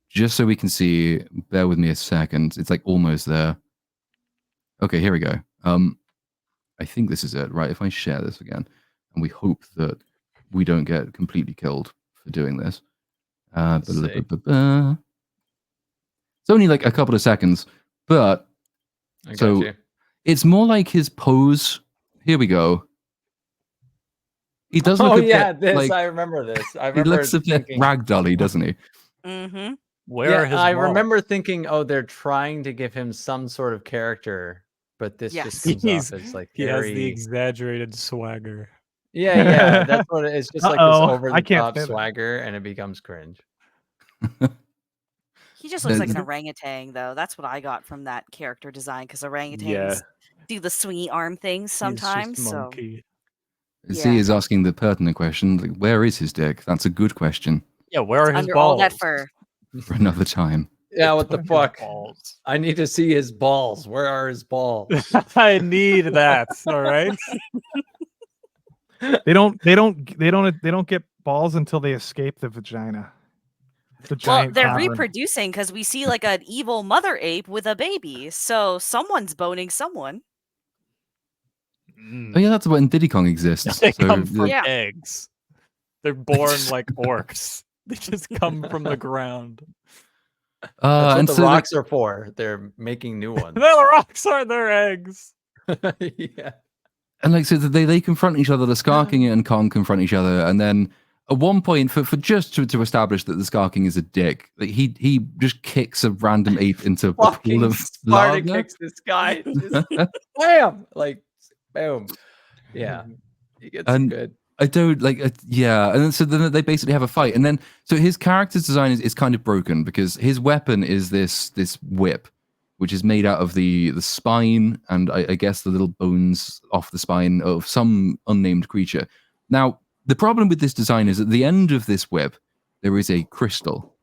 just so we can see. Bear with me a second. It's like almost there. Okay, here we go. I think this is it, right? If I share this again, and we hope that we don't get completely killed for doing this. It's only like a couple of seconds, but it's more like his pose. Here we go. He does look I remember this. I remember he looks a bit ragdolly, doesn't he? Mm-hmm. Where are his I balls? remember thinking, oh, they're trying to give him some sort of character, but this just comes off as like he has the exaggerated swagger. Yeah, that's what it is. Just like this over the top swagger, and it becomes cringe. He just looks like an orangutan, though. That's what I got from that character design, because orangutans do the swingy arm things sometimes. He's just monkey. Z is asking the pertinent question, like, where is his dick? That's a good question. Yeah, where are his under balls? all that fur. For another time. Yeah, what the fuck? I need to see his balls. Where are his balls? I need that. All right. They don't get balls until they escape the vagina. Well, they're reproducing because we see like an evil mother ape with a baby. So someone's boning someone. Oh yeah, that's when Diddy Kong exists. They come from eggs. They're born like orcs. They just come from the ground. That's what the rocks are for. They're making new ones. The rocks are their eggs. Yeah. And like so they confront each other, the Scar King and Kong confront each other, and then at one point, for just to establish that the Scar King is a dick, like he just kicks a random ape into a pool of lava. Kicks this guy. Just, bam! Like, boom. Yeah. He gets good. I don't like, and then so then they basically have a fight, and then so his character's design is kind of broken because his weapon is this whip, which is made out of the spine and I guess the little bones off the spine of some unnamed creature. Now, the problem with this design is at the end of this whip, there is a crystal.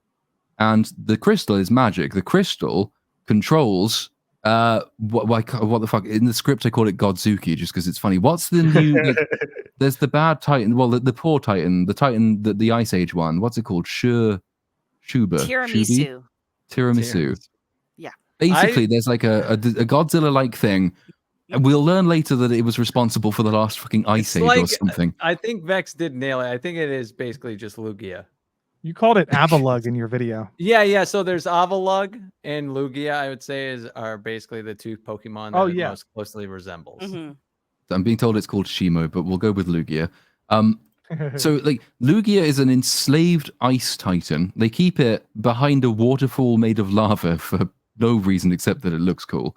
And the crystal is magic. The crystal controls, what the fuck? In the script, I call it Godzuki just because it's funny. What's the new, there's the bad Titan, well, the poor Titan, the Titan, the Ice Age one. What's it called? Tiramisu. Yeah. Basically, there's like a Godzilla-like thing. We'll learn later that it was responsible for the last fucking Ice Age or something. I think Vex did nail it. I think it is basically just Lugia. You called it Avalug in your video. Yeah. So there's Avalug and Lugia, I would say, are basically the two Pokemon that it most closely resembles. Mm-hmm. I'm being told it's called Shimo, but we'll go with Lugia. So like Lugia is an enslaved ice titan. They keep it behind a waterfall made of lava for no reason except that it looks cool.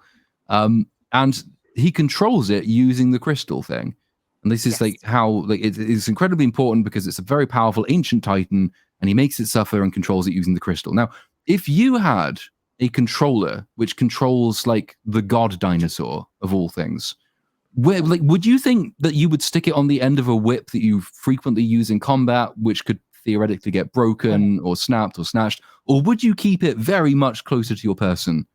And he controls it using the crystal thing. And this is like how like it's incredibly important because it's a very powerful ancient titan and he makes it suffer and controls it using the crystal. Now, if you had a controller which controls like the god dinosaur of all things, would you think that you would stick it on the end of a whip that you frequently use in combat, which could theoretically get broken or snapped or snatched, or would you keep it very much closer to your person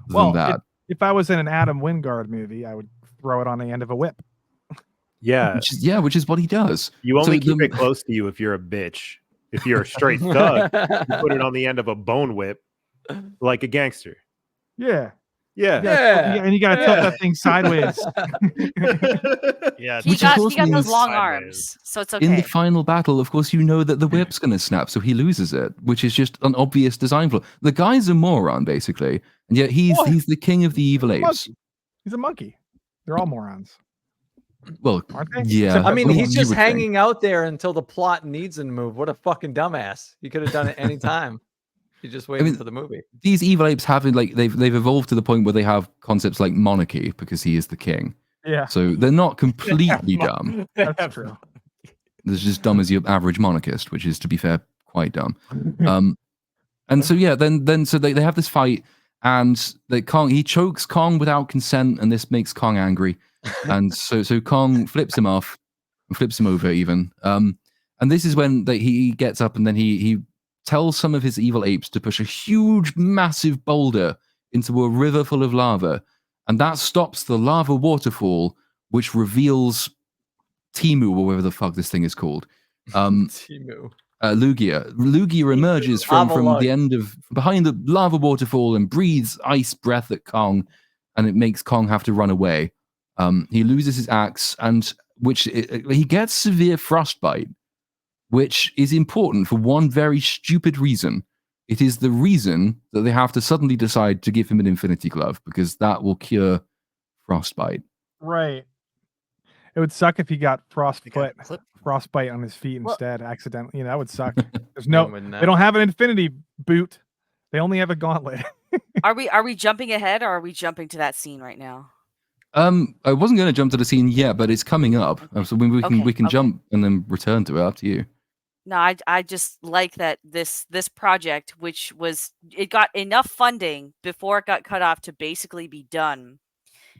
than that? If I was in an Adam Wingard movie, I would throw it on the end of a whip. Yeah. Which is what he does. You only keep it close to you if you're a bitch. If you're a straight thug, you put it on the end of a bone whip like a gangster. Yeah. Yeah. And you gotta tilt that thing sideways. Yeah. He got those long arms, so it's okay. In the final battle, of course, you know that the whip's going to snap, so he loses it, which is just an obvious design flaw. The guy's a moron, basically, and yet he's the king of the evil apes. He's a monkey. They're all morons. Well, aren't they? Yeah. I mean, he's just hanging out there until the plot needs him to move. What a fucking dumbass. He could have done it any time. He just waited for the movie. These evil apes have they've evolved to the point where they have concepts like monarchy because he is the king. Yeah. So they're not completely dumb. That's true. They're just dumb as your average monarchist, which is, to be fair, quite dumb. And so so they have this fight, and he chokes Kong without consent, and this makes Kong angry, and so Kong flips him off, and flips him over even. And this is when he gets up, and then he tells some of his evil apes to push a huge, massive boulder into a river full of lava, and that stops the lava waterfall, which reveals Timu, or whatever the fuck this thing is called. Timu. Lugia. Lugia emerges from the end of behind the lava waterfall and breathes ice breath at Kong, and it makes Kong have to run away. He loses his axe, and he gets severe frostbite, which is important for one very stupid reason. It is the reason that they have to suddenly decide to give him an Infinity Glove, because that will cure frostbite. Right. It would suck if he got frostbite on his feet instead, accidentally. That would suck. There's they don't have an Infinity boot. They only have a gauntlet. Are we jumping ahead, or are we jumping to that scene right now? I wasn't going to jump to the scene yet, but it's coming up. So we can jump and then return to it. Up to you. No, I just like that this project, which it got enough funding before it got cut off to basically be done,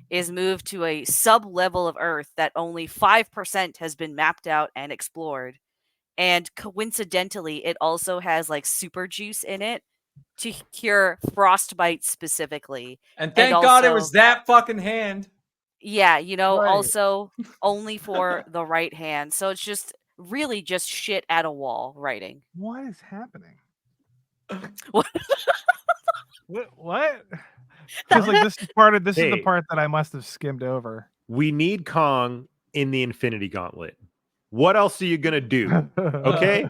is moved to a sub-level of Earth that only 5% has been mapped out and explored. And coincidentally, it also has like super juice in it to cure frostbite specifically. And thank God it was that fucking hand. Yeah, right. Also only for the right hand. So it's just really just shit at a wall writing. What is happening? What? What? Because this is the part that I must have skimmed over. We need Kong in the Infinity Gauntlet. What else are you gonna do? Okay.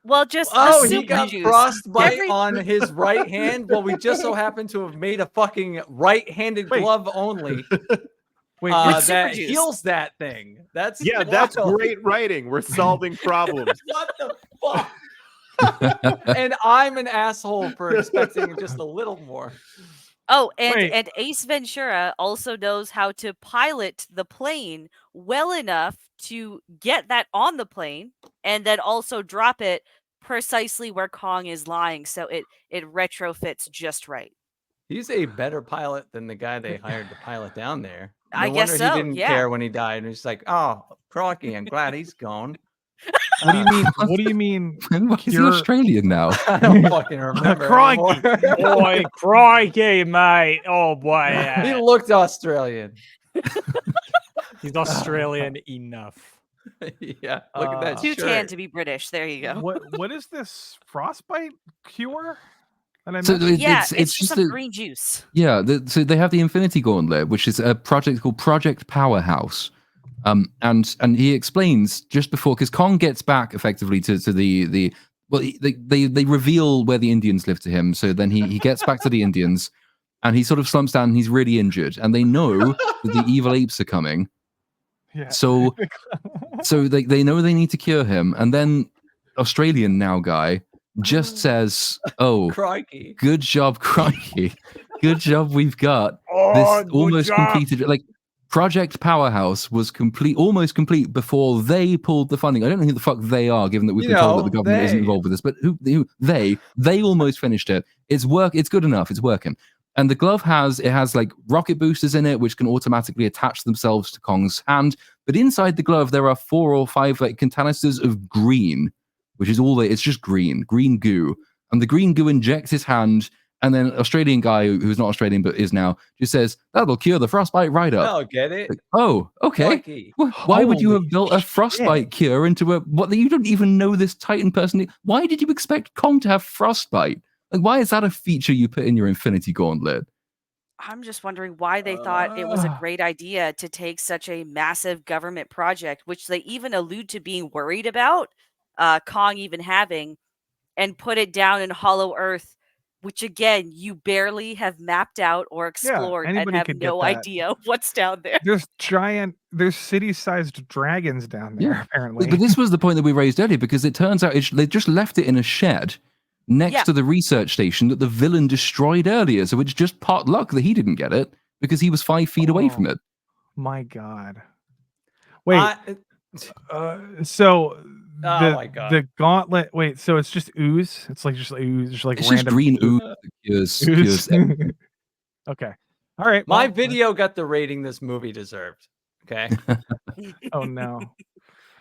Well, just he got frostbite on his right hand. Well, we just so happen to have made a fucking right-handed glove only. That heals that thing. That's great writing. We're solving problems. What the fuck? And I'm an asshole for expecting just a little more. Oh, and Ace Ventura also knows how to pilot the plane well enough to get that on the plane and then also drop it precisely where Kong is lying, so it retrofits just right. He's a better pilot than the guy they hired to pilot down there. No I guess so. He didn't care when he died, and he's like, "Oh, crikey, I'm glad he's gone." What do you mean? What do you mean? He's Australian now. I don't fucking remember. Crikey, boy, crikey, mate. Oh boy, he looked Australian. He's Australian enough. Yeah, look at that. Too tan to be British. There you go. What is this frostbite cure? It's just some green juice. Yeah, so they have the Infinity Gauntlet, which is a project called Project Powerhouse. And he explains just before, because Kong gets back effectively to they reveal where the Indians live to him. So then he gets back to the Indians, and he sort of slumps down, and he's really injured, and they know that the evil apes are coming. Yeah. So they know they need to cure him, and then Australian now guy just says, "Oh, crikey, good job, crikey, good job. We've got this almost completed." Like, Project Powerhouse was almost complete before they pulled the funding. I don't know who the fuck they are, given that we've been told that the government isn't involved with this. But they almost finished it. It's good enough. It's working. And the glove has like rocket boosters in it, which can automatically attach themselves to Kong's hand. But inside the glove, there are 4 or 5 like canisters of green, which is it's just green goo. And the green goo injects his hand. And then Australian guy who's not Australian but is now just says that'll cure the frostbite right up. I'll get it. Like, oh, okay. Why would you have built a frostbite cure into you don't even know this Titan person? Why did you expect Kong to have frostbite? Like, why is that a feature you put in your Infinity Gauntlet? I'm just wondering why they thought it was a great idea to take such a massive government project, which they even allude to being worried about, Kong even having, and put it down in Hollow Earth, which again, you barely have mapped out or explored and have no idea what's down there. There's city-sized dragons down there, apparently. But this was the point that we raised earlier, because it turns out they just left it in a shed next to the research station that the villain destroyed earlier. So it's just pot luck that he didn't get it, because he was 5 feet away from it. My God. Wait. So my god. The gauntlet. Wait, so it's just ooze? It's like just ooze, just like It's random just green ooze that cures Okay. All right. My video got the rating this movie deserved. Okay. Oh no.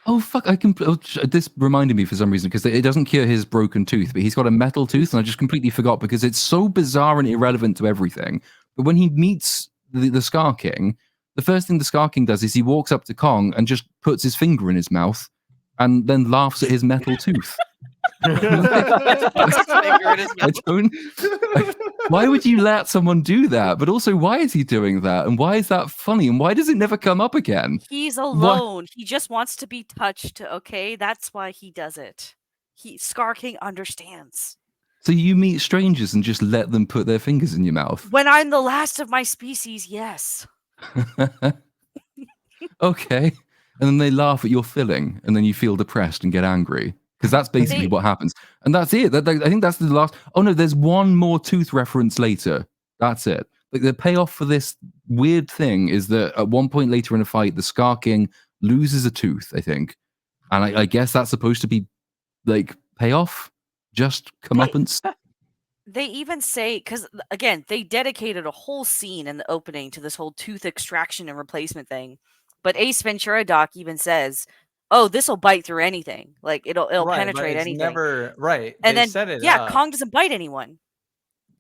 Oh fuck! This reminded me for some reason because it doesn't cure his broken tooth, but he's got a metal tooth, and I just completely forgot because it's so bizarre and irrelevant to everything. But when he meets the Scar King, the first thing the Scar King does is he walks up to Kong and just puts his finger in his mouth, and then laughs at his metal tooth. Why would you let someone do that? But also, why is he doing that? And why is that funny? And why does it never come up again? He's alone. He just wants to be touched. Okay, that's why he does it. Scar King understands. So you meet strangers and just let them put their fingers in your mouth? When I'm the last of my species, yes. Okay. And then they laugh at your filling, and then you feel depressed and get angry. Because that's basically what happens. And that's it. I think that's the last... Oh, no, there's one more tooth reference later. That's it. Like, the payoff for this weird thing is that at one point later in a fight, the Scar King loses a tooth, I think. And I guess that's supposed to be, like, payoff? Just comeuppance? They even say... Because, again, they dedicated a whole scene in the opening to this whole tooth extraction and replacement thing. But Ace Ventura Doc even says... Oh, this will bite through anything. Like it'll penetrate anything. Never right. And they then set it yeah, up. Kong doesn't bite anyone.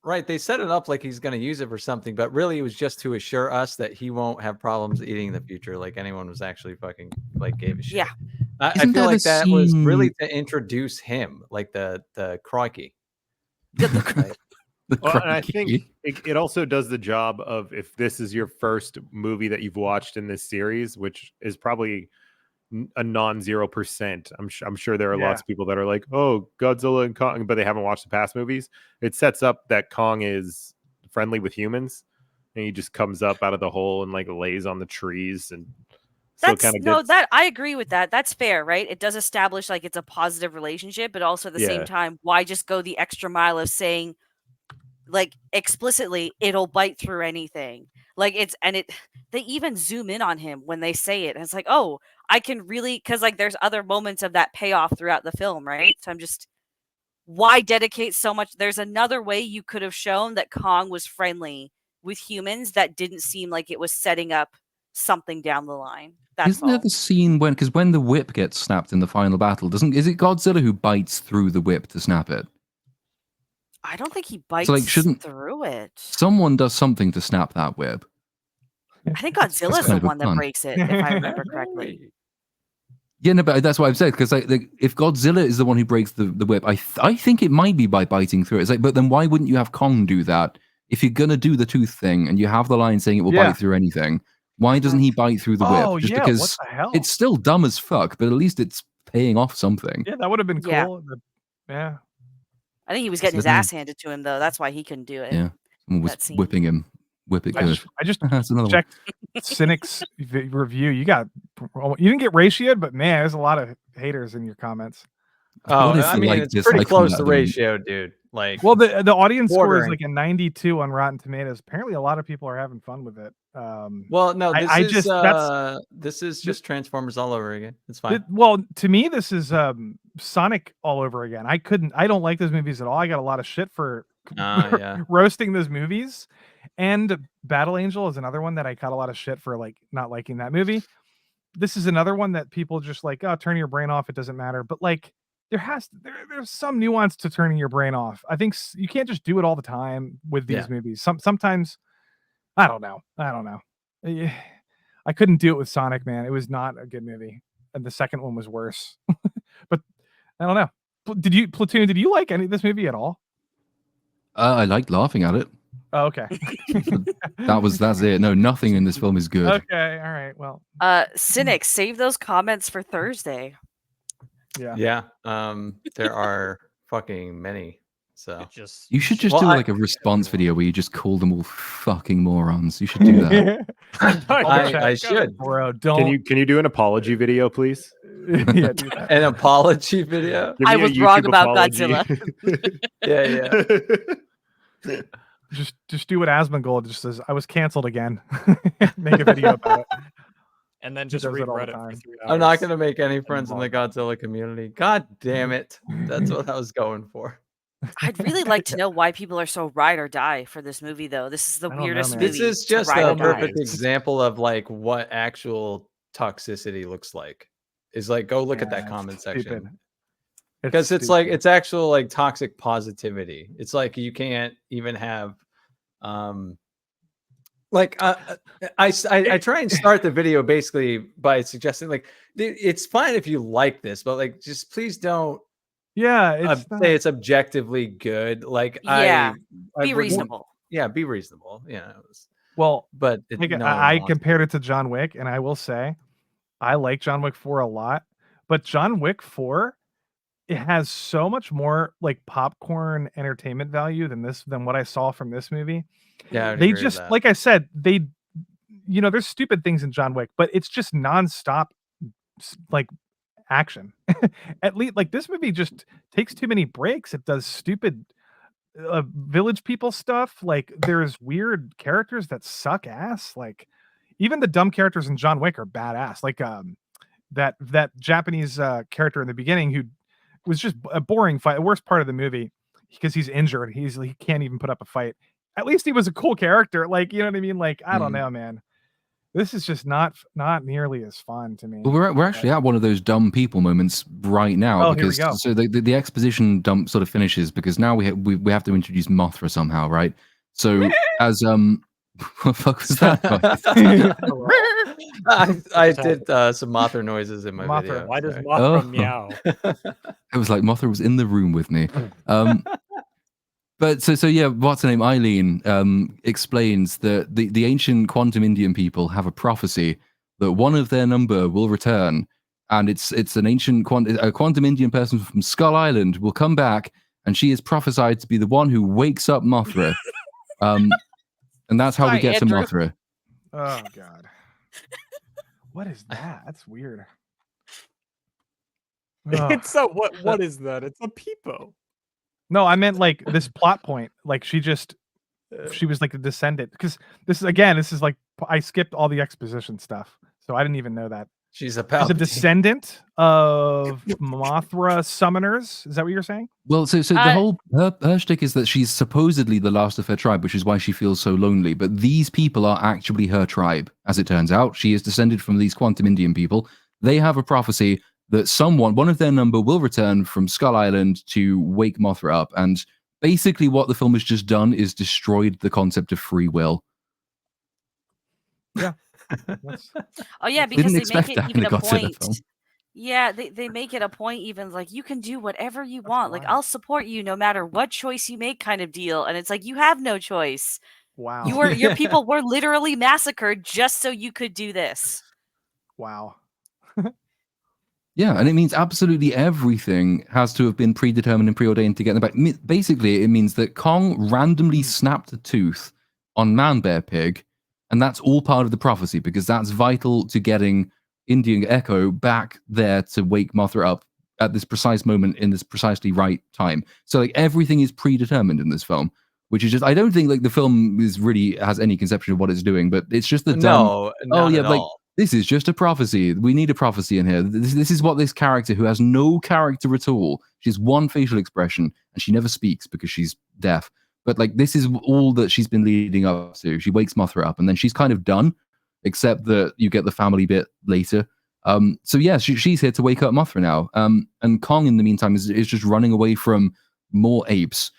Right. They set it up like he's going to use it for something, but really it was just to assure us that he won't have problems eating in the future. Like anyone was actually fucking like gave a shit. Yeah. I feel like that was really to introduce him, like the crikey. Well, and I think it also does the job of if this is your first movie that you've watched in this series, which is probably a non-0%. I'm sure there are lots of people that are like, oh, Godzilla and Kong, but they haven't watched the past movies. It sets up that Kong is friendly with humans, and he just comes up out of the hole and like lays on the trees, and that I agree with that. That's fair, right? It does establish like it's a positive relationship, but also at the same time, why just go the extra mile of saying like explicitly it'll bite through anything? Like they even zoom in on him when they say it, and it's like, oh, I can really, because like there's other moments of that payoff throughout the film, right? So I'm just, why dedicate so much? There's another way you could have shown that Kong was friendly with humans that didn't seem like it was setting up something down the line. Isn't there the scene when the whip gets snapped in the final battle? Is it Godzilla who bites through the whip to snap it? I don't think he bites through it. Someone does something to snap that whip. I think Godzilla's the one that breaks it, if I remember correctly. Yeah, no, but that's what I've said, because like, if Godzilla is the one who breaks the whip, I think it might be by biting through it. It's like, but then why wouldn't you have Kong do that? If you're going to do the tooth thing and you have the line saying it will bite through anything, why doesn't he bite through the whip? Just because what the hell? It's still dumb as fuck, but at least it's paying off something. Yeah, that would have been cool. Yeah. I think he was getting his ass handed to him, though. That's why he couldn't do it. Yeah, someone was whipping him. Whip it good. I just checked Cynic's review. You didn't get ratioed, but man, there's a lot of haters in your comments. Oh, I mean, it's pretty close to ratio, dude. Like, well, the audience score is like a 92 on Rotten Tomatoes. Apparently, a lot of people are having fun with it. Well, no, this is just Transformers all over again. It's fine. Well, to me, this is Sonic all over again. I don't like those movies at all. I got a lot of shit for roasting those movies. And Battle Angel is another one that I caught a lot of shit for like not liking that movie. This is another one that people just like, oh, turn your brain off. It doesn't matter. But like, there's some nuance to turning your brain off. I think you can't just do it all the time with these movies. Sometimes, I don't know. I couldn't do it with Sonic, man. It was not a good movie, and the second one was worse. But I don't know. Platoon? Did you like any of this movie at all? I liked laughing at it. Oh, okay. That's it. No, nothing in this film is good. Okay, all right. Well, Cynic, save those comments for Thursday. Yeah. There are fucking many. So you should just do like a response video where you just call them all fucking morons. You should do that. I should. Bro, don't. Can you do an apology video, please? Yeah, do that. An apology video. I was wrong about Godzilla. Yeah. Just do what Asmongold just says. I was canceled again. Make a video about it. and then just read Reddit for 3 hours. I'm not going to make any friends in the Godzilla community. God damn it. That's what I was going for. I'd really like to know why people are so ride or die for this movie, though. This is the weirdest movie. This is just a perfect example of like what actual toxicity looks like. Is like, go look at that comment section. Because it's like, it's actual like toxic positivity. It's like you can't even have like I try and start the video basically by suggesting like it's fine if you like this, but like just please don't say it's objectively good. Like be reasonable. Yeah, be reasonable. Yeah. Well, but I compared it to John Wick, and I will say I like John Wick 4 a lot, but John Wick 4, it has so much more like popcorn entertainment value than what I saw from this movie. Yeah, they just, like I said, there's stupid things in John Wick, but it's just nonstop like action. At least like this movie just takes too many breaks. It does stupid village people stuff. Like there's weird characters that suck ass. Like even the dumb characters in John Wick are badass. Like that Japanese character in the beginning who was just a boring fight. The worst part of the movie because he's injured. He can't even put up a fight. At least he was a cool character. Like, you know what I mean? Like, I don't know, man. This is just not nearly as fun to me. Well, we're actually at one of those dumb people moments right now because so the exposition dump sort of finishes because now we have to introduce Mothra somehow, right? So as what the fuck was that? I did some Mothra noises in my video. Why does Mothra meow? It was like Mothra was in the room with me. But so yeah, what's her name? Eileen explains that the ancient quantum Indian people have a prophecy that one of their number will return, and it's an ancient quantum Indian person from Skull Island will come back, and she is prophesied to be the one who wakes up Mothra, and that's how we get to Mothra. Oh God, what is that? That's weird. It's a what is that? It's a peepo. No, I meant like this plot point. Like she was like a descendant. Because this is like I skipped all the exposition stuff, so I didn't even know that she's a descendant of Mothra summoners. Is that what you're saying? Well, so the whole her shtick is that she's supposedly the last of her tribe, which is why she feels so lonely. But these people are actually her tribe, as it turns out. She is descended from these quantum Indian people. They have a prophecy that one of their number will return from Skull Island to wake Mothra up. And basically what the film has just done is destroyed the concept of free will. Yeah. Oh yeah, because they make it even a point. Yeah, they make it a point even like you can do whatever you want. Like I'll support you no matter what choice you make kind of deal. And it's like you have no choice. Wow. Your people were literally massacred just so you could do this. Wow. Yeah, and it means absolutely everything has to have been predetermined and preordained to get them back. Basically, it means that Kong randomly snapped a tooth on Man Bear Pig, and that's all part of the prophecy because that's vital to getting Indian Echo back there to wake Mothra up at this precise moment in this precisely right time. So like everything is predetermined in this film, which is just I don't think like the film has any conception of what it's doing, but it's just the dumb. This is just a prophecy. We need a prophecy in here. This is what this character, who has no character at all, she has one facial expression, and she never speaks because she's deaf. But like, this is all that she's been leading up to. She wakes Mothra up, and then she's kind of done, except that you get the family bit later. So yeah, she's here to wake up Mothra now. And Kong, in the meantime, is just running away from more apes.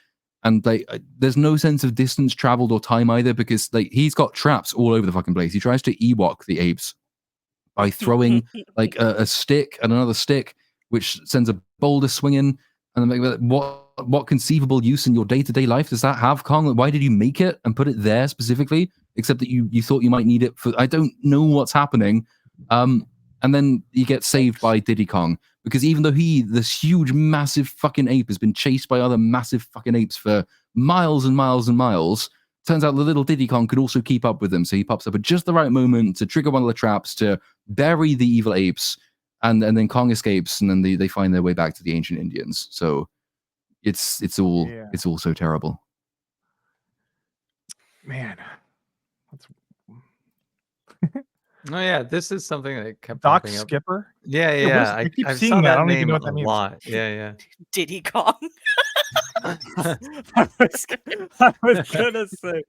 And like, there's no sense of distance traveled or time either, because like he's got traps all over the fucking place. He tries to Ewok the apes by throwing like a stick and another stick, which sends a boulder swinging. And then like, what conceivable use in your day-to-day life does that have, Kong? Like, why did you make it and put it there specifically? Except that you thought you might need it for, I don't know what's happening. And then you get saved by Diddy Kong, because even though this huge, massive fucking ape has been chased by other massive fucking apes for miles and miles and miles, turns out the little Diddy Kong could also keep up with them. So he pops up at just the right moment to trigger one of the traps to bury the evil apes, and then Kong escapes, and then they find their way back to the ancient Indians. So it's all so terrible. Man, Oh yeah, this is something that kept Doc popping up. Skipper. Yeah, yeah. I keep I've seeing saw that. I don't name even know what that a means. lot. Yeah, yeah. Diddy Kong. I was gonna say.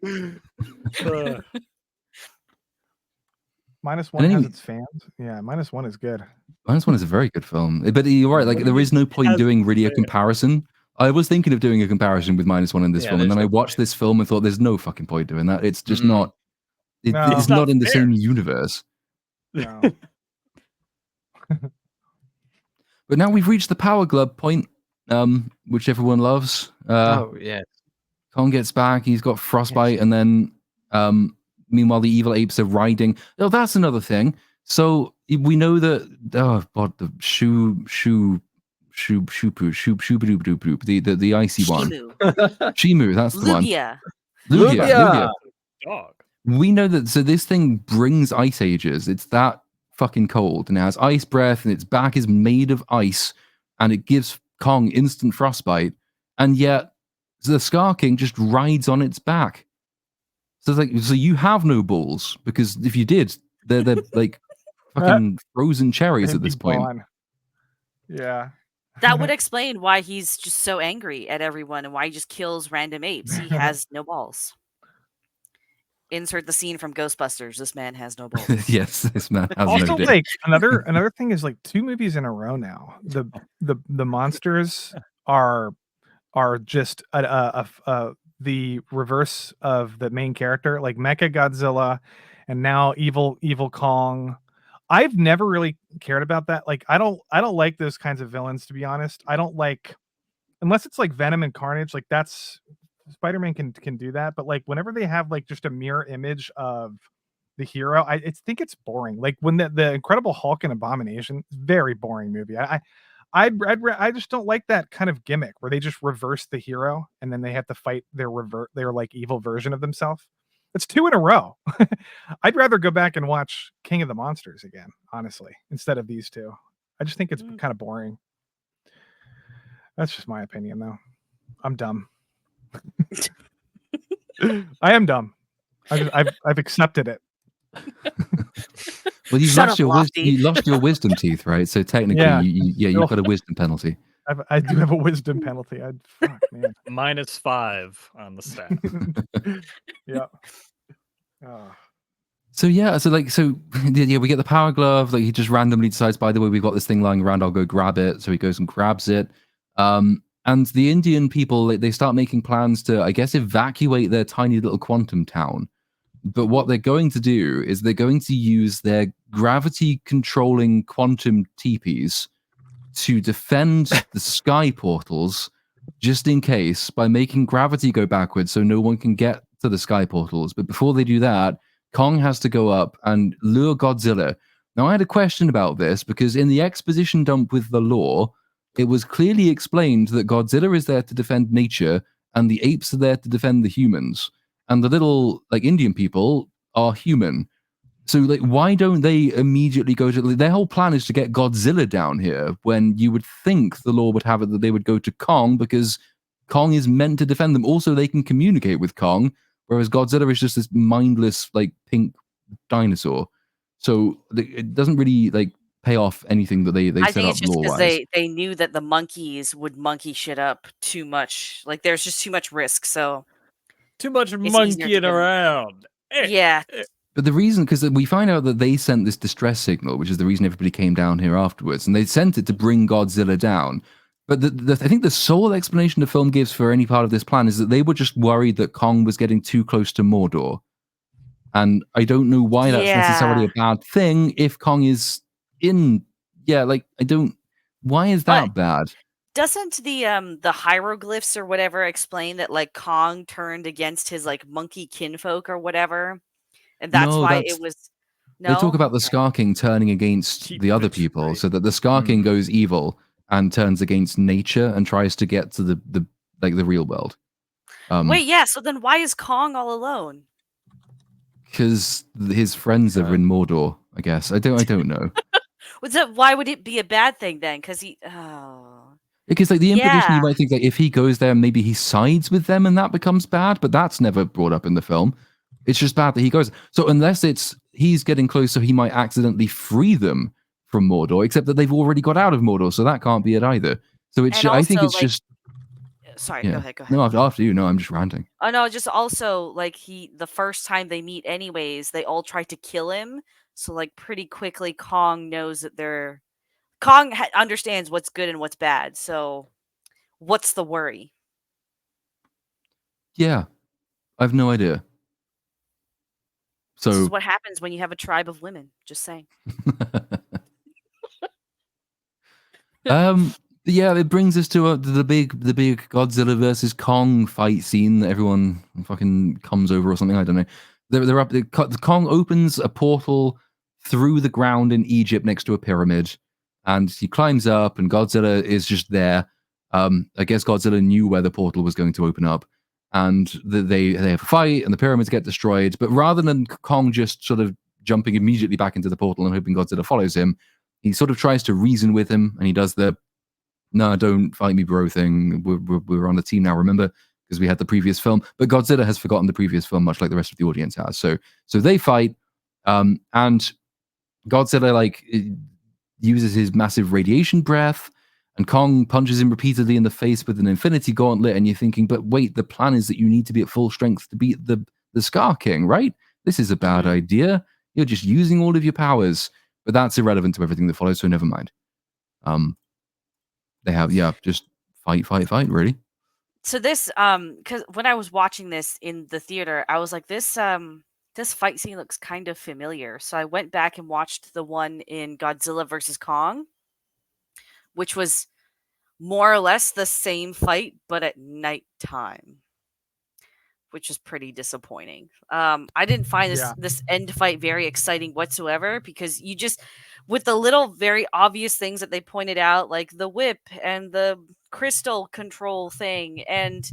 -1 has its fans. Yeah, -1 is good. -1 is a very good film. But you're right, like there is no point doing really a comparison. I was thinking of doing a comparison with -1 in this film, and then I watched this film and thought there's no fucking point doing that. It's just not it's not in the same universe. No. But now we've reached the Power Glove point, which everyone loves. Oh yeah. Kong gets back, he's got frostbite, and then meanwhile the evil apes are riding. Oh, that's another thing. So we know that the the icy one. Shimu, that's the one. Lugia. Dog. We know that, so this thing brings ice ages. It's that fucking cold, and it has ice breath, and its back is made of ice, and it gives Kong instant frostbite, and yet the Scar King just rides on its back. So it's like, so you have no balls, because if you did, they're like fucking frozen cherries at this point. Gone. Yeah. That would explain why he's just so angry at everyone and why he just kills random apes. He has no balls. Insert the scene from Ghostbusters. This man has no balls. Yes, this man has also, no dick. like another thing is like 2 movies in a row now. The monsters are just the reverse of the main character, like Mecha Godzilla, and now evil Kong. I've never really cared about that. Like I don't like those kinds of villains, to be honest. I don't like, unless it's like Venom and Carnage. Like that's Spider-Man can do that, but like whenever they have like just a mirror image of the hero, I think it's boring. Like when the Incredible Hulk and Abomination, very boring movie. I just don't like that kind of gimmick where they just reverse the hero and then they have to fight their like evil version of themselves. It's 2 in a row. I'd rather go back and watch King of the Monsters again, honestly, instead of these 2. I just think it's kind of boring. That's just my opinion, though. I'm dumb. I am dumb. I've accepted it. Well, you lost your wisdom teeth, right? So technically, you've got a wisdom penalty. I do have a wisdom penalty. Fuck, man. -5 on the stat. Yeah. Oh. So we get the Power Glove. Like he just randomly decides, by the way, we've got this thing lying around, I'll go grab it. So he goes and grabs it. And the Indian people, they start making plans to, I guess, evacuate their tiny little quantum town. But what they're going to do is they're going to use their gravity-controlling quantum teepees to defend the sky portals, just in case, by making gravity go backwards so no one can get to the sky portals. But before they do that, Kong has to go up and lure Godzilla. Now, I had a question about this, because in the exposition dump with the lore, it was clearly explained that Godzilla is there to defend nature, and the apes are there to defend the humans. And the little, like, Indian people are human. So, like, why don't they immediately go to... Their whole plan is to get Godzilla down here, when you would think the law would have it that they would go to Kong, because Kong is meant to defend them. Also, they can communicate with Kong, whereas Godzilla is just this mindless, like, pink dinosaur. So, it doesn't really, like, pay off anything that they set up lore-wise. I think it's just because they knew that the monkeys would monkey shit up too much. Like, there's just too much risk, so... Too much monkeying around. Yeah. But the reason, because we find out that they sent this distress signal, which is the reason everybody came down here afterwards, and they sent it to bring Godzilla down. But I think the sole explanation the film gives for any part of this plan is that they were just worried that Kong was getting too close to Mordor. And I don't know why that's necessarily a bad thing if Kong is in... Yeah, like, why is that bad? Doesn't the hieroglyphs or whatever explain that, like, Kong turned against his, like, monkey kinfolk or whatever, and that's why it was? No, they talk about the Scar King turning against the other people, so that the Scar King goes evil and turns against nature and tries to get to the real world. Wait, yeah. So then, why is Kong all alone? Because his friends are in Mordor, I guess. I don't know. Why would it be a bad thing then? Because Because like the implication you might think that if he goes there, maybe he sides with them and that becomes bad, but that's never brought up in the film. It's just bad that he goes. So unless it's he's getting close, so he might accidentally free them from Mordor, except that they've already got out of Mordor, so that can't be it either. So it's And I think also, it's like, just sorry, yeah. go ahead. No, after you. No, I'm just ranting. Oh no, just also like the first time they meet anyways, they all try to kill him. So like pretty quickly Kong knows that understands what's good and what's bad. So what's the worry? Yeah. I have no idea. So this is what happens when you have a tribe of women, just saying. Yeah, it brings us to the big Godzilla versus Kong fight scene that everyone fucking comes over or something. I don't know. They're up. Kong opens a portal through the ground in Egypt next to a pyramid, and he climbs up, and Godzilla is just there. I guess Godzilla knew where the portal was going to open up, and they have a fight, and the pyramids get destroyed. But rather than Kong just sort of jumping immediately back into the portal and hoping Godzilla follows him, he sort of tries to reason with him, and he does the "No, don't fight me, bro" thing. We're on a team now, remember? Because we had the previous film. But Godzilla has forgotten the previous film, much like the rest of the audience has. So they fight, and Godzilla like uses his massive radiation breath, and Kong punches him repeatedly in the face with an infinity gauntlet. And you're thinking, but wait, the plan is that you need to be at full strength to beat the Scar King, right? This is a bad idea. You're just using all of your powers. But that's irrelevant to everything that follows, so never mind. They have, just fight, really. So this, because when I was watching this in the theater, I was like, this fight scene looks kind of familiar. So I went back and watched the one in Godzilla versus Kong, which was more or less the same fight, but at nighttime, which is pretty disappointing. I didn't find this end fight very exciting whatsoever, because you just, with the little very obvious things that they pointed out, like the whip and the crystal control thing and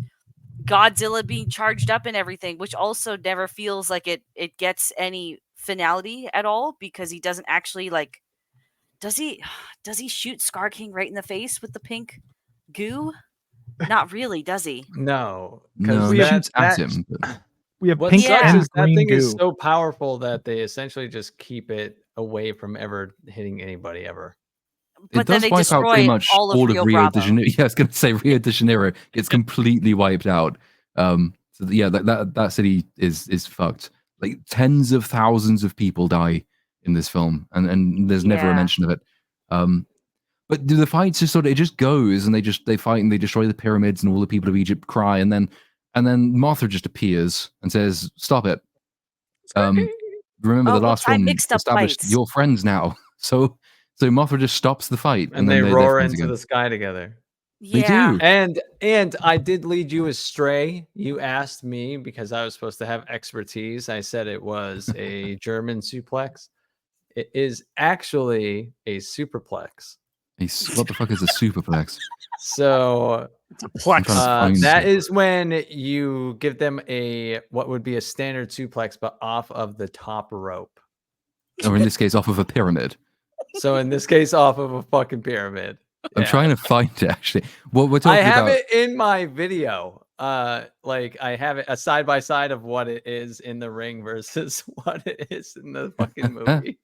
Godzilla being charged up and everything, which also never feels like it gets any finality at all, because he doesn't actually like, does he shoot Scar King right in the face with the pink goo? Not really, does he? No, because he shoots at him. We have what pink sucks and is that green thing goo. is so powerful that they essentially just keep it away from ever hitting anybody ever. But it does wipe out pretty much all of Rio de Janeiro. Yeah, I was going to say Rio de Janeiro gets completely wiped out. So yeah, that city is fucked. Like tens of thousands of people die in this film, and there's never a mention of it. But the fights just sort of, it just goes, and they fight and they destroy the pyramids, and all the people of Egypt cry, and then Mothra just appears and says, "Stop it." Remember the last film established you're friends now, so Mothra just stops the fight, and then they roar into the sky together. Yeah, they do. And I did lead you astray. You asked me because I was supposed to have expertise. I said it was a German suplex. It is actually a superplex. What the fuck is a superplex? So it's a plex. That is when you give them what would be a standard suplex, but off of the top rope. Or in this case, off of a pyramid. So in this case, off of a fucking pyramid. I'm trying to find it actually. What we're talking about. I have it in my video. Like I have it a side by side of what it is in the ring versus what it is in the fucking movie.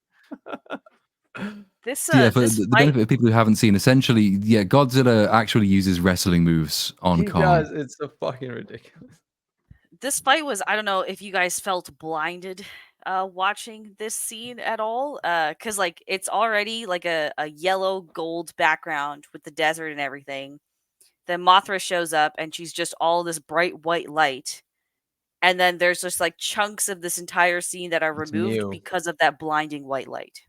For the benefit of people who haven't seen, essentially, Godzilla actually uses wrestling moves on Kong. He does. It's so fucking ridiculous. This fight was, I don't know if you guys felt blinded watching this scene at all, because like it's already like a yellow gold background with the desert and everything. Then Mothra shows up and she's just all this bright white light, and then there's just like chunks of this entire scene that are removed because of that blinding white light.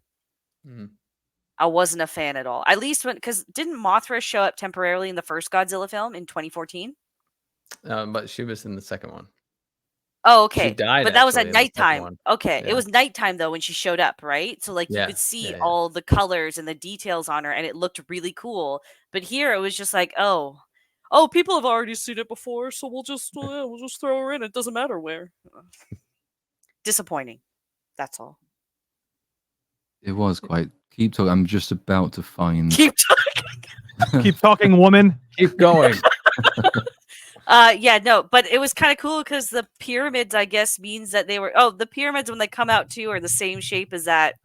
I wasn't a fan at all. At least because didn't Mothra show up temporarily in the first Godzilla film in 2014? But she was in the second one. Oh, okay. She died, but that was at in the second nighttime. one. Okay, Yeah. It was nighttime though when she showed up, right? So like you could see all the colors and the details on her, and it looked really cool. But here it was just like, oh, people have already seen it before, so we'll just throw her in. It doesn't matter where. Disappointing. That's all. It was quite. Keep talking. I'm just about to find. Keep talking. Keep talking, woman. Keep going. Yeah, no, but it was kind of cool because the pyramids, I guess, means that they were. Oh, the pyramids when they come out too are the same shape as that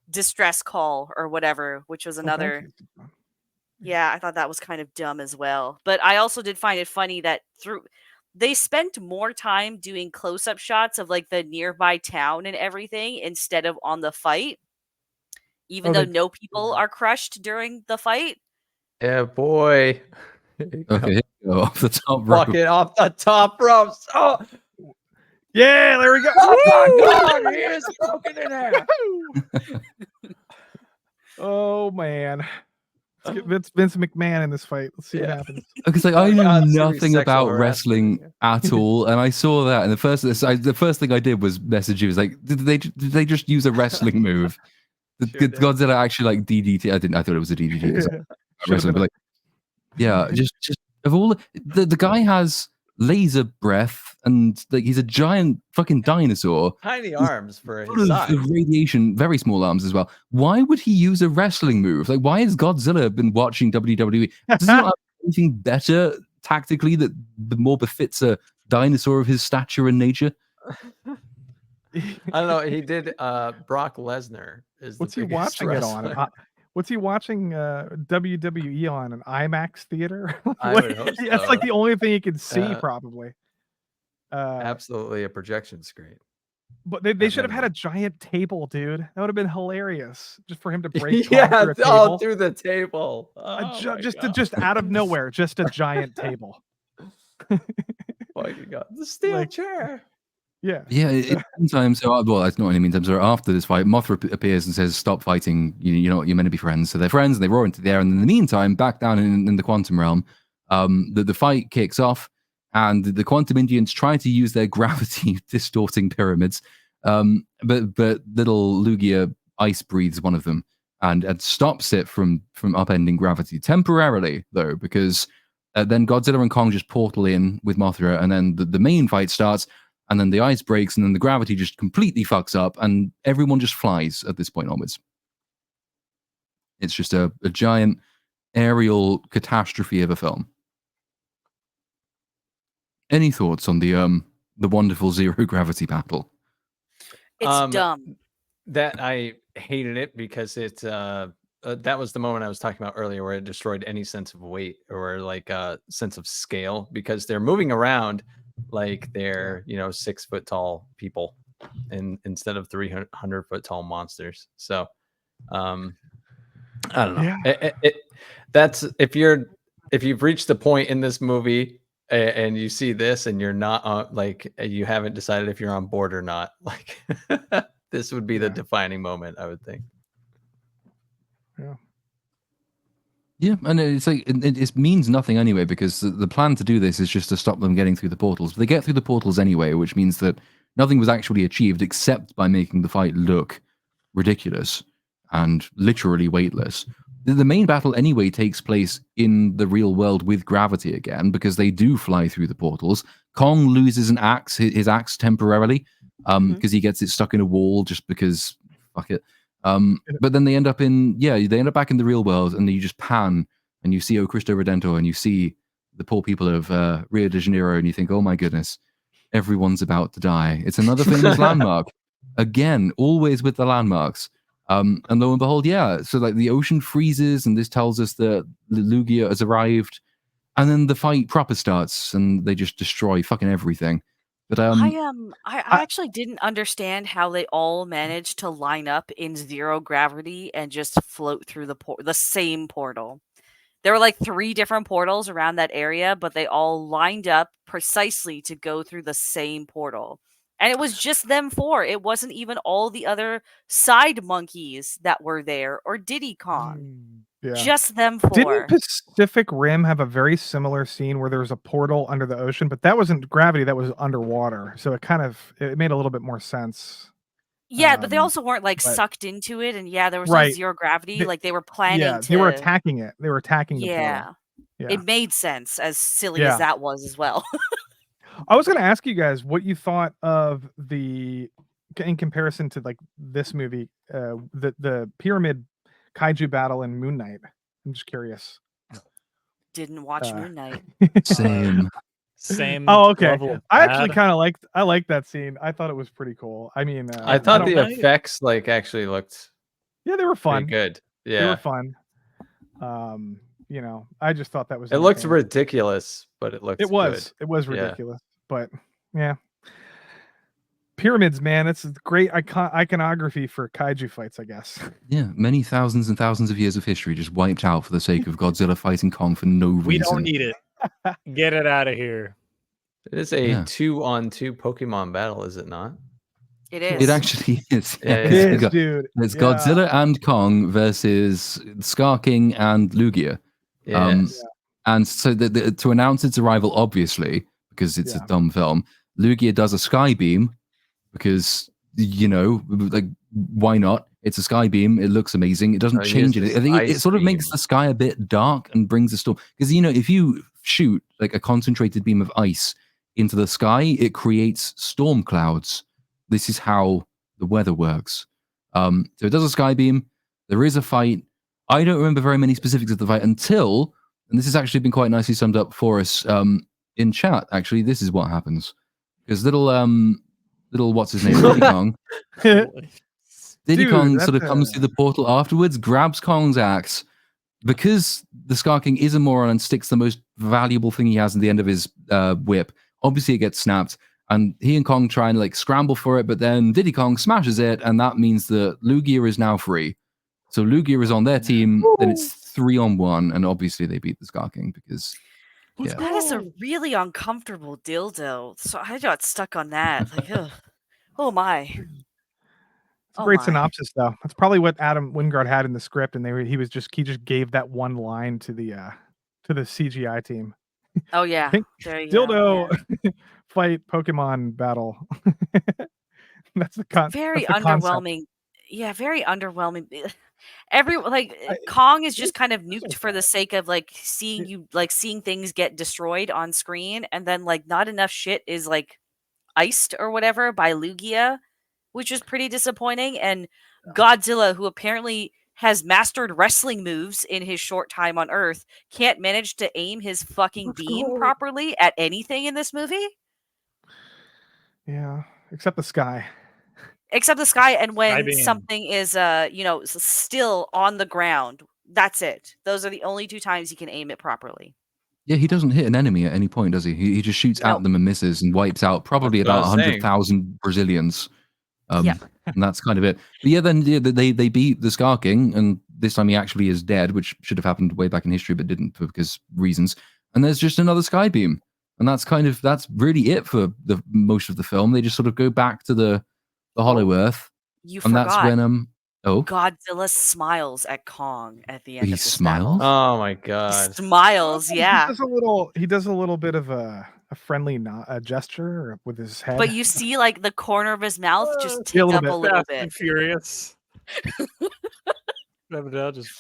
distress call or whatever, which was another. Yeah, I thought that was kind of dumb as well. But I also did find it funny that they spent more time doing close-up shots of like the nearby town and everything instead of on the fight, even though no people are crushed during the fight. Yeah, boy. Okay, off the top rope. Fucking off the top ropes. Oh, yeah, there we go. Oh my God, he is broken in half. Oh man. Let's get Vince McMahon in this fight. Let's see what happens. Because like I know nothing about wrestling at all, and I saw that, and the first thing I did was message you. Was like, did they just use a wrestling move? Did Godzilla actually like DDT? I thought it was a DDT. Wrestling, but like, yeah, just of all the guy has laser breath, and like he's a giant fucking dinosaur. Tiny arms for his size. Radiation, very small arms as well. Why would he use a wrestling move? Like, why has Godzilla been watching WWE? Does he not have anything better tactically that more befits a dinosaur of his stature and nature? I don't know. He did Brock Lesnar. What's he watching wrestler. It on? What's he watching WWE on an IMAX theater? I would hope so. That's like the only thing he can see, probably. Absolutely a projection screen. But they should have had a giant table, dude. That would have been hilarious, just for him to break through a table. all through the table. Just out of nowhere, just a giant table. Oh my God, the steel chair. Yeah. Sometimes, well, that's not any means. After this fight, Mothra appears and says, "Stop fighting. You know what? You're meant to be friends." So they're friends, and they roar into the air. And in the meantime, back down in the quantum realm, the fight kicks off, and the quantum Indians try to use their gravity distorting pyramids. But little Lugia ice breathes one of them and stops it from upending gravity temporarily, though, because then Godzilla and Kong just portal in with Mothra, and then the main fight starts. And then the ice breaks, and then the gravity just completely fucks up, and everyone just flies at this point onwards. It's just a giant aerial catastrophe of a film. Any thoughts on the wonderful zero gravity battle? It's dumb. That I hated it because it that was the moment I was talking about earlier where it destroyed any sense of weight or like a sense of scale, because they're moving around like they're 6 foot tall people instead of 300 foot tall monsters. So I don't know. That's if you've reached the point in this movie and you see this and you're not like you haven't decided if you're on board or not, like this would be the defining moment, I would think. Yeah, and it's like it means nothing anyway, because the plan to do this is just to stop them getting through the portals. But they get through the portals anyway, which means that nothing was actually achieved except by making the fight look ridiculous and literally weightless. The main battle anyway takes place in the real world with gravity again, because they do fly through the portals. Kong loses an axe, his axe temporarily, because he gets it stuck in a wall just because fuck it. But then they end up back in the real world, and then you just pan and you see O Cristo Redentor, and you see the poor people of Rio de Janeiro, and you think, oh my goodness, everyone's about to die. It's another famous landmark. Again, always with the landmarks. And lo and behold, so like the ocean freezes, and this tells us that Lugia has arrived, and then the fight proper starts, and they just destroy fucking everything. But I actually didn't understand how they all managed to line up in zero gravity and just float through the same portal. There were like 3 different portals around that area, but they all lined up precisely to go through the same portal. And it was just them 4. It wasn't even all the other side monkeys that were there or Diddy Kong. Just them 4. Didn't Pacific Rim have a very similar scene where there was a portal under the ocean, but that wasn't gravity, that was underwater. So it made a little bit more sense. Yeah, but they also weren't like sucked into it, and there was no zero gravity. Like they were planning to. They were attacking it. They were attacking the portal. Yeah, it made sense, as silly as that was as well. I was going to ask you guys what you thought of in comparison to like this movie, the pyramid kaiju battle in Moon Knight. I'm just curious. Didn't watch Moon Knight. Same. Same. Oh, okay. Level of I actually bad. kind of liked that scene. I thought it was pretty cool. I mean, I thought the effects like actually looked they were fun. pretty good. Yeah, they were fun. I just thought that was. It looked ridiculous, but it looked. It was. Good. It was ridiculous, but yeah. Pyramids, man, it's great iconography for kaiju fights, I guess. Yeah, many thousands and thousands of years of history just wiped out for the sake of Godzilla fighting Kong for no reason. We don't need it. Get it out of here. It is a 2-on-2 Pokemon battle, is it not? It is. It actually is. Yeah, It is, dude. It's Godzilla and Kong versus Scar King and Lugia. Yes. And so to announce its arrival, obviously, because it's a dumb film, Lugia does a sky beam because, why not? It's a sky beam. It looks amazing. It doesn't change it. I think it sort of makes the sky a bit dark and brings a storm. Because, if you shoot like a concentrated beam of ice into the sky, it creates storm clouds. This is how the weather works. So it does a sky beam. There is a fight. I don't remember very many specifics of the fight until, and this has actually been quite nicely summed up for us in chat. Actually, this is what happens. Because little what's his name, Diddy Kong. Diddy Kong sort of comes through the portal afterwards, grabs Kong's axe. Because the Scar King is a moron and sticks the most valuable thing he has at the end of his whip, obviously it gets snapped. And he and Kong try and scramble for it, but then Diddy Kong smashes it, and that means that Lugia is now free. So Lugia is on their team, then it's 3-on-1, and obviously they beat the Scar King because that is a really uncomfortable dildo. So I got stuck on that. Oh my. It's a great synopsis, though. That's probably what Adam Wingard had in the script, and he just gave that one line to the CGI team. Oh yeah, there you dildo go. Fight Pokemon battle. That's the very that's the underwhelming. Concept. Yeah, very underwhelming. Kong is just kind of nuked for the sake of seeing things get destroyed on screen, and then not enough shit is iced or whatever by Lugia, which is pretty disappointing. And Godzilla, who apparently has mastered wrestling moves in his short time on Earth, can't manage to aim his fucking beam properly at anything in this movie. Yeah, except the sky. Except the sky, and when something is still on the ground, that's it. Those are the only two times he can aim it properly. Yeah, he doesn't hit an enemy at any point, does he? He just shoots at them and misses and wipes out probably about 100,000 Brazilians. And that's kind of it. But yeah, then they beat the Scar King, and this time he actually is dead, which should have happened way back in history, but didn't because reasons. And there's just another sky beam, and that's really it for the most of the film. They just sort of go back to the Hollow Earth, that's when Godzilla smiles at Kong at the end. He smiles. Oh my god! He smiles. Yeah. He does a little bit of a friendly gesture with his head. But you see, the corner of his mouth just tick up a little bit. And furious.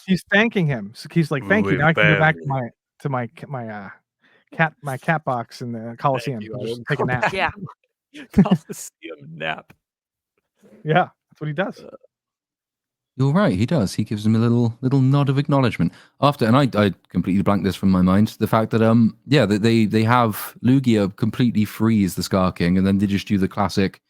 He's thanking him. So he's like, "Thank you. Now I can go back to my cat box in the Coliseum. Just take a nap." Yeah. Coliseum nap. Yeah, that's what he does. You're right, he does. He gives him a little nod of acknowledgement after, and I completely blanked this from my mind. The fact that that they have Lugia completely freeze the Scar King, and then they just do the classic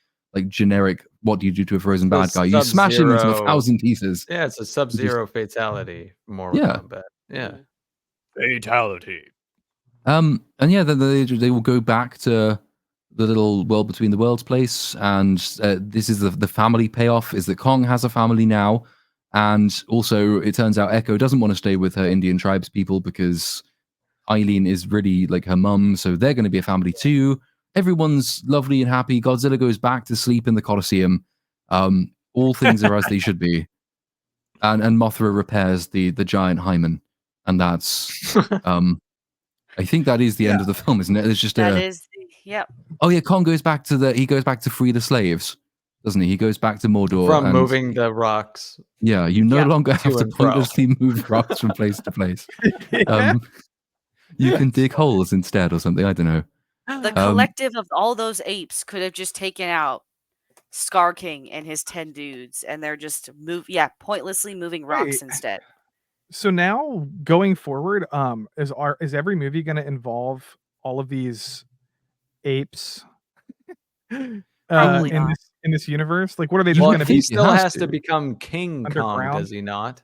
generic what do you do to a frozen bad guy? You smash him into 1,000 pieces. Yeah, it's a Sub-Zero fatality. Mortal Kombat. Yeah, fatality. And yeah, they will go back to the little world between the worlds place, and this is the family payoff is that Kong has a family now, and also it turns out Echo doesn't want to stay with her Indian tribes people because Eileen is really like her mum, so they're going to be a family too. Everyone's lovely and happy. Godzilla goes back to sleep in the Coliseum. All things are as they should be, and Mothra repairs the giant hymen, and that's I think that is the end of the film, isn't it? It's just Yep. Oh yeah, Kong goes back to free the slaves, doesn't he? He goes back to Mordor from moving the rocks. Yeah, you no longer have to pointlessly move rocks from place to place. You can dig holes instead or something. I don't know. The collective of all those apes could have just taken out Scar King and his 10 dudes, and they're just pointlessly moving rocks instead. So now going forward, is every movie going to involve all of these apes in not. this universe? Like, what are they just Well, going to he be still has to become King Kong, underground? does he not?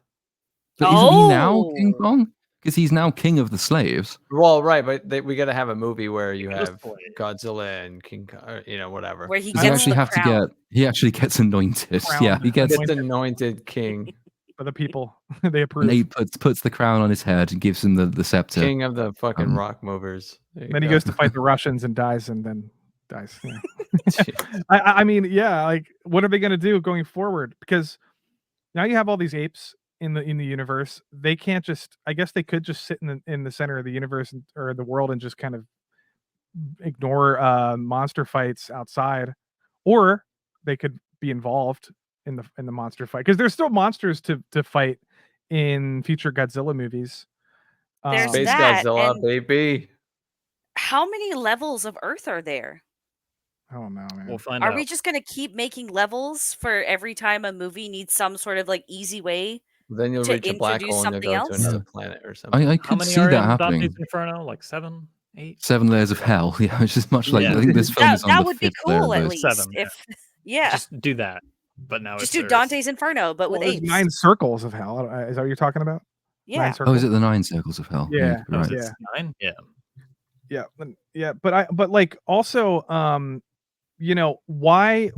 But isn't he now King Oh. Kong? Because he's now king of the slaves. Well, right, but we got to have a movie where you Just have play. Godzilla and King Kong, or, you know, whatever. Where he Does he gets actually the have crown. to get? He actually gets anointed. Crowned. Yeah, he gets. Gets anointed king, For the people. They approve. And he puts the crown on his head and gives him the scepter. king of the fucking rock movers. Then he goes to fight the Russians and dies, and then dies. Yeah. I mean, yeah, like, what are they going to do going forward? Because now you have all these apes in the universe. They can't just. I guess they could just sit in the center of the universe or the world and just kind of ignore monster fights outside, or they could be involved in the monster fight, because there's still monsters to fight in future Godzilla movies. There's Space that, Godzilla, and baby. how many levels of Earth are there? I don't know, man. We'll find Are out. we just going to keep making levels for every time a movie needs some sort of like easy way Then you'll to reach a black introduce hole and you'll something go to else? another planet or something. I How could many see are that in happening. Dante's Inferno? Like 7, 8? 7 layers of hell. Yeah, it's just much like Yeah. I think this film is on That the would be 5th layer cool of at those. least. 7, If yeah, Just do that. But now just it's do Earth. Dante's Inferno, but Well, with there's apes. 9 circles of hell. Is that what you're talking about? 9 Yeah. circles? Oh, is it the 9 circles of hell? Yeah. you could be right. Yeah. 9? Yeah. Yeah. But like, also, you know, what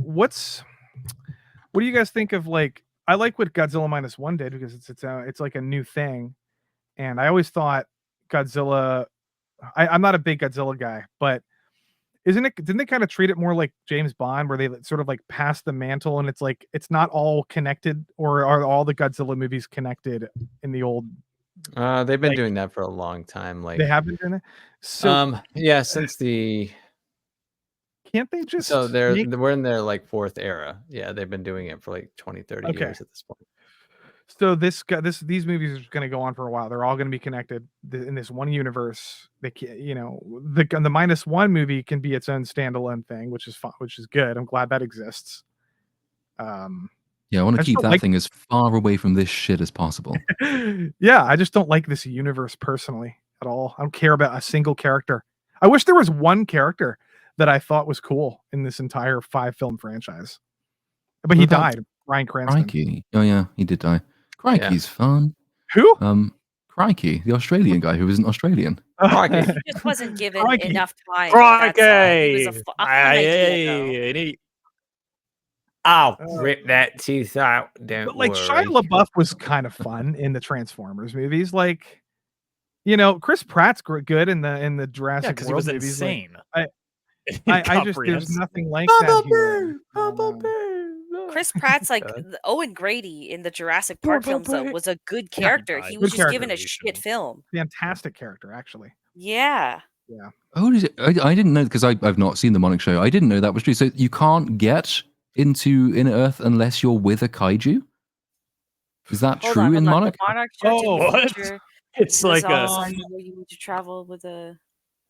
do you guys think of, like, I like what Godzilla -1 did, because it's like a new thing, and I always thought Godzilla. I'm not a big Godzilla guy, but didn't they kind of treat it more like James Bond, where they sort of like pass the mantle, and it's like it's not all connected, or are all the Godzilla movies connected in the old? They've been like, doing that for a long time. Like, They have been doing it. So yeah, since the can't they just we're in their like 4th era. Yeah, they've been doing it for like 20, 30 Okay. years at this point. So these movies are going to go on for a while. They're all going to be connected in this one universe. They can't, you know, the -1 movie can be its own standalone thing, which is fun, which is good. I'm glad that exists. Yeah, I want I to just keep don't that like- thing as far away from this shit as possible. Yeah, I just don't like this universe personally at all. I don't care about a single character. I wish there was one character that I thought was cool in this entire 5-film franchise. But he What about died. Bryan Cranston. Crikey. Oh yeah, he did die. Crikey's fun. Who? Crikey, the Australian guy who isn't Australian. Crikey. He just wasn't given Crikey. enough time. Crikey! It was a fun idea, though. I'll rip that tooth out. Don't But like worry. Shia LaBeouf was kind of fun in the Transformers movies. Like, you know, Chris Pratt's good in the Jurassic Yeah, because he World was movies. Like, insane. I just there's nothing like that here. Chris Pratt's like Owen Grady in the Jurassic Park films, though, was a good character. He was Good just given a character. shit film. Fantastic character, actually. Yeah. Yeah. Oh, is it? I didn't know, because I've not seen the Monarch show. I didn't know that was true. So you can't get into Inner Earth unless you're with a kaiju? Is that Hold true on, in hold on. Monarch? The Monarch show didn't what? feature It's like a where you need to travel with a.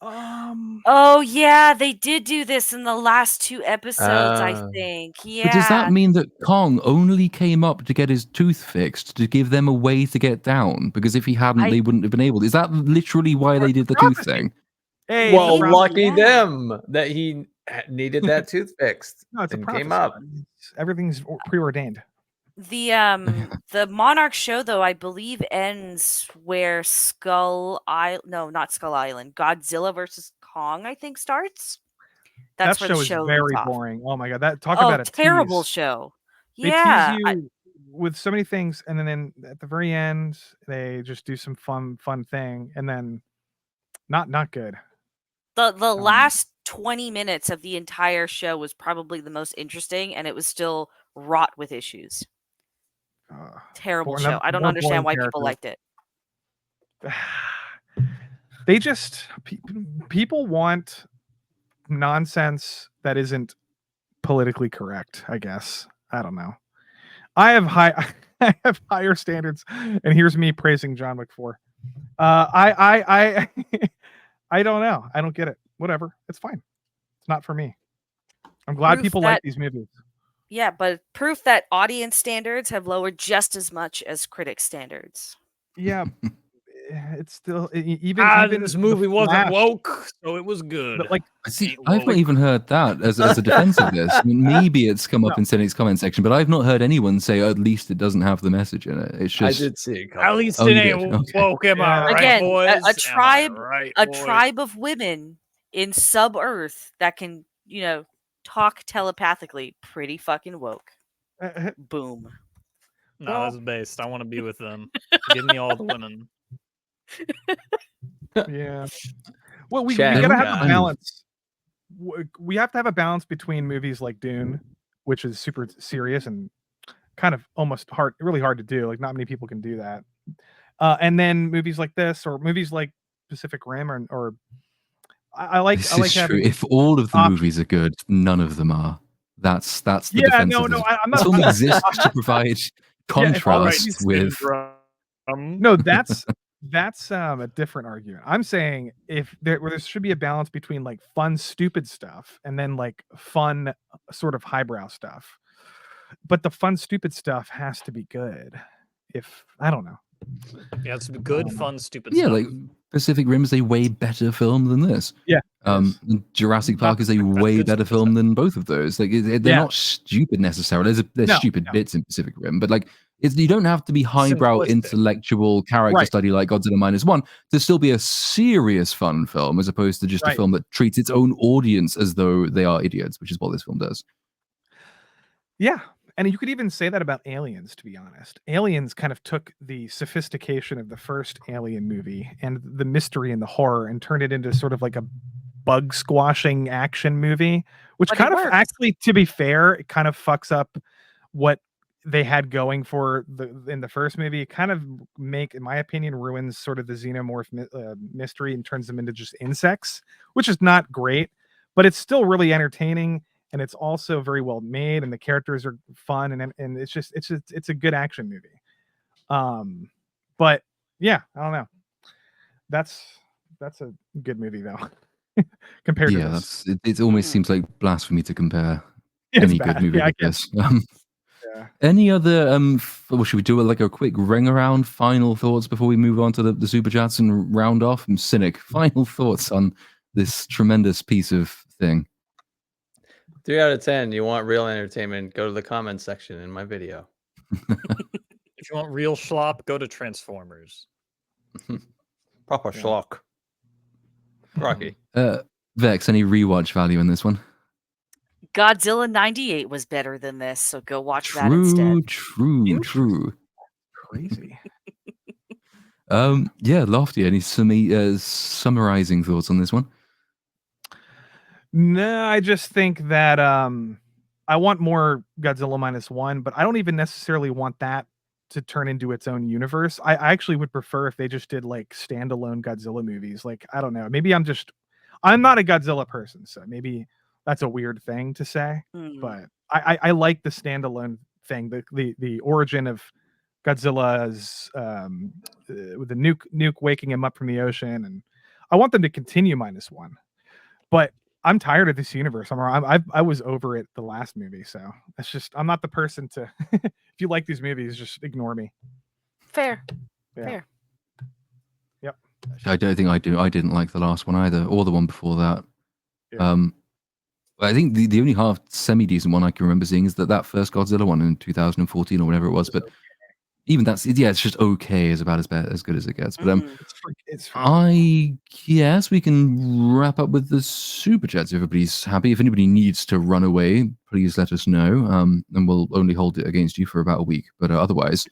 Oh yeah, they did do this in the last 2 episodes, I think. Yeah. But does that mean that Kong only came up to get his tooth fixed to give them a way to get down? Because if he hadn't, they wouldn't have been able. Is that literally why they did the tooth thing? Hey, Well, it's a lucky prophecy. them that he needed that tooth fixed. No, it's a and prophecy. came up. Everything's preordained. The Monarch show, though, I believe ends where not Skull Island, Godzilla versus Kong, I think, starts. That's That where show the is show very leads off. boring. Oh my god, talk about a terrible tease. show. They Yeah, tease you with so many things, and then at the very end, they just do some fun thing, and then not good. the last 20 minutes of the entire show was probably the most interesting, and it was still wrought with issues. Terrible show. I don't understand why people liked it. They just people want nonsense that isn't politically correct, I guess. I don't know. I have higher standards, and here's me praising John Wick 4. I don't know. I don't get it. Whatever. It's fine. It's not for me. I'm glad people like these movies. Yeah, but proof that audience standards have lowered just as much as critic standards. Yeah. it's still even this movie wasn't woke, so it was good. But like, I've not even heard that as a defense of this. I mean, maybe it's come up in Cynic's comment section, but I've not heard anyone say at least it doesn't have the message in it. It's just I did see it. At least it ain't woke. Am I right, Again, boys? a tribe, right, a boys? tribe of women in sub-Earth that can, talk telepathically. Pretty fucking woke. Boom. No, that's based. I want to be with them. Give me all the women. Yeah. Well, we gotta have a balance. We have to have a balance between movies like Dune, which is super serious and kind of almost really hard to do. Like, not many people can do that. And then movies like this, or movies like Pacific Rim, or I like having. True. If all of the movies are good, none of them are. That's the defense of this. I'm not. Film exists to provide contrast with. No, that's a different argument. I'm saying where there should be a balance between like fun, stupid stuff and then like fun, sort of highbrow stuff. But the fun, stupid stuff has to be good. I don't know. Yeah, it's good, fun, stupid stuff. Yeah, like Pacific Rim is a way better film than this. Yeah. Jurassic Park is a way better film than both of those. Like they're not stupid necessarily. There's stupid bits in Pacific Rim, but like you don't have to be highbrow intellectual character study like Godzilla -1 to still be a serious fun film, as opposed to just a film that treats its own audience as though they are idiots, which is what this film does. Yeah. And you could even say that about Aliens, to be honest. Aliens kind of took the sophistication of the first Alien movie and the mystery and the horror and turned it into sort of like a bug squashing action movie, which kind of actually, to be fair, it kind of fucks up what they had going for in the first movie. It kind of in my opinion, ruins sort of the xenomorph mystery and turns them into just insects, which is not great, but it's still really entertaining. And it's also very well made, and the characters are fun, and it's a good action movie. But yeah, I don't know. That's a good movie though. Compared to this. It almost seems like blasphemy to compare any good movie with this. Any other should we do like a quick ring around final thoughts before we move on to the super chats and round off? I'm Cynic. Final thoughts on this tremendous piece of thing. 3 out of 10. You want real entertainment? Go to the comments section in my video. If you want real schlop, go to Transformers. Proper schlock. Rocky. Vex, any rewatch value in this one? Godzilla 98 was better than this, so go watch that instead. True. Crazy. Lofty, any summarizing thoughts on this one? No, I just think that I want more Godzilla -1, but I don't even necessarily want that to turn into its own universe. I actually would prefer if they just did like standalone Godzilla movies. Like, I don't know, maybe I'm not a Godzilla person, so maybe that's a weird thing to say, but I like the standalone thing, the origin of Godzilla's with the nuke waking him up from the ocean, and I want them to continue -1, but I'm tired of this universe. I was over it the last movie, so it's just I'm not the person to. If you like these movies, just ignore me. Fair. Yep. I don't think I do. I didn't like the last one either, or the one before that. Yeah. I think the only half semi-decent one I can remember seeing is that first Godzilla one in 2014 or whatever it was. But even that's it's just okay, is about as good as it gets. But I guess we can wrap up with the super chats. If everybody's happy. If anybody needs to run away, please let us know, and we'll only hold it against you for about a week. But otherwise,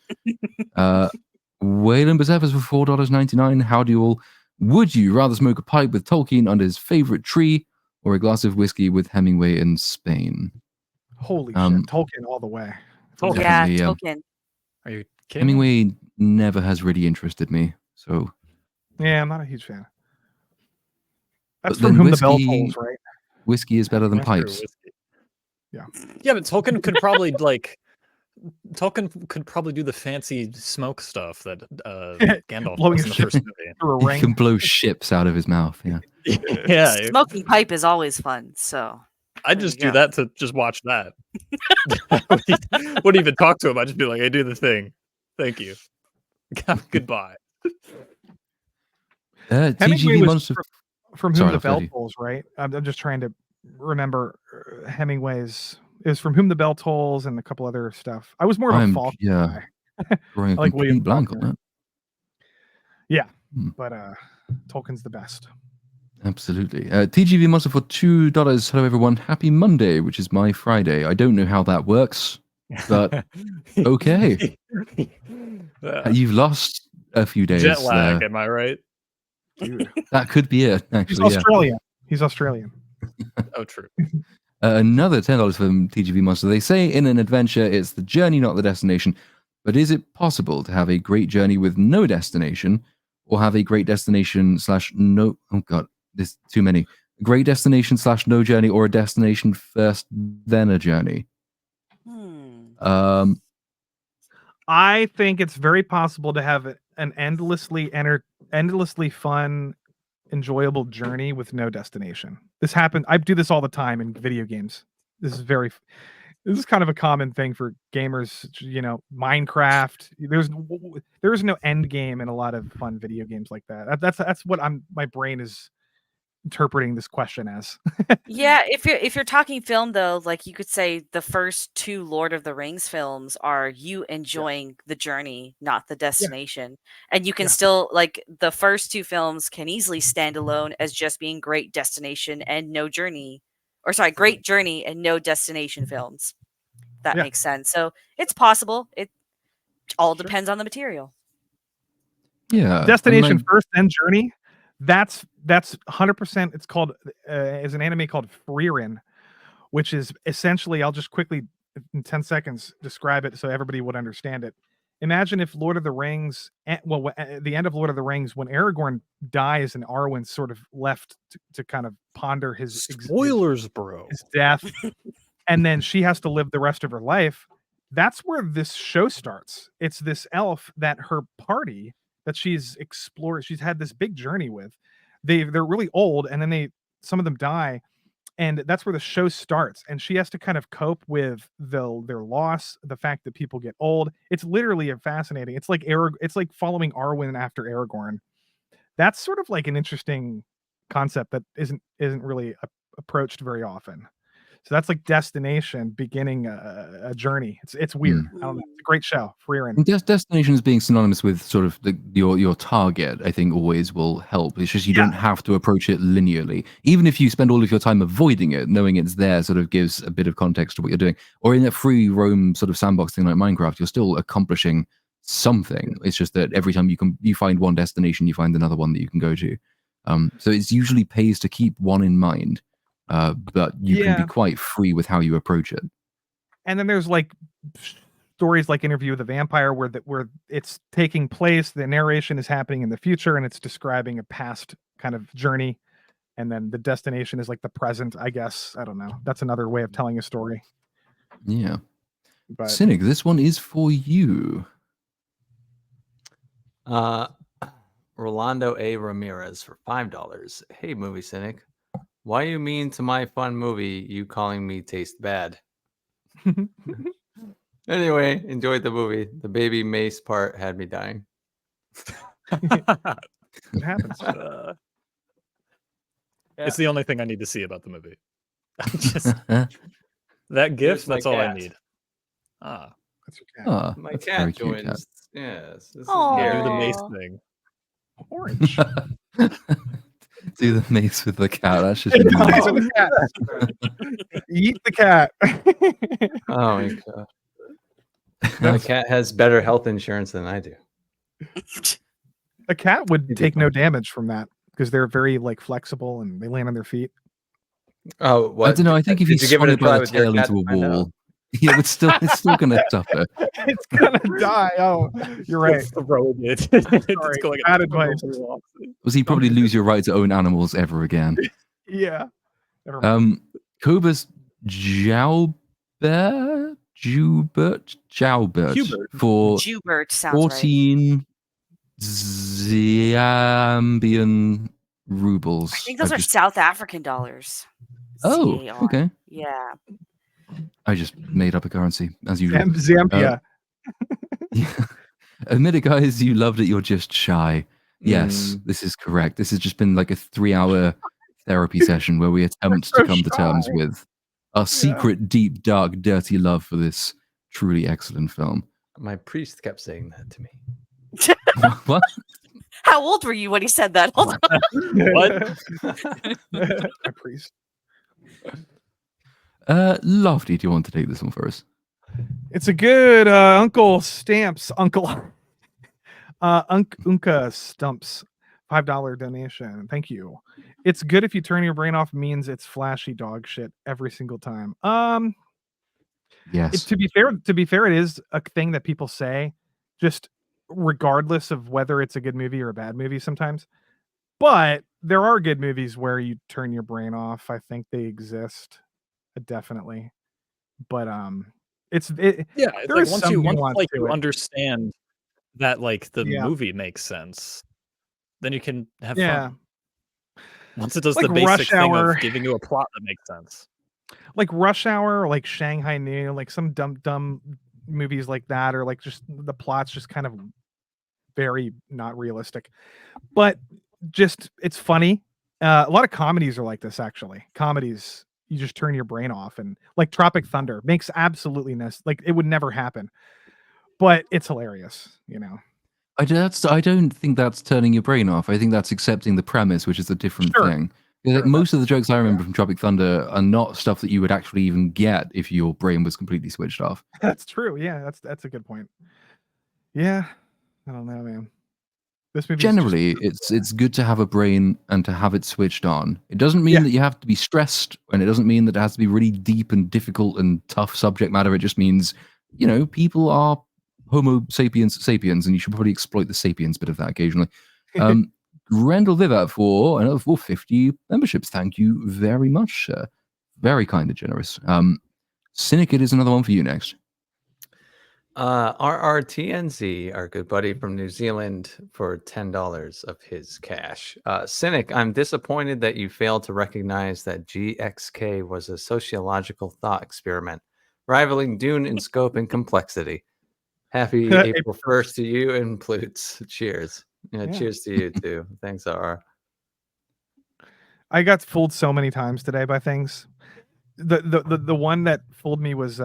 Waylon Bazevas for $4.99. Would you rather smoke a pipe with Tolkien under his favorite tree, or a glass of whiskey with Hemingway in Spain? Holy shit, Tolkien all the way. Tolkien. Are you kidding? Hemingway never has really interested me, so yeah, I'm not a huge fan. That's from Whom the Bell Tolls, right? Whiskey is better than pipes. Yeah, but Tolkien could probably do the fancy smoke stuff that Gandalf does in the first movie. He can blow ships out of his mouth. Yeah. Yeah. Smoking pipe is always fun. So I'd just do that to just watch that. Wouldn't even talk to him. I'd just be like, "I do the thing. Thank you. Goodbye." Hemingway TGV was Monster. from Whom the Bell Tolls, right? I'm just trying to remember Hemingway's. It was From Whom the Bell Tolls and a couple other stuff. I was more of a Faulkner guy. Drawing a like complete blank on that. Yeah, but Tolkien's the best. Absolutely. TGV Monster for $2. Hello, everyone. Happy Monday, which is my Friday. I don't know how that works, but okay. You've lost a few days. Jet lag, am I right? Dude. That could be it, actually. He's Australian. He's Australian. Oh, true. Another $10 from TGV Monster. They say in an adventure, it's the journey, not the destination. But is it possible to have a great journey with no destination, or have a great destination / no? Oh God, there's too many. Great destination / no journey, or a destination first, then a journey. I think it's very possible to have an endlessly fun, enjoyable journey with no destination. This happened. I do this all the time in video games. This is kind of a common thing for gamers. You know, Minecraft. There's no end game in a lot of fun video games like that. That's what my brain is interpreting this question as. Yeah, if you're talking film though, like you could say the first 2 Lord of the Rings films are you enjoying the journey, not the destination. And you can still, like, the first 2 films can easily stand alone as just being great destination and no journey. Or sorry, great journey and no destination films. That makes sense. So it's possible. It all depends on the material. Yeah. Destination first, then journey. That's 100%. It's called is an anime called Frieren, which is essentially, I'll just quickly in 10 seconds describe it so everybody would understand it. Imagine if Lord of the Rings, at the end of Lord of the Rings, when Aragorn dies and Arwen's sort of left to kind of ponder his spoilers, bro, his death, and then she has to live the rest of her life. That's where this show starts. It's this elf that her party that she's explored, she's had this big journey with. They're really old, and then some of them die, and that's where the show starts. And she has to kind of cope with their loss, the fact that people get old. It's literally fascinating. It's like it's like following Arwen after Aragorn. That's sort of like an interesting concept that isn't really approached very often. So that's like destination beginning a journey. It's weird. I don't know. It's a great show. Frieren. Destinations being synonymous with sort of your target, I think, always will help. It's just you don't have to approach it linearly. Even if you spend all of your time avoiding it, knowing it's there sort of gives a bit of context to what you're doing. Or in a free roam sort of sandbox thing like Minecraft, you're still accomplishing something. It's just that every time you find one destination, you find another one that you can go to. So it usually pays to keep one in mind. But you can be quite free with how you approach it. And then there's like stories like Interview with the Vampire where it's taking place, the narration is happening in the future, and it's describing a past kind of journey, and then the destination is like the present, I guess. I don't know. That's another way of telling a story. Yeah. But Cynic, this one is for you. Rolando A. Ramirez for $5. Hey, Movie Cynic. Why you mean to my fun movie, you calling me taste bad? Anyway, enjoyed the movie. The baby Mace part had me dying. It happens. It's the only thing I need to see about the movie. Just that gift, that's all I need. That's your cat. My cat joins. Yes. Do the Mace thing. Orange. Do the Mace with the cat. That should Eat the cat. Oh my god. My cat has better health insurance than I do. A cat would take no damage from that because they're very like flexible and they land on their feet. Oh, what? I don't know. I think if you swung it by the tail into a wall, it's still gonna suffer. It's gonna die. Oh, you're right. Throw it. Sorry. Bad advice. Was he probably lose your right to own animals ever again? Yeah. Cobus Jaubert for Joubert sounds 14 Zambian rubles. I think those are South African dollars. Oh, CAR. okay. Yeah. I just made up a currency as usual. Zambia. Admit it, guys. You loved it. You're just shy. Yes, this is correct. This has just been like a 3-hour therapy session where we attempt to come to terms with our secret, deep, dark, dirty love for this truly excellent film. My priest kept saying that to me. What? How old were you when he said that? Hold What? My priest. Lofty, do you want to take this one for us? It's a good Uncle Stamps, Uncle Unca Stumps, $5 donation. Thank you. It's good if you turn your brain off means it's flashy dog shit every single time. Yes. To be fair, it is a thing that people say, just regardless of whether it's a good movie or a bad movie sometimes. But there are good movies where you turn your brain off. I think they exist, definitely. But there is once some you nuance to you it. understand that like the movie makes sense, then you can have fun. Once it does Like the basic Rush thing Hour. of giving you a plot that makes sense. Like Rush Hour, or like Shanghai Noon, like some dumb movies like that, or like just the plot's just kind of very not realistic. But just it's funny. A lot of comedies are like this, actually. Comedies, you just turn your brain off, and like Tropic Thunder makes absolutely no, like it would never happen. But it's hilarious, you know. I don't think that's turning your brain off. I think that's accepting the premise, which is a different thing. Like, most of the jokes I remember from Tropic Thunder are not stuff that you would actually even get if your brain was completely switched off. That's true. Yeah, that's a good point. Yeah, I don't know, man. This movie generally, it's good to have a brain and to have it switched on. It doesn't mean that you have to be stressed, and it doesn't mean that it has to be really deep and difficult and tough subject matter. It just means, you know, people are Homo sapiens, and you should probably exploit the sapiens bit of that occasionally. Rendell Vivat for another 450 memberships. Thank you very much, sir. Very kind and generous. Syndicate is another one for you next. RRTNZ, our good buddy from New Zealand, for $10 of his cash. Cynic, I'm disappointed that you failed to recognize that GXK was a sociological thought experiment, rivaling Dune in scope and complexity. Happy April 1st to you and Plutes. Cheers. Yeah, cheers to you too. Thanks, RR. I got fooled so many times today by things. The one that fooled me was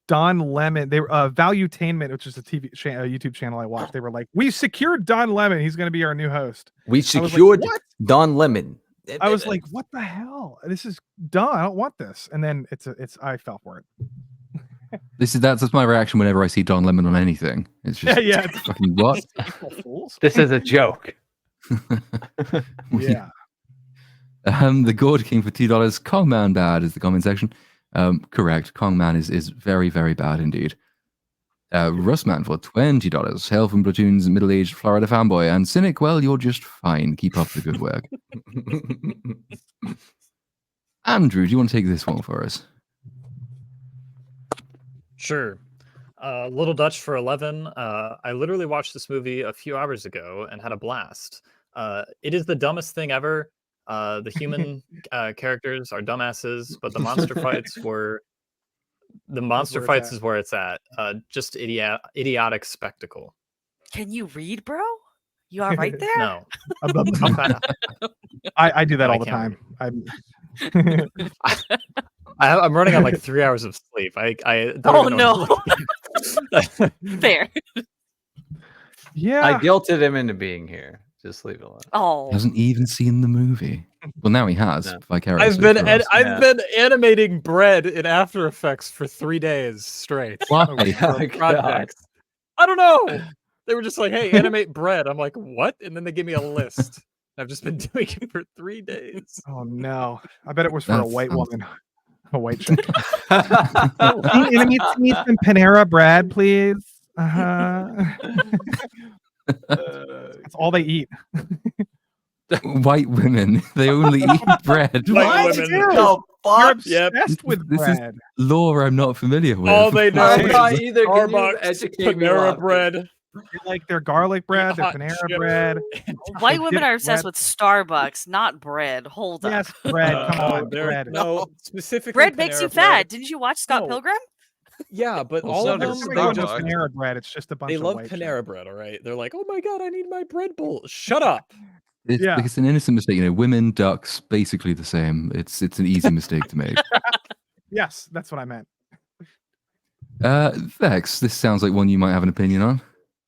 Don Lemon. They were Valuetainment, which is a YouTube channel I watched. They were like, "We secured Don Lemon. He's going to be our new host." We secured Don Lemon. I was like, "What the hell? This is dumb. I don't want this." And then I fell for it. That's my reaction whenever I see Don Lemon on anything. It's just it's fucking what? This is a joke. Yeah. The Gourd King for $2. Kong Man bad is the comment section. Correct. Kong Man is very, very bad indeed. Rustman for $20. Hail from Platoon's middle-aged Florida fanboy. And Cynic, well, you're just fine. Keep up the good work. Andrew, do you want to take this one for us? Sure. Little Dutch for 11. I literally watched this movie a few hours ago and had a blast. It is the dumbest thing ever. The human characters are dumbasses, but the monster fights were... The monster fights is where it's at. Just idiotic spectacle. Can you read, bro? You all right there? No. I do that all the time. I'm running on like 3 hours of sleep. I don't know. Fair. Yeah. I guilted him into being here. Just leave it alone. Oh. Hasn't even seen the movie. Well, now he has. I've been animating bread in After Effects for 3 days straight. Why? Projects. I don't know. They were just like, "Hey, animate bread." I'm like, "What?" And then they give me a list. I've just been doing it for 3 days. Oh no! I bet it was for a white woman, a white chick. Animate me some Panera bread, please. That's all they eat. White women, they only eat bread. White women. You're obsessed with bread. Is lore I'm not familiar with. All they know is Starbucks, Panera bread. They like their garlic bread, their Panera bread. White women are obsessed with Starbucks, not bread. Hold up. Yes, bread. Come on, bread. No, specifically bread makes you fat. Didn't you watch Scott Pilgrim? Yeah, but Well, all so of does them, They they love just Panera bread. It's just a bunch they of love white shit. Panera bread. All right, they're like, oh my god, I need my bread bowl. Shut up. It's, Yeah. it's an innocent mistake. You know, women, ducks, basically the same. It's an easy mistake to make. Yes, that's what I meant. Vex, this sounds like one you might have an opinion on.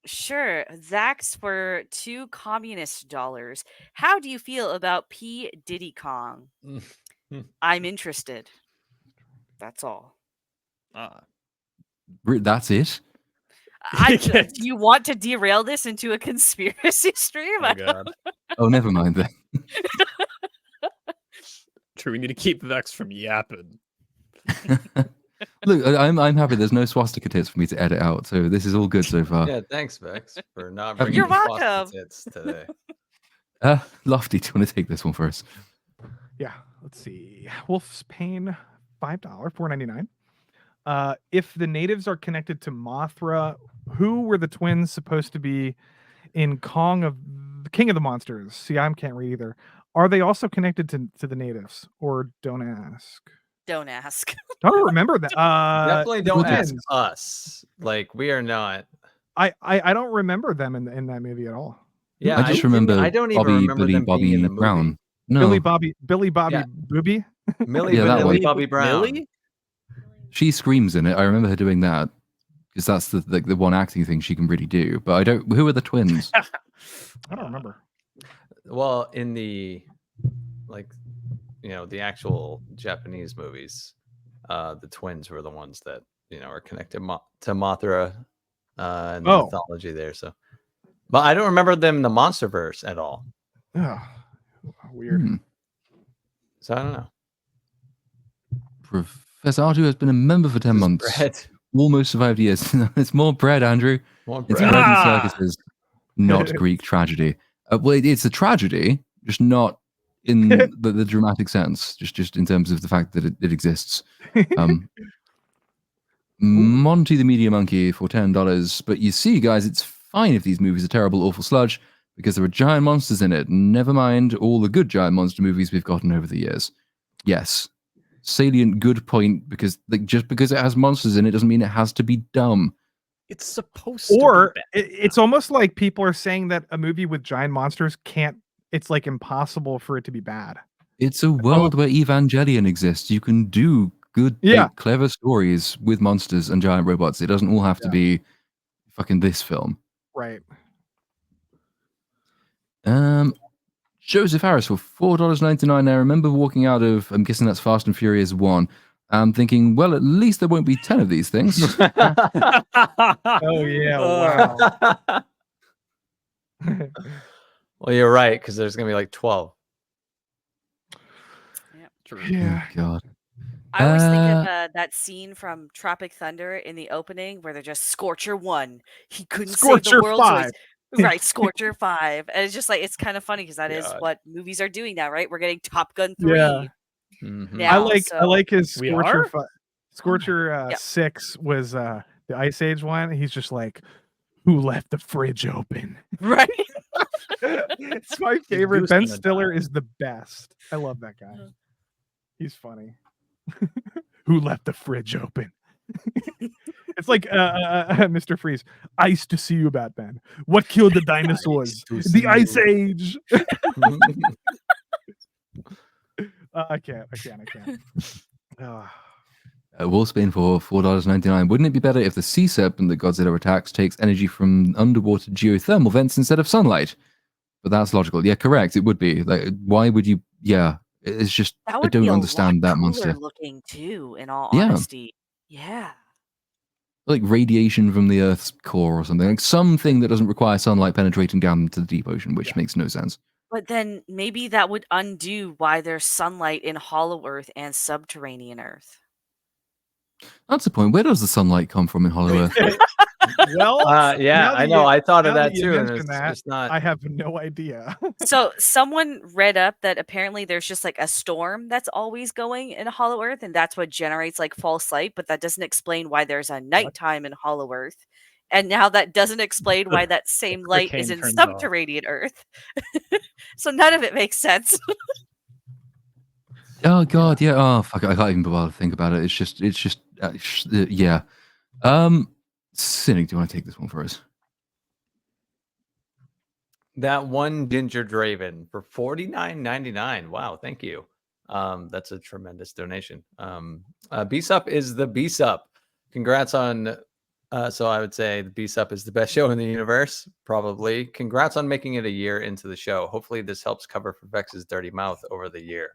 Sure. Zax for $2 communist dollars. How do you feel about P. Diddy Kong? I'm interested. That's all. That's it? Do you want to derail this into a conspiracy stream? Oh god. Oh, never mind then. True, we need to keep Vex from yapping. Look, I'm happy. There's no swastika tits for me to edit out, so this is all good so far. Yeah, thanks, Vex, for not Have bringing You're the swastika welcome. tits today. Lofty, do you want to take this one first? Yeah, let's see. Wolf's Pain, $5, $4.99. If the natives are connected to Mothra, who were the twins supposed to be in King of the Monsters? See, I can't read either. Are they also connected to the natives, or don't ask? Don't ask. I don't remember that. Definitely don't ask twins. us. Like, we are not. I don't remember them in that movie at all. Yeah, I just remember I don't even Bobby, remember Billy, them being Bobby in the movie. Brown. No, Billy Bobby Yeah. Booby. Millie Yeah, that Vanilli one. Bobby Brown. Millie? she screams in it. I remember her doing that because that's the one acting thing she can really do. But I don't. Who are the twins? I don't remember. Well, in the the actual Japanese movies, the twins were the ones that are connected to Mothra and the mythology there. So, but I don't remember them in the MonsterVerse at all. Oh, weird. So I don't know. Professor R2 has been a member for 10 months. Bread. Almost survived years. It's more bread, Andrew. More It's bread. bread and circuses, not Greek tragedy. Well, it's a tragedy, just not in the dramatic sense, just in terms of the fact that it exists. Monty the Media Monkey for $10. But you see, guys, it's fine if these movies are terrible, awful sludge, because there are giant monsters in it. Never mind all the good giant monster movies we've gotten over the years. Yes. Salient good point, because just because it has monsters in it doesn't mean it has to be dumb. It's supposed to Or be bad. it's almost like people are saying that a movie with giant monsters it's like impossible for it to be bad. It's a world where Evangelion exists. You can do good, clever stories with monsters and giant robots. It doesn't all have to be fucking this film. Right. Joseph Harris for $4.99. I remember walking out of, I'm guessing that's Fast and Furious 1. I'm thinking, well, at least there won't be 10 of these things. Oh, yeah. Wow. Well, you're right, because there's going to be like 12. Yeah. True. Yeah. Oh, God. I always think of that scene from Tropic Thunder in the opening where they're just Scorcher 1. He couldn't save the world. 5. Right, Scorcher 5. And it's just like, it's kind of funny because that is what movies are doing now, right? We're getting Top Gun 3. Yeah. Now, I like his Scorcher. We Scorcher 6 was the Ice Age one. He's just like, who left the fridge open? Right. It's my favorite. Ben Stiller is the best. I love that guy. He's funny. Who left the fridge open? It's like Mr. Freeze. Ice to see you, Batman. What killed the dinosaurs? The Ice Age. I can't. Wolfsbane for $4.99. Wouldn't it be better if the sea serpent that Godzilla attacks takes energy from underwater geothermal vents instead of sunlight? But that's logical. Yeah, correct. It would be. Like, why would you? Yeah, it's just I don't understand that monster. Looking too, in all honesty. Yeah. Like radiation from the Earth's core or something. Like something that doesn't require sunlight penetrating down to the deep ocean, which makes no sense. But then maybe that would undo why there's sunlight in Hollow Earth and subterranean Earth. That's the point. Where does the sunlight come from in Hollow Earth? Well, yeah, I know. I thought of that too. And it's just not. I have no idea. So someone read up that apparently there's just like a storm that's always going in Hollow Earth, and that's what generates like false light. But that doesn't explain why there's a nighttime in Hollow Earth. And now that doesn't explain why that same light is in subterranean Earth. So none of it makes sense. Oh God, yeah. Oh fuck, I can't even bother to think about it. It's just, yeah. Cynic, do you want to take this one for us? That one Ginger Draven for $49.99. Wow, thank you. That's a tremendous donation. BSUP is the BSUP. Congrats on. So I would say the BSUP is the best show in the universe, probably. Congrats on making it a year into the show. Hopefully this helps cover for Vex's dirty mouth over the year.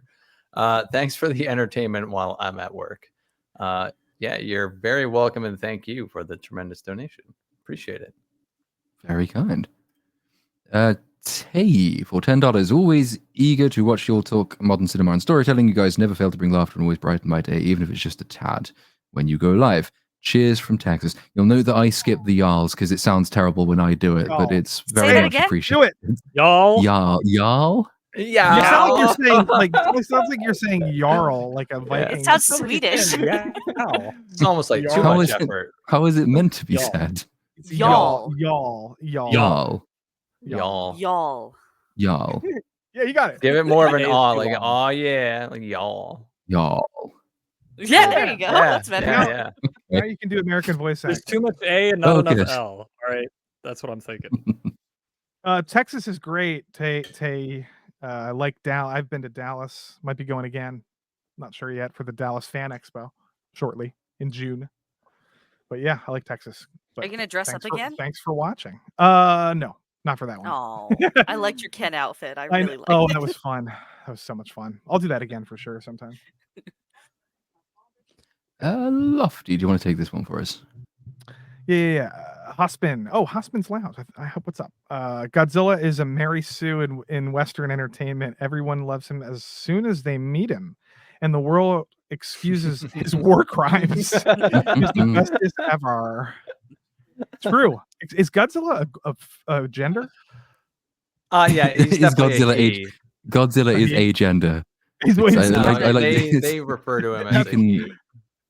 Thanks for the entertainment while I'm at work. Yeah, you're very welcome, and thank you for the tremendous donation. Appreciate it. Very kind. Tay for $10. Always eager to watch your talk modern cinema and storytelling. You guys never fail to bring laughter and always brighten my day, even if it's just a tad when you go live. Cheers from Texas. You'll note that I skip the y'alls because it sounds terrible when I do it, but it's very much appreciated. Do it. Y'all. Y'all. Yeah. You sound like you're saying it sounds like you're saying Jarl, like a Viking. It sounds Swedish. It's almost like too How much is it- effort. How is it meant to be said? Y'all. Y'all. Y'all. Y'all. Y'all. Y'all. Yeah, you got it. Give it more of an That is awe, too like, long. oh yeah, like y'all. Y'all. Yeah, there you go. Yeah, That's better. yeah. Now you can do American voice There's acting. too much A and not Oh, enough good. L. All right, that's what I'm thinking. Texas is great. Tay, like Dallas. I've been to Dallas. Might be going again. Not sure yet for the Dallas Fan Expo shortly in June. But yeah, I like Texas. But Are you gonna dress up again? Thanks for watching. No, not for that one. Oh, I liked your Ken outfit. I really liked Oh, it. that was fun. That was so much fun. I'll do that again for sure sometime. Lofty, do you want to take this one for us? Yeah. Hospin. Oh, Hospin's loud. I hope what's up. Godzilla is a Mary Sue in Western entertainment. Everyone loves him as soon as they meet him, and the world excuses his war crimes. He's the bestest ever. True. Is Godzilla a gender? Yeah, he's Is definitely Godzilla a he. Godzilla is a gender. They refer to him as a he.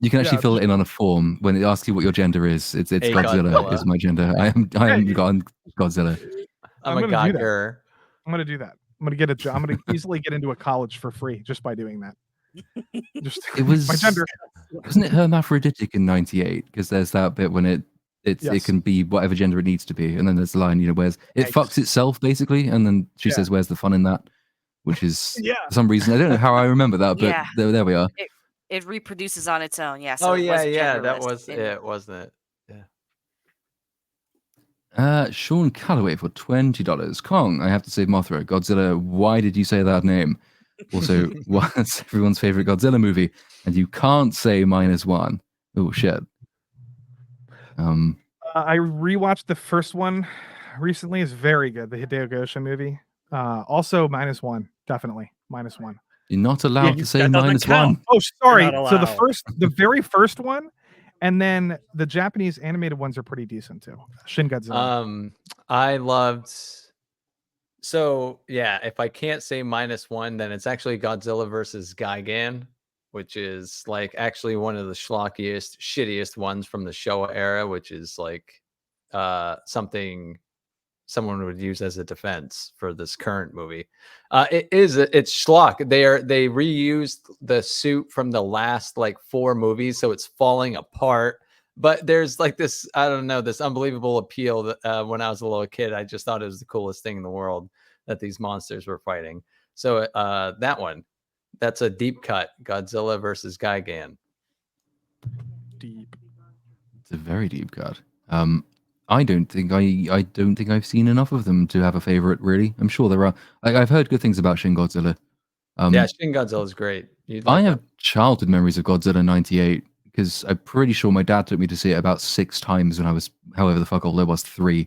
You can actually fill it in on a form when it asks you what your gender is. It's Godzilla is my gender. I am Godzilla. I'm a Godger. I'm gonna do that. I'm gonna get a job. I'm gonna easily get into a college for free just by doing that. It was my gender. Wasn't it hermaphroditic in '98? Because there's that bit when it can be whatever gender it needs to be, and then there's the line, where's it fucks itself basically, and then she says, "Where's the fun in that?" Which is for some reason I don't know how I remember that, but there we are. It reproduces on its own. Yeah. So that was it, wasn't it? Yeah. Sean Calloway for $20. Kong, I have to say Mothra. Godzilla, why did you say that name? Also, what's everyone's favorite Godzilla movie? And you can't say -1. Oh shit. I rewatched the first one recently. It's very good. The Hideo Gosha movie. Also -1, definitely -1. You're not allowed to say -1. Oh, sorry. So the very first one, and then the Japanese animated ones are pretty decent too. Shin Godzilla. I loved. So yeah, if I can't say -1, then it's actually Godzilla versus Gigan, which is like actually one of the schlockiest, shittiest ones from the Showa era, which is like something someone would use as a defense for this current movie. It's schlock. They reused the suit from the last like 4 movies, so it's falling apart. But there's like this, I don't know, this unbelievable appeal that when I was a little kid, I just thought it was the coolest thing in the world that these monsters were fighting. So that one, that's a deep cut. Godzilla versus Gigan. Deep. It's a very deep cut. I don't think I've seen enough of them to have a favorite. Really, I'm sure there are. I've heard good things about Shin Godzilla. Yeah, Shin Godzilla is great. I have childhood memories of Godzilla '98 because I'm pretty sure my dad took me to see it about 6 times when I was, however the fuck old I was, 3.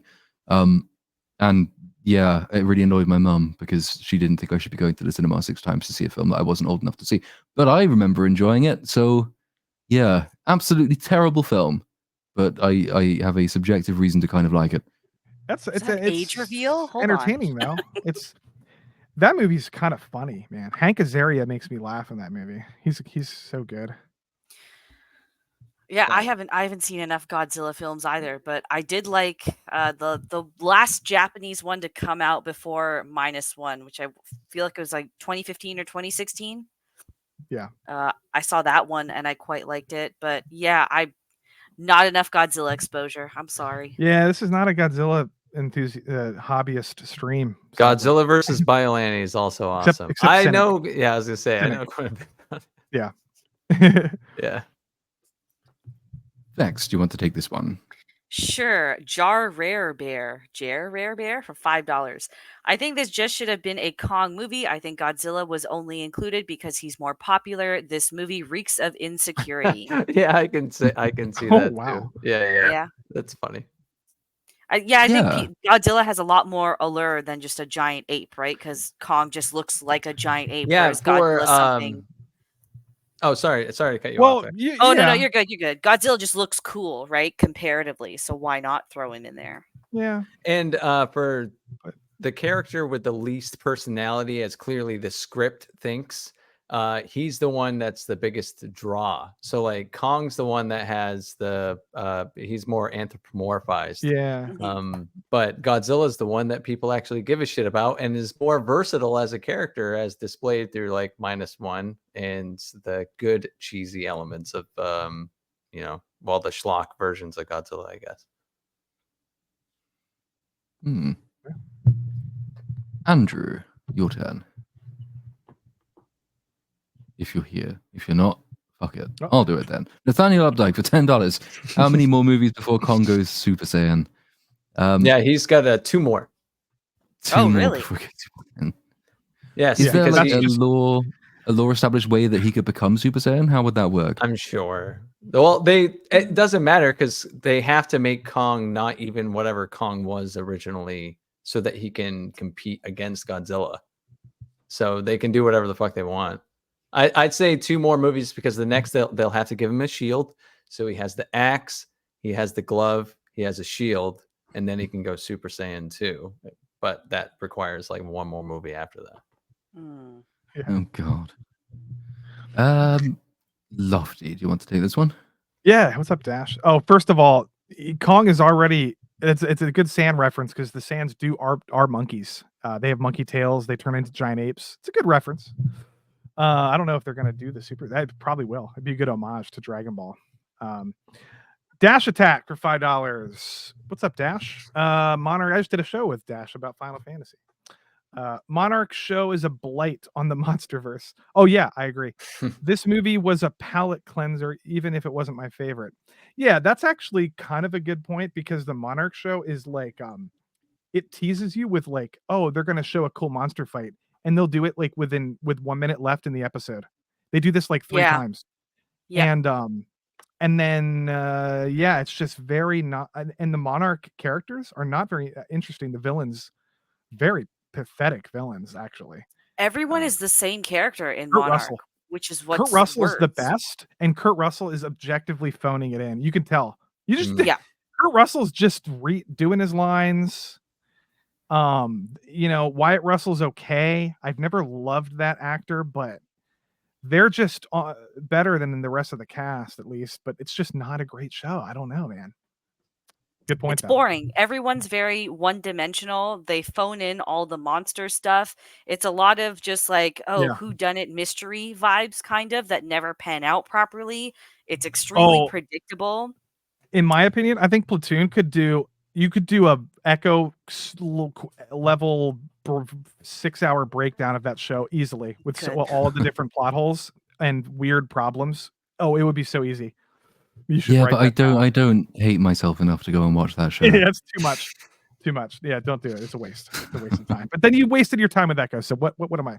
And yeah, it really annoyed my mum because she didn't think I should be going to the cinema 6 times to see a film that I wasn't old enough to see. But I remember enjoying it. So yeah, absolutely terrible film. But I have a subjective reason to kind of like it. It's an age reveal. Hold entertaining though. That movie's kind of funny, man. Hank Azaria makes me laugh in that movie. He's so good. Yeah, I haven't seen enough Godzilla films either, but I did like the last Japanese one to come out before -1, which I feel like it was like 2015 or 2016. Yeah. I saw that one and I quite liked it, but yeah, Not enough Godzilla exposure. I'm sorry. Yeah, this is not a Godzilla hobbyist stream. Godzilla versus Biollante is also awesome. Except I cynic. know. Yeah, I was gonna say. Cynic. I know quite a bit about it. Yeah. Yeah. Vex, do you want to take this one? Sure. Jar Rare Bear for $5. I think this just should have been a Kong movie. I think Godzilla was only included because he's more popular. This movie reeks of insecurity. Yeah, I can see that too. Yeah. That's funny. I think Godzilla has a lot more allure than just a giant ape, right? Because Kong just looks like a giant ape. Yeah, whereas Godzilla's something. Oh, sorry to cut you off. No, you're good. You're good. Godzilla just looks cool, right? Comparatively, so why not throw him in there? Yeah. And for the character with the least personality, as clearly the script thinks, he's the one that's the biggest draw. So like Kong's the one that has the he's more anthropomorphized. Yeah. But Godzilla's the one that people actually give a shit about and is more versatile as a character, as displayed through like -1 and the good cheesy elements of the schlock versions of Godzilla, I guess. Andrew, your turn. If you're here. If you're not, fuck it. I'll do it then. Nathaniel Updike for $10. How many more movies before Kong goes Super Saiyan? Yeah, he's got 2 more. Two more really? before he gets Super Saiyan. Yes. Is there like a law established way that he could become Super Saiyan? How would that work? I'm sure. Well, it doesn't matter because they have to make Kong not even whatever Kong was originally so that he can compete against Godzilla. So they can do whatever the fuck they want. I'd say 2 more movies because the next they'll have to give him a shield. So he has the axe, he has the glove, he has a shield, and then he can go Super Saiyan 2. But that requires like 1 more movie after that. Yeah. Oh god. Lofty, do you want to take this one? Yeah, what's up, Dash? Oh, first of all, Kong is already it's a good sand reference because the sands are monkeys. They have monkey tails, they turn into giant apes. It's a good reference. I don't know if they're gonna do the super. That probably will. It'd be a good homage to Dragon Ball. Dash Attack for $5. What's up, Dash? Monarch. I just did a show with Dash about Final Fantasy. Monarch show is a blight on the Monsterverse. Oh yeah, I agree. This movie was a palate cleanser, even if it wasn't my favorite. Yeah, that's actually kind of a good point because the Monarch show is like, it teases you with like, oh, they're gonna show a cool monster fight, and they'll do it like with 1 minute left in the episode. They do this like 3 times. Yeah. And then it's just very not. And the Monarch characters are not very interesting. The villains, very pathetic villains, actually. Everyone is the same character in Kurt Monarch, Russell. which is what Kurt Russell is the best, and Kurt Russell is objectively phoning it in. You can tell. You just Kurt Russell's just doing his lines. Wyatt Russell's okay. I've never loved that actor, but they're just better than the rest of the cast, at least. But it's just not a great show. I don't know, man. Good point. It's boring. Everyone's very one-dimensional. They phone in all the monster stuff. It's a lot of just like, whodunit mystery vibes, kind of, that never pan out properly. It's extremely predictable. In my opinion, I think Platoon could do. You could do a Echo level 6-hour breakdown of that show easily with all of the different plot holes and weird problems. Oh, it would be so easy. Yeah, but I don't hate myself enough to go and watch that show. Yeah, it's too much. Too much. Yeah, don't do it. It's a waste. It's a waste of time. But then you wasted your time with Echo. So what am I?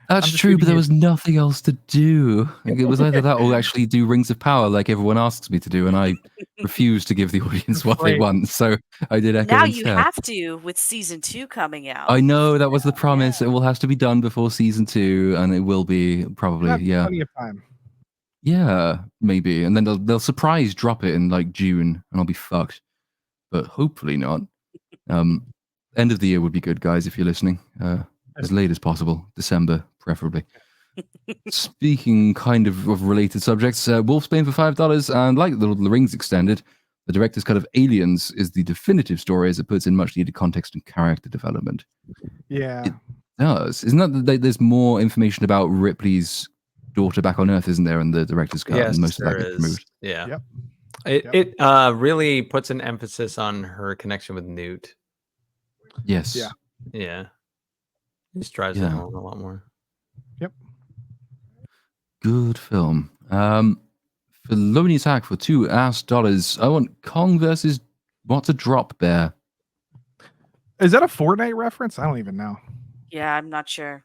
That's true, but there was nothing else to do. Like, it was either that or actually do Rings of Power like everyone asks me to do, and I refuse to give the audience what they want. So I did Echo now instead. You have to with season 2 coming out. I know that was the promise. It will have to be done before season 2, and it will be probably plenty of time. Yeah, maybe, and then they'll surprise drop it in like June, and I'll be fucked. But hopefully not. End of the year would be good, guys, if you're listening. As late as possible, December preferably. Speaking kind of related subjects, Wolfsbane for $5, and like the Lord of the Rings extended, the director's cut of Aliens is the definitive story as it puts in much needed context and character development. Yeah, it does. Isn't that there's more information about Ripley's daughter back on Earth, isn't there, in the director's cut? Yes, and most of that there gets is. removed. Yeah. Yep. It really puts an emphasis on her connection with Newt. Yes. Yeah. It just drives it home a lot more. Yep. Good film. For Lonely Attack for $2 I want Kong versus What's a Drop Bear. Is that a Fortnite reference? I don't even know. Yeah, I'm not sure.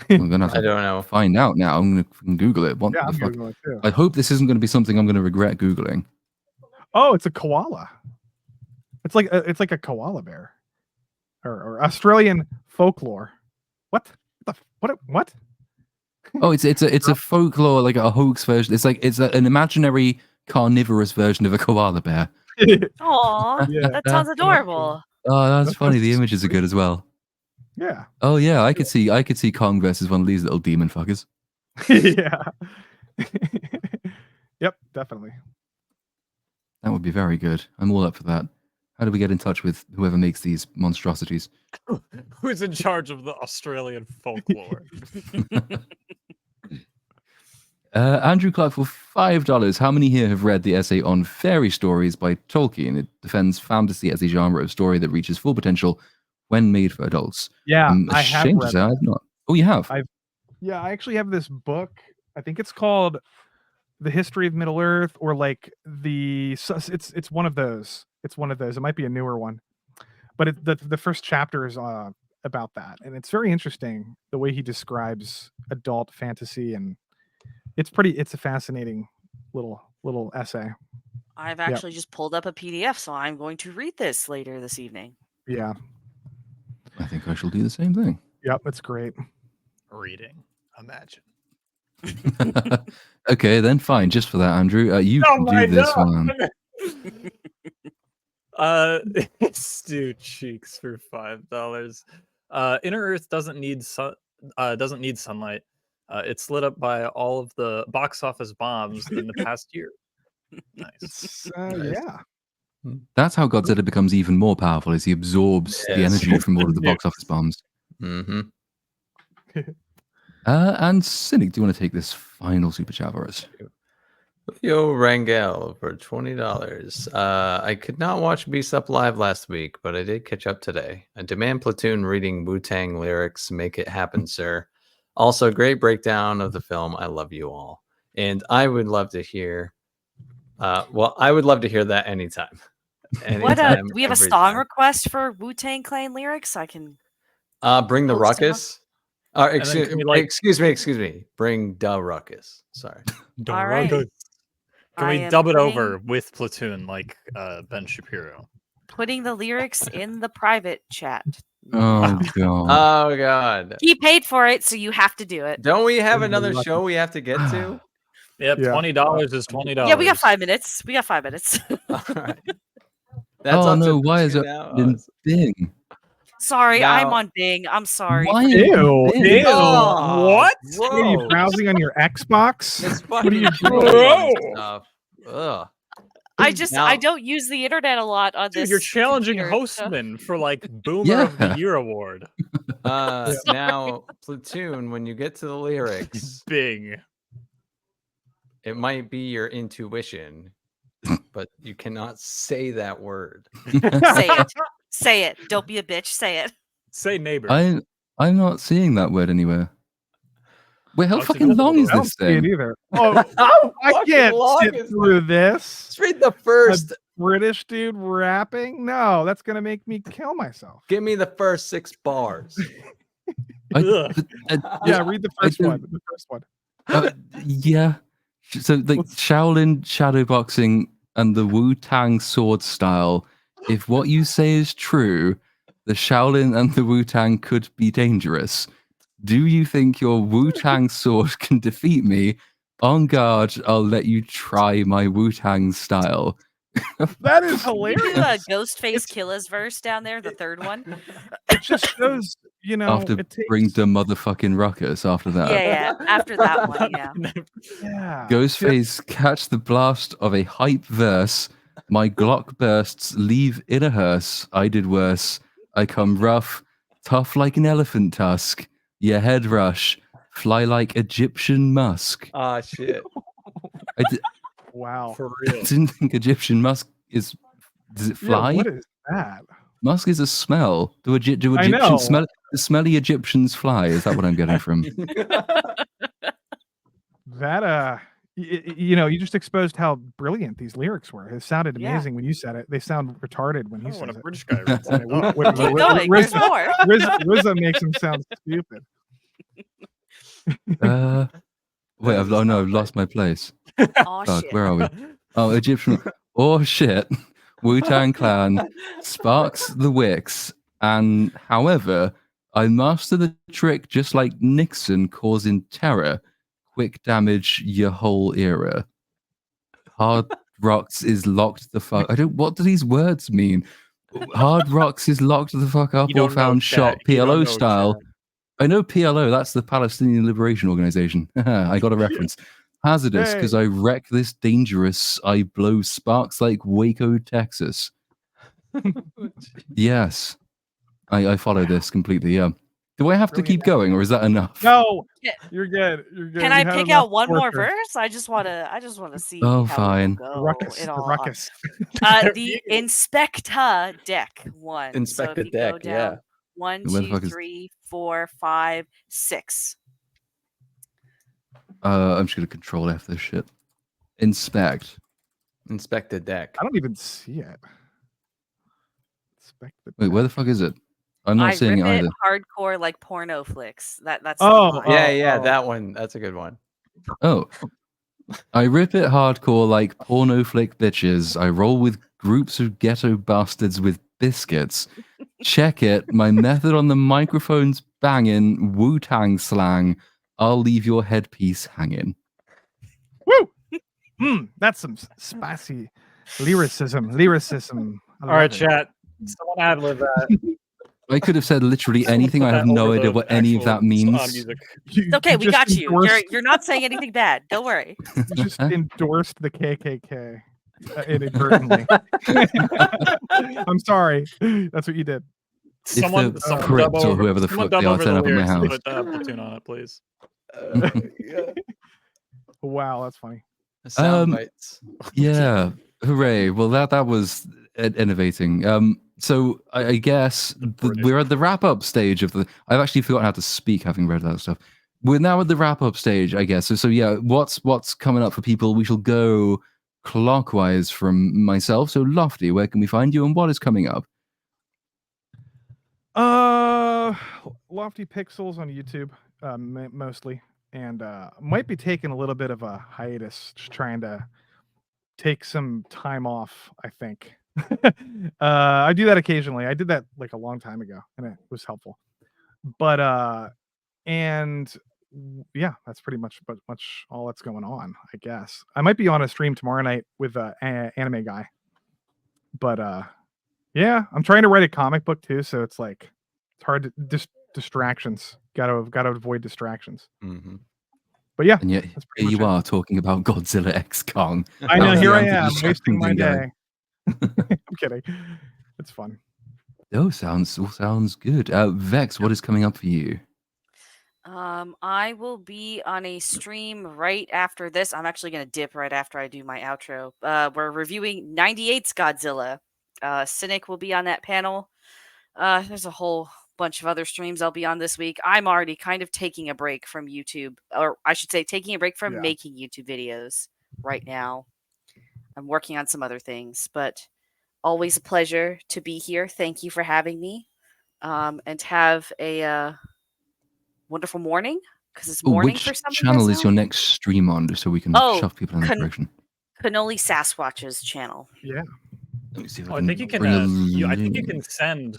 I'm gonna have to I don't know. find out now. I'm gonna Google it. What the fuck? Googling it too. I hope this isn't going to be something I'm going to regret Googling. Oh, it's a koala. It's like a koala bear, or Australian folklore. What? What? Oh, it's a folklore, like a hoax version. It's an imaginary carnivorous version of a koala bear. Aw, that sounds adorable. Oh, that's funny. The images are good as well. Yeah. Oh yeah, I could see Kong versus one of these little demon fuckers. Yeah. Yep, definitely. That would be very good. I'm all up for that. How do we get in touch with whoever makes these monstrosities? Who's in charge of the Australian folklore? Andrew Clark for $5. How many here have read the essay on fairy stories by Tolkien? It defends fantasy as a genre of story that reaches full potential when made for adults. Yeah, I'm I have ashamed to read say that. I've not. Oh, you have? Yeah, I actually have this book. I think it's called The History of Middle Earth, or like it's one of those. It's one of those. It might be a newer one, but the first chapter is about that, and it's very interesting the way he describes adult fantasy, and it's a fascinating little essay. I've actually just pulled up a PDF, so I'm going to read this later this evening. Yeah, I think I shall do the same thing. Yep, it's great. Reading, imagine. Okay, then fine. Just for that, Andrew, you can do this one. Stew cheeks for $5. Inner Earth doesn't need sunlight. It's lit up by all of the box office bombs in the past year. Nice. Yeah. That's how Godzilla becomes even more powerful, as he absorbs the energy from all of the box office bombs. Mm-hmm. And Cynic, do you want to take this final super chat for us? Yo, Rangel for $20. I could not watch BSUP live last week, but I did catch up today. I demand Platoon reading Wu-Tang lyrics. Make it happen, sir. Also, great breakdown of the film. I love you all. And I would love to hear... I would love to hear that anytime. What? We have a song request for Wu-Tang Clan lyrics? I can... Bring the ruckus. Excuse me. Bring the ruckus. Sorry. All right. Can we dub it over with Platoon like Ben Shapiro? Putting the lyrics in the private chat. Oh god. Oh god. He paid for it, so you have to do it. Don't we have another show we have to get to? Yep, $20 is $20. Yeah, we got 5 minutes. All right. Oh no, why is it in Bing? Sorry, Now, I'm on Bing. I'm sorry. Why? Ew. What? What are you browsing on your Xbox? It's What are you doing? Ugh. I don't use the internet a lot on this. Dude, you're challenging Hostman for like Boomer of the Year award. Now, Platoon, when you get to the lyrics, Bing. It might be your intuition, but you cannot say that word. Say it. Say it. Don't be a bitch. Say it. Say neighbor. I'm not seeing that word anywhere. Wait, how fucking long is this thing? Either. Oh, I can't sit through this. Let's read the first. A British dude rapping? No, that's gonna make me kill myself. Give me the first 6 bars. Yeah, read the first one. The first one. Yeah. So like Shaolin shadowboxing and the Wu-Tang sword style. If what you say is true, the Shaolin and the Wu-Tang could be dangerous. Do you think your Wu-Tang sword can defeat me? On guard, I'll let you try my Wu-Tang style. That is hilarious. You do a Ghostface Killer's verse down there, the third one. It just shows, after bring the motherfucking ruckus after that. Yeah, after that one, yeah. Ghostface, catch the blast of a hype verse. My Glock bursts, leave in a hearse. I did worse. I come rough, tough like an elephant tusk. Your head rush, fly like Egyptian musk. Ah, shit. Wow. For I real. didn't think Egyptian musk is. Does it fly? Yeah, what is that? Musk is a smell. Do I Egyptians know. smell? Do smelly Egyptians fly? Is that what I'm getting from? That you know, you just exposed how brilliant these lyrics were. It sounded Yeah. amazing when you said it. They sound retarded when he Oh, when says a it. British guy reads I it. mean, Keep going. There's more. RZA makes him sound stupid. Wait, I've lost my place. Oh Fuck, shit. where are we? Oh, Egyptian. Oh shit. Wu-Tang Clan sparks the wicks, and however, I master the trick just like Nixon causing terror. Quick damage your whole era. Hard Rocks is locked the fuck. What do these words mean? Hard Rocks is locked the fuck up You or don't know, found shot chat. You don't PLO know, style. chat. I know PLO, that's the Palestinian Liberation Organization. I got a reference. Hazardous, because I wreck this dangerous. I blow sparks like Waco, Texas. Yes. I follow this completely, yeah. Do I have to keep going, or is that enough? No, Yeah. you're good. You're good. Can I pick out one more verse? I just wanna see Oh, how fine. it will go. Ruckus. In The all ruckus. the Inspector deck one. Inspect so the if you go deck, down, yeah. 1, Where the 2, fuck is- 3, 4, 5, 6. I'm just gonna control F this shit. Inspect. Inspect the deck. I don't even see it. Inspect the Wait, where the deck. fuck is it? I'm not seeing it either. Hardcore like porno flicks. That's the Oh, line. Yeah, that one. That's a good one. Oh. I rip it hardcore like porno flick bitches. I roll with groups of ghetto bastards with biscuits. Check it. My method on the microphone's banging. Wu-Tang slang. I'll leave your headpiece hanging. Woo! That's some spicy lyricism. All right, chat. Someone ad-lib that. I could have said literally anything. I have no idea what any of that means. It's okay, we got you. You're not saying anything bad. Don't worry. You just endorsed the KKK inadvertently. I'm sorry. That's what you did. Someone Crips or whoever the fuck they are turn up at my house. Put platoon on it, please. Wow, that's funny. Sound bites. Yeah, hooray! Well, that was innovating. So I guess we're at the wrap-up stage of the. I've actually forgotten how to speak, having read that stuff. We're now at the wrap-up stage, I guess. So yeah, what's coming up for people? We shall go clockwise from myself. So Lofty, where can we find you, and what is coming up? Lofty Pixels on YouTube, mostly, and might be taking a little bit of a hiatus, just trying to take some time off, I think. I do that occasionally. I did that like a long time ago, and it was helpful. But and yeah, that's pretty much all that's going on, I guess. I might be on a stream tomorrow night with anime guy. But yeah, I'm trying to write a comic book too, so it's like it's hard to distractions. Gotta avoid distractions. Mm-hmm. But yeah, and yet here you are talking about Godzilla X Kong. I know. Here I am wasting my day. I'm kidding. It's fun. Oh, sounds good. Vex, what is coming up for you? I will be on a stream right after this. I'm actually gonna dip right after I do my outro. We're reviewing 98's Godzilla. Cynic will be on that panel. There's a whole bunch of other streams I'll be on this week. I'm already kind of taking a break from YouTube, or I should say taking a break from making YouTube videos right now. I'm working on some other things, but always a pleasure to be here. Thank you for having me. And have a wonderful morning, because it's morning for some of you channel guys is now. your next stream on, just so we can shove people in that direction? Cannoli Sasquatch's channel. Yeah. Let me see if I think you can. I think you can send.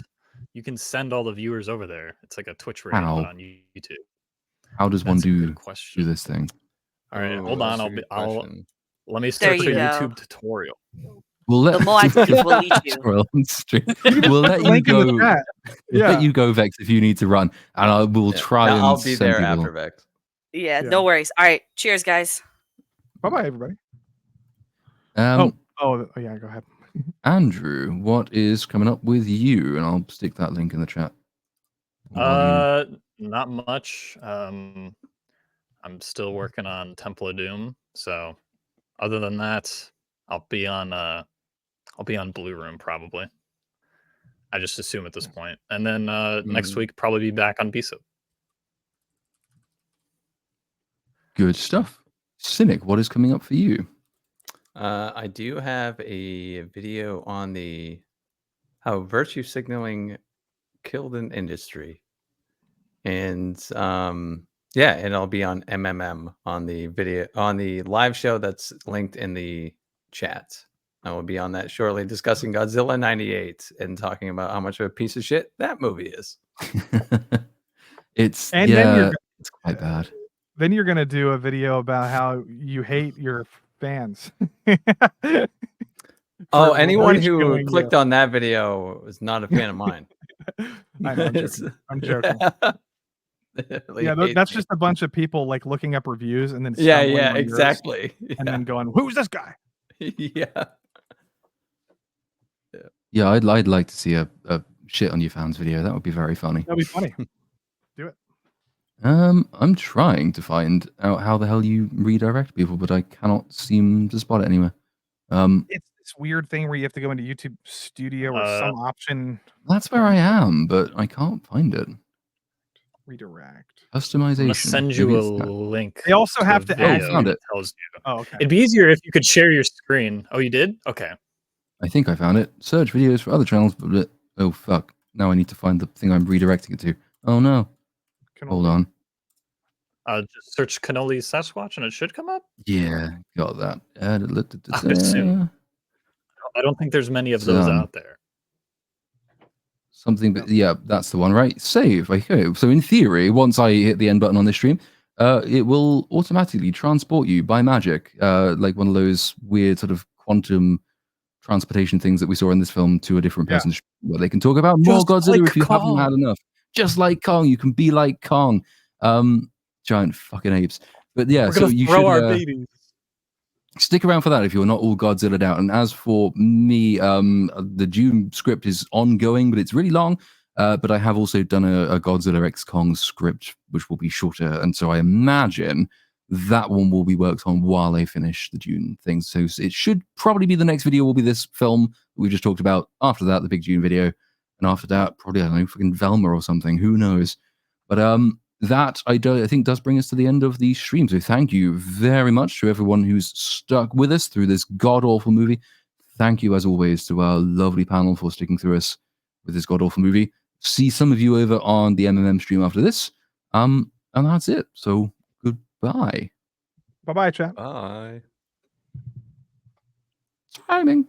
You can send all the viewers over there. It's like a Twitch raid on YouTube. How does one do this thing? All right, hold on. Let me search a YouTube tutorial. We'll let the more I do, will lead you. We'll let you go. Yeah. Let you go, Vex, if you need to run, and I will try. And I'll be there people. after Vex. Yeah, no worries. All right, cheers, guys. Bye, everybody. Yeah, go ahead. Andrew, what is coming up with you? And I'll stick that link in the chat. Not much. I'm still working on Temple of Doom, so Other than that, I'll be on Blue Room probably. I just assume at this point. And then next week probably be back on BSUP. Good stuff. Cynic, what is coming up for you? I do have a video on how virtue signaling killed an industry, and yeah, and I'll be on MMM on the video on the live show that's linked in the chat. I will be on that shortly, discussing Godzilla '98 and talking about how much of a piece of shit that movie is. It's quite bad. Then you're gonna do a video about how you hate your fans. Oh, anyone who clicked on that video was not a fan of mine. I know, I'm joking. Yeah, that's just a bunch of people like looking up reviews and then yeah, exactly, and then going, "Who's this guy?" Yeah. Yeah, I'd like to see a shit on your fans video. That would be very funny. That'd be funny. Do it. I'm trying to find out how the hell you redirect people, but I cannot seem to spot it anywhere. It's this weird thing where you have to go into YouTube Studio or some option. That's where I am, but I can't find it. Redirect. Customization. I'm gonna send you a link. They also have to add. Found it. Tells you. Oh, okay. It'd be easier if you could share your screen. Oh, you did? Okay. I think I found it. Search videos for other channels, but oh fuck! Now I need to find the thing I'm redirecting it to. Oh no! Hold on. Just search Cannoli Sasquatch and it should come up. Yeah, got that. I would assume. I don't think there's many of those out there. Something, but yeah, that's the one, right? Save. Okay, so in theory, once I hit the end button on this stream, it will automatically transport you by magic, like one of those weird sort of quantum transportation things that we saw in this film, to a different person's stream, where they can talk about more Godzilla like if you haven't had enough. Just like Kong, you can be like Kong. Giant fucking apes. But yeah, so you should our babies. Stick around for that if you're not all Godzilla'd out. And as for me, the Dune script is ongoing, but it's really long. But I have also done a Godzilla X Kong script, which will be shorter. And so I imagine that one will be worked on while I finish the Dune thing. So it should probably be the next video will be this film we just talked about. After that, the big Dune video. And after that, probably, I don't know, fucking Velma or something. Who knows? But that I think does bring us to the end of the stream. So thank you very much to everyone who's stuck with us through this god-awful movie. Thank you, as always, to our lovely panel for sticking through us with this god-awful movie. See some of you over on the MMM stream after this. And that's it. So goodbye. Bye-bye, chat. Bye. Timing.